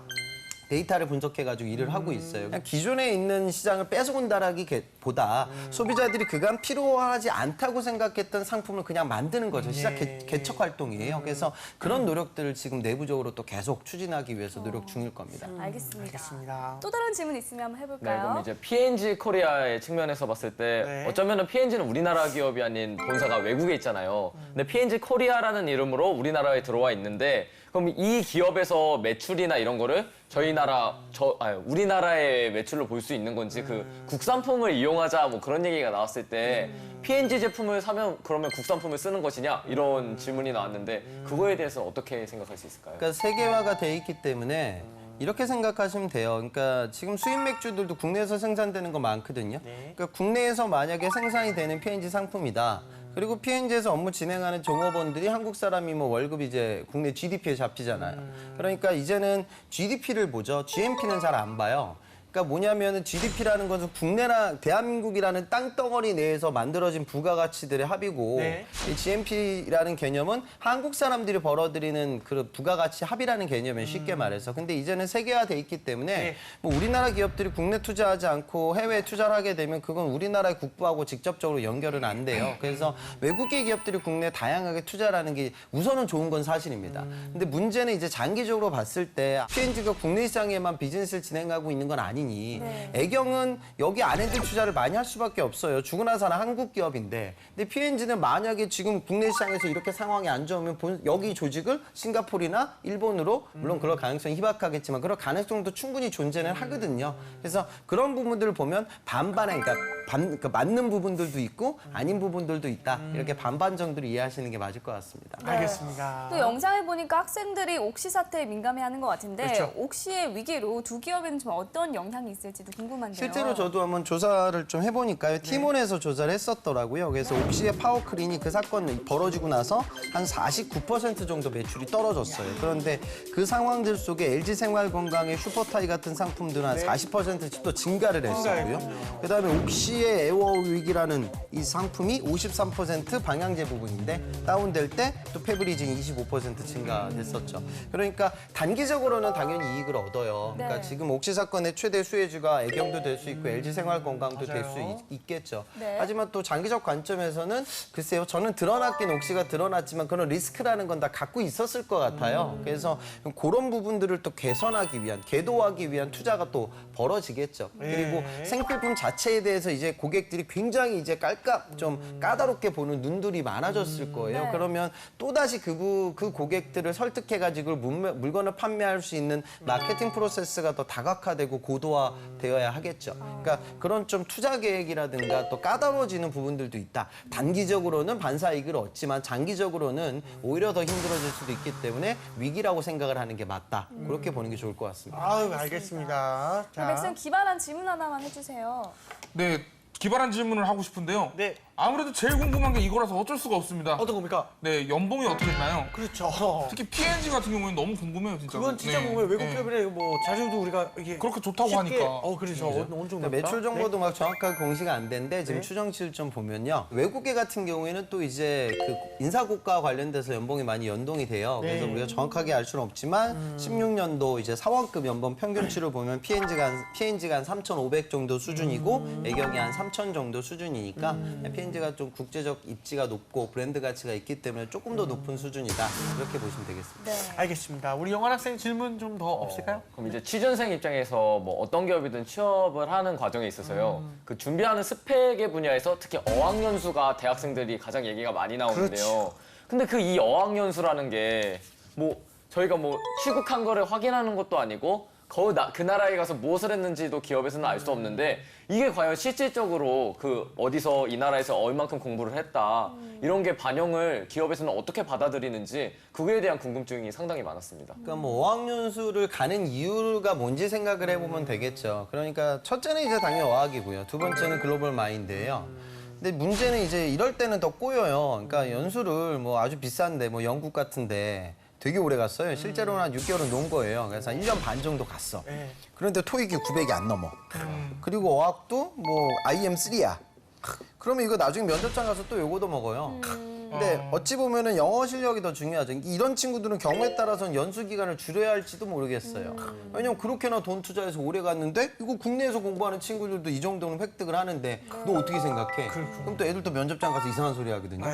데이터를 분석해가지고 일을 하고 있어요. 그냥 기존에 있는 시장을 뺏어온다라기보다 소비자들이 그간 필요하지 않다고 생각했던 상품을 그냥 만드는 거죠. 시장 개척 활동이에요. 그래서 그런 노력들을 지금 내부적으로 또 계속 추진하기 위해서 노력 중일 겁니다. 알겠습니다. 또 다른 질문 있으면 한번 해볼까요? 네, 그럼 이제 P&G 코리아의 측면에서 봤을 때 어쩌면은 P&G는 우리나라 기업이 아닌 본사가 외국에 있잖아요. 근데 P&G 코리아라는 이름으로 우리나라에 들어와 있는데 그럼 이 기업에서 매출이나 이런 거를 우리나라의 매출로 볼 수 있는 건지 그 국산품을 이용하자 뭐 그런 얘기가 나왔을 때 P&G 제품을 사면 그러면 국산품을 쓰는 것이냐 이런 질문이 나왔는데 그거에 대해서 어떻게 생각할 수 있을까요? 그러니까 세계화가 돼 있기 때문에 이렇게 생각하시면 돼요. 그러니까 지금 수입 맥주들도 국내에서 생산되는 거 많거든요. 그러니까 국내에서 만약에 생산이 되는 P&G 상품이다. 그리고 P&G에서 업무 진행하는 종업원들이 한국 사람이 뭐 월급이 이제 국내 GDP에 잡히잖아요. 그러니까 이제는 GDP를 보죠. GNP는 잘 안 봐요. 그러니까 뭐냐면은 GDP라는 것은 국내나 대한민국이라는 땅덩어리 내에서 만들어진 부가가치들의 합이고 이 GNP라는 개념은 한국 사람들이 벌어들이는 그 부가가치 합이라는 개념이에요. 쉽게 말해서. 근데 이제는 세계화돼 있기 때문에 뭐 우리나라 기업들이 국내 투자하지 않고 해외에 투자를 하게 되면 그건 우리나라의 국부하고 직접적으로 연결은 안 돼요. 그래서 외국계 기업들이 국내에 다양하게 투자라는 게 우선은 좋은 건 사실입니다. 근데 문제는 이제 장기적으로 봤을 때 P&G가 국내 시장에만 비즈니스를 진행하고 있는 건 아니니 애경은 여기 안에도 투자를 많이 할 수밖에 없어요. 죽으나 사나 한국 기업인데. 근데 P&G는 만약에 지금 국내 시장에서 이렇게 상황이 안 좋으면 여기 조직을 싱가포르나 일본으로 물론 그럴 가능성이 희박하겠지만 그럴 가능성도 충분히 존재는 하거든요. 그래서 그런 부분들을 보면 반반에 그러니까 맞는 부분들도 있고 아닌 부분들도 있다. 이렇게 반반 정도로 이해하시는 게 맞을 것 같습니다. 알겠습니다. 또 영상을 보니까 학생들이 옥시 사태에 민감해하는 것 같은데 옥시의 위기로 두 기업에는 좀 어떤 영향이 있을지도 궁금한데요. 실제로 저도 한번 조사를 좀 해보니까요. 티몬에서 조사를 했었더라고요. 그래서 옥시의 파워크린이 그 사건이 벌어지고 나서 한 49% 정도 매출이 떨어졌어요. 그런데 그 상황들 속에 LG생활건강의 슈퍼타이 같은 상품들은 한 40%씩 또 증가를 했었고요. 그다음에 옥시의 에어위기라는 이 상품이 53% 방향제 부분인데 다운될 때 또 페브리징이 25% 증가됐었죠. 그러니까 단기적으로는 당연히 이익을 얻어요. 그러니까 지금 옥시 사건의 최대 수혜주가 애경도 될 수 있고 LG생활건강도 될 수 있겠죠. 하지만 또 장기적 관점에서는 글쎄요. 저는 드러났긴 옥시가 드러났지만 그런 리스크라는 건 다 갖고 있었을 것 같아요. 그래서 그런 부분들을 또 개선하기 위한, 계도하기 위한 투자가 또 벌어지겠죠. 그리고 생필품 자체에 대해서 이제 이제 고객들이 굉장히 이제 좀 까다롭게 보는 눈들이 많아졌을 거예요. 네. 그러면 또다시 그 고객들을 설득해가지고 물건을 판매할 수 있는 마케팅 프로세스가 더 다각화되고 고도화되어야 하겠죠. 그러니까 그런 좀 투자 계획이라든가 또 까다로워지는 부분들도 있다. 단기적으로는 반사이익을 얻지만 장기적으로는 오히려 더 힘들어질 수도 있기 때문에 위기라고 생각을 하는 게 맞다. 그렇게 보는 게 좋을 것 같습니다. 아유, 알겠습니다. 백승 기발한 질문 하나만 해주세요. 네, 기발한 질문을 하고 싶은데요. 네. 아무래도 제일 궁금한 게 이거라서 어쩔 수가 없습니다. 어떤 겁니까? 네, 연봉이 어떻게 되나요? 그렇죠. 특히 P&G 같은 경우에는 너무 궁금해요, 진짜. 그건 진짜 궁금해요. 외국 기업이라 뭐 자료도 우리가 이게 그렇게 좋다고 쉽게, 하니까. 그렇죠. 어느 정도 그러니까 매출 정보도 막 정확하게 공시가 안 되는데 지금 네. 추정치를 좀 보면요. 외국계 같은 경우에는 또 이제 그 인사고과 관련돼서 연봉이 많이 연동이 돼요. 그래서 네. 우리가 정확하게 알 수는 없지만 16년도 이제 사원급 연봉 평균치를 보면 P&G가 한 3,500 정도 수준이고 애경이 한 3,000 정도 수준이니까 P&G가 좀 국제적 입지가 높고 브랜드 가치가 있기 때문에 조금 더 높은 수준이다. 이렇게 보시면 되겠습니다. 네. 알겠습니다. 우리 영환 학생 질문 좀 더 없을까요? 그럼 이제 취준생 입장에서 뭐 어떤 기업이든 취업을 하는 과정에 있어서요. 그 준비하는 스펙의 분야에서 특히 어학연수가 대학생들이 가장 얘기가 많이 나오는데요. 그렇죠. 근데 그 이 어학연수라는 게 뭐 저희가 뭐 취득한 거를 확인하는 것도 아니고 그 나라에 가서 무엇을 했는지도 기업에서는 알 수 없는데 이게 과연 실질적으로 그 어디서 이 나라에서 얼만큼 공부를 했다 이런 게 반영을 기업에서는 어떻게 받아들이는지 그거에 대한 궁금증이 상당히 많았습니다. 그러니까 뭐 어학연수를 가는 이유가 뭔지 생각을 해보면 되겠죠. 그러니까 첫째는 이제 당연히 어학이고요. 두 번째는 글로벌 마인드예요. 근데 문제는 이제 이럴 때는 더 꼬여요. 그러니까 연수를 뭐 아주 비싼데 뭐 영국 같은데 되게 오래 갔어요. 실제로는 한 6개월은 논 거예요. 그래서 한 1년 반 정도 갔어. 그런데 토익이 900이 안 넘어. 그리고 어학도 뭐 IM3야. 그러면 이거 나중에 면접장 가서 또 요거도 먹어요. 근데 어찌 보면은 영어 실력이 더 중요하죠. 이런 친구들은 경우에 따라서는 연수 기간을 줄여야 할지도 모르겠어요. 왜냐면 그렇게나 돈 투자해서 오래 갔는데 이거 국내에서 공부하는 친구들도 이 정도는 획득을 하는데 너 어떻게 생각해? 그럼 또 애들도 면접장 가서 이상한 소리 하거든요.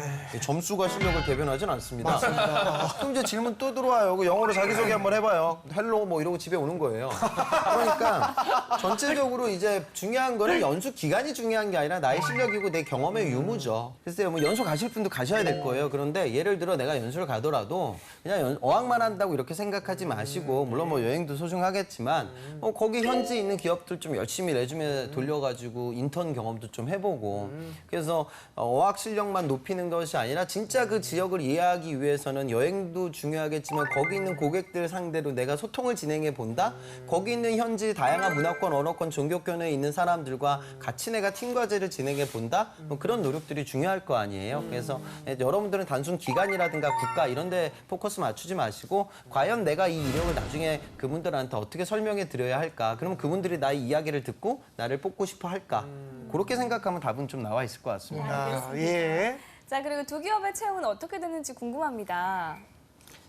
점수가 실력을 대변하진 않습니다. 맞습니다. 그럼 이제 질문 또 들어와요. 그 영어로 자기소개 한번 해봐요. 헬로 뭐 이러고 집에 오는 거예요. 그러니까 전체적으로 이제 중요한 거는 연수 기간이 중요한 게 아니라 나의 실력이고 내 경험의 유무죠. 글쎄요, 뭐 연수 가실 분도 가셔야 될 거예요. 그런데 예를 들어 내가 연수를 가더라도 그냥 어학만 한다고 이렇게 생각하지 마시고 물론 뭐 여행도 소중하겠지만 거기 현지에 있는 기업들 좀 열심히 레주메 돌려가지고 인턴 경험도 좀 해보고 그래서 어학 실력만 높이는 것이 아니라 진짜 그 지역을 이해하기 위해서는 여행도 중요하겠지만 거기 있는 고객들 상대로 내가 소통을 진행해 본다. 거기 있는 현지 다양한 문화권, 언어권, 종교권에 있는 사람들과 같이 내가 팀 과제를 진행해 본다. 뭐 그런 노력들이 중요할 거 아니에요. 그래서 여러분들은 단순 기관이라든가 국가 이런 데 포커스 맞추지 마시고 과연 내가 이 이력을 나중에 그분들한테 어떻게 설명해 드려야 할까? 그러면 그분들이 나의 이야기를 듣고 나를 뽑고 싶어 할까? 그렇게 생각하면 답은 좀 나와 있을 것 같습니다. 예. 자, 그리고 두 기업의 채용은 어떻게 되는지 궁금합니다.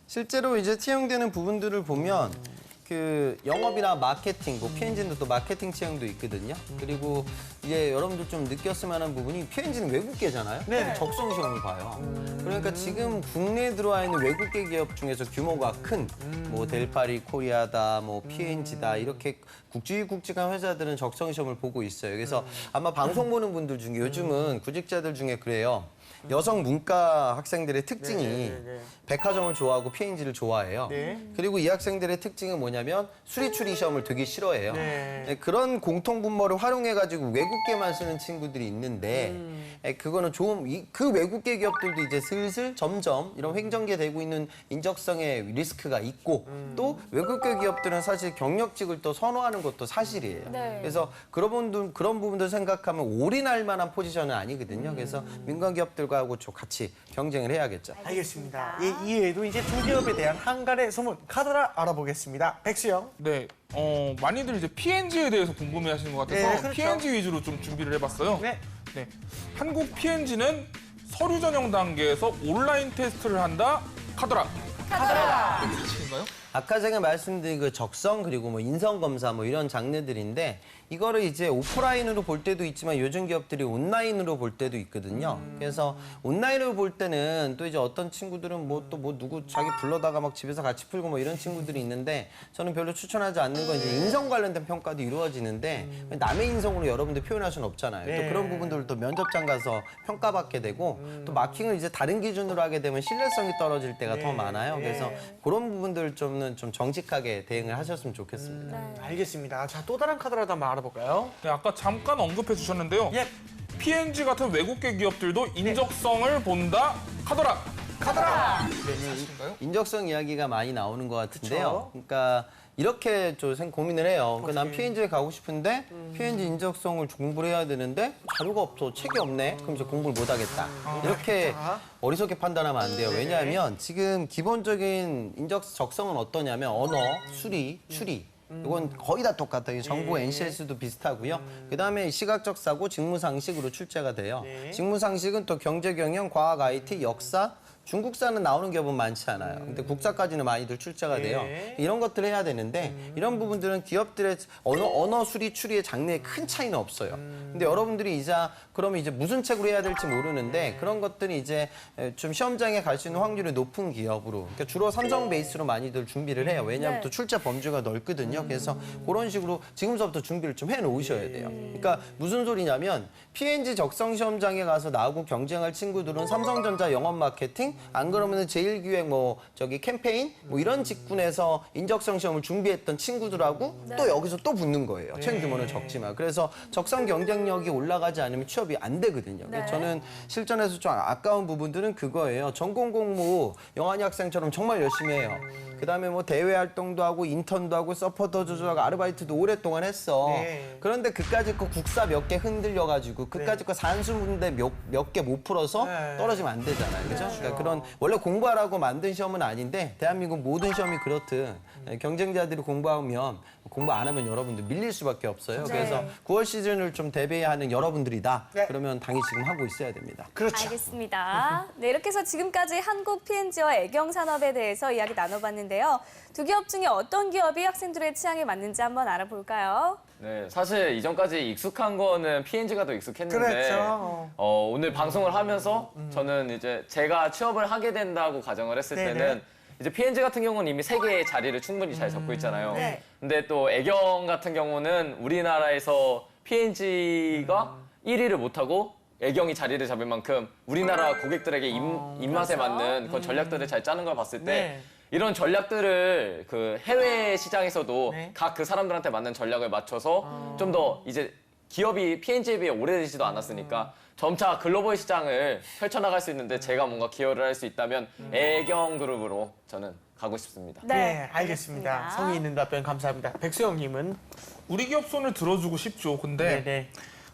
실제로 이제 채용되는 부분들을 보면 그 영업이나 마케팅, 뭐 P&G는 또 마케팅 채용도 있거든요. 그리고 이제 여러분들 좀 느꼈으면 하는 부분이 P&G는 외국계잖아요. 네. 적성 시험을 봐요. 그러니까 지금 국내에 들어와 있는 외국계 기업 중에서 규모가 큰 뭐 델파리 코리아다, 뭐 P&G다 이렇게 국직한 회사들은 적성 시험을 보고 있어요. 그래서 아마 방송 보는 분들 중에 요즘은 구직자들 중에 그래요. 여성 문과 학생들의 특징이 백화점을 좋아하고 P&G를 좋아해요. 네. 그리고 이 학생들의 특징은 뭐냐면 수리추리 시험을 되게 싫어해요. 그런 공통분모를 활용해가지고 외국계만 쓰는 친구들이 있는데 그거는 그 외국계 기업들도 이제 슬슬 점점 이런 횡전계 되고 있는 인적성의 리스크가 있고 또 외국계 기업들은 사실 경력직을 또 선호하는 것도 사실이에요. 네. 그래서 그런 부분들 생각하면 올인할 만한 포지션은 아니거든요. 그래서 민간 기업들과 하고 같이 경쟁을 해야겠죠. 알겠습니다. 예, 이외에도 이제 두 기업에 대한 한 갈의 소문 카더라 알아보겠습니다. 백수영. 네, 많이들 이제 P&G에 대해서 궁금해하시는 것 같아서 네, 그렇죠. P&G 위주로 좀 준비를 해봤어요. 네. 한국 P&G는 서류 전형 단계에서 온라인 테스트를 한다. 카더라. 카더라. 사실인가요? 아까 제가 말씀드린 그 적성 그리고 뭐 인성 검사 뭐 이런 장르들인데 이거를 이제 오프라인으로 볼 때도 있지만 요즘 기업들이 온라인으로 볼 때도 있거든요. 그래서 온라인으로 볼 때는 또 이제 어떤 친구들은 뭐 또 뭐 누구 자기 불러다가 막 집에서 같이 풀고 뭐 이런 친구들이 있는데 저는 별로 추천하지 않는 건 이제 인성 관련된 평가도 이루어지는데 남의 인성으로 여러분들 표현할 수는 없잖아요. 네. 또 그런 부분들을 또 면접장 가서 평가받게 되고 또 마킹을 이제 다른 기준으로 하게 되면 신뢰성이 떨어질 때가 더 많아요. 그래서 그런 부분들 좀 정직하게 대응을 하셨으면 좋겠습니다. 알겠습니다. 자, 또 다른 카드라도 한번 알아볼까요? 네, 아까 잠깐 언급해 주셨는데요. P&G 같은 외국계 기업들도 인적성을 본다 카더라. 인적성 이야기가 많이 나오는 것 같은데요. 그러니까 이렇게 좀 고민을 해요. 그러니까 난 P&G에 가고 싶은데 P&G 인적성을 공부를 해야 되는데 자료가 없어, 책이 없네. 그럼 이제 공부를 못 하겠다. 이렇게 어리석게 판단하면 안 돼요. 왜냐하면 지금 기본적인 적성은 어떠냐면 언어, 수리, 추리. 이건 거의 다 똑같아요. 정부 NCS도 비슷하고요. 그다음에 시각적 사고, 직무상식으로 출제가 돼요. 직무상식은 또 경제, 경영, 과학, IT, 역사, 중국사는 나오는 기업은 많지 않아요. 근데 국사까지는 많이들 출제가 돼요. 이런 것들을 해야 되는데 이런 부분들은 기업들의 언어 수리 추리의 장르에 큰 차이는 없어요. 근데 여러분들이 그러면 이제 무슨 책으로 해야 될지 모르는데 그런 것들이 이제 좀 시험장에 갈 수 있는 확률이 높은 기업으로 그러니까 주로 삼성 베이스로 많이들 준비를 해요. 왜냐하면 또 출제 범주가 넓거든요. 그래서 그런 식으로 지금서부터 준비를 좀 해놓으셔야 돼요. 그러니까 무슨 소리냐면 P&G 적성 시험장에 가서 나하고 경쟁할 친구들은 삼성전자 영업 마케팅 안 그러면은 제일기획 캠페인 이런 직군에서 인적성 시험을 준비했던 친구들하고 또 여기서 또 붙는 거예요. 책 규모는 적지만. 그래서 적성 경쟁력이 올라가지 않으면 취업이 안 되거든요. 그래서 저는 실전에서 좀 아까운 부분들은 그거예요. 전공 공부 영환이 학생처럼 정말 열심히 해요. 그다음에 뭐 대외 활동도 하고 인턴도 하고 서포터 조조하고 아르바이트도 오랫동안 했어. 그런데 그까짓 거 국사 몇 개 흔들려가지고 그까짓 거 산수문제 몇 개 못 풀어서 떨어지면 안 되잖아요. 그죠? 그러니까 그런 원래 공부하라고 만든 시험은 아닌데 대한민국 모든 시험이 그렇듯 경쟁자들이 공부하면 공부 안 하면 여러분들 밀릴 수밖에 없어요. 그래서 9월 시즌을 좀 대비하는 여러분들이다. 그러면 당연히 지금 하고 있어야 됩니다. 그렇죠. 알겠습니다. 네, 이렇게 해서 지금까지 한국 P&G와 애경 산업에 대해서 이야기 나눠봤는데요. 두 기업 중에 어떤 기업이 학생들의 취향에 맞는지 한번 알아볼까요? 네, 사실 이전까지 익숙한 거는 P&G가 더 익숙했는데 그렇죠. 오늘 방송을 하면서 저는 이제 제가 취업을 하게 된다고 가정을 했을 때는 이제 P&G 같은 경우는 이미 세계의 자리를 충분히 잘 잡고 있잖아요. 근데 또 애경 같은 경우는 우리나라에서 P&G가 1위를 못하고 애경이 자리를 잡을 만큼 우리나라 고객들에게 입맛에 맞는 그런 전략들을 잘 짜는 걸 봤을 때 이런 전략들을 그 해외 시장에서도 각 그 사람들한테 맞는 전략을 맞춰서 좀 더 이제 기업이 P&G에 비해 오래되지도 않았으니까 점차 글로벌 시장을 펼쳐나갈 수 있는데 제가 뭔가 기여를 할 수 있다면 애경그룹으로 저는 가고 싶습니다. 네, 알겠습니다. 성의 있는 답변 감사합니다. 백수영님은? 우리 기업 손을 들어주고 싶죠. 근데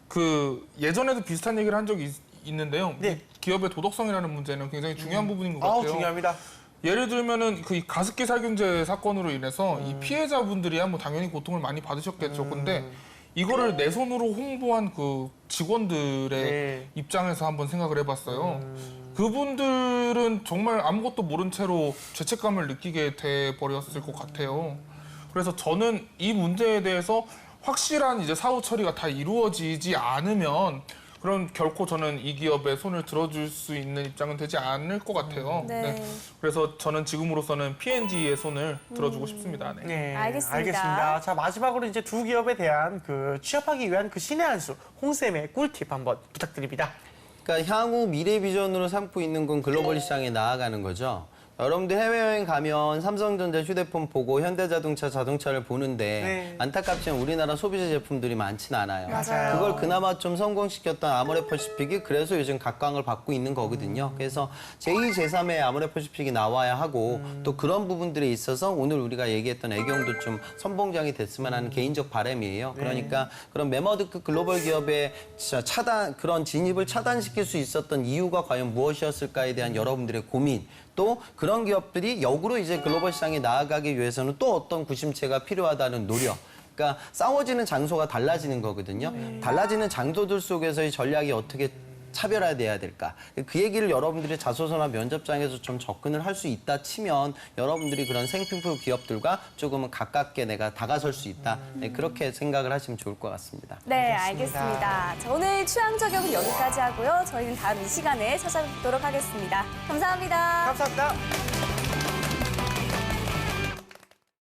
그 예전에도 비슷한 얘기를 한 적이 있는데요. 기업의 도덕성이라는 문제는 굉장히 중요한 부분인 것 같아요. 중요합니다. 예를 들면은 그 가습기 살균제 사건으로 인해서 이 피해자분들이야 뭐 당연히 고통을 많이 받으셨겠죠. 근데 이거를 내 손으로 홍보한 그 직원들의 입장에서 한번 생각을 해봤어요. 그분들은 정말 아무것도 모른 채로 죄책감을 느끼게 돼 버렸을 것 같아요. 그래서 저는 이 문제에 대해서 확실한 이제 사후 처리가 다 이루어지지 않으면 그럼 결코 저는 이 기업에 손을 들어줄 수 있는 입장은 되지 않을 것 같아요. 그래서 저는 지금으로서는 P&G의 손을 들어주고 싶습니다. 알겠습니다. 자, 마지막으로 이제 두 기업에 대한 그 취업하기 위한 그 신의 한 수, 홍쌤의 꿀팁 한번 부탁드립니다. 그러니까 향후 미래 비전으로 삼고 있는 건 글로벌 시장에 나아가는 거죠. 여러분들 해외여행 가면 삼성전자 휴대폰 보고 현대자동차 자동차를 보는데 안타깝지만 우리나라 소비자 제품들이 많진 않아요. 그걸 그나마 좀 성공시켰던 아모레퍼시픽이 그래서 요즘 각광을 받고 있는 거거든요. 그래서 제2, 제3의 아모레퍼시픽이 나와야 하고 또 그런 부분들에 있어서 오늘 우리가 얘기했던 애경도 좀 선봉장이 됐으면 하는 개인적 바람이에요. 그러니까 그런 메머드급 글로벌 기업의 그런 진입을 차단시킬 수 있었던 이유가 과연 무엇이었을까에 대한 여러분들의 고민 또 그런 기업들이 역으로 이제 글로벌 시장에 나아가기 위해서는 또 어떤 구심체가 필요하다는 노력. 그러니까 싸워지는 장소가 달라지는 거거든요. 달라지는 장소들 속에서의 전략이 어떻게 차별화돼야 될까? 그 얘기를 여러분들이 자소서나 면접장에서 좀 접근을 할 수 있다 치면 여러분들이 그런 생필품 기업들과 조금은 가깝게 내가 다가설 수 있다. 네, 그렇게 생각을 하시면 좋을 것 같습니다. 네, 알겠습니다. 자, 오늘 취향 저격은 여기까지 하고요. 저희는 다음 이 시간에 찾아뵙도록 하겠습니다. 감사합니다. 감사합니다.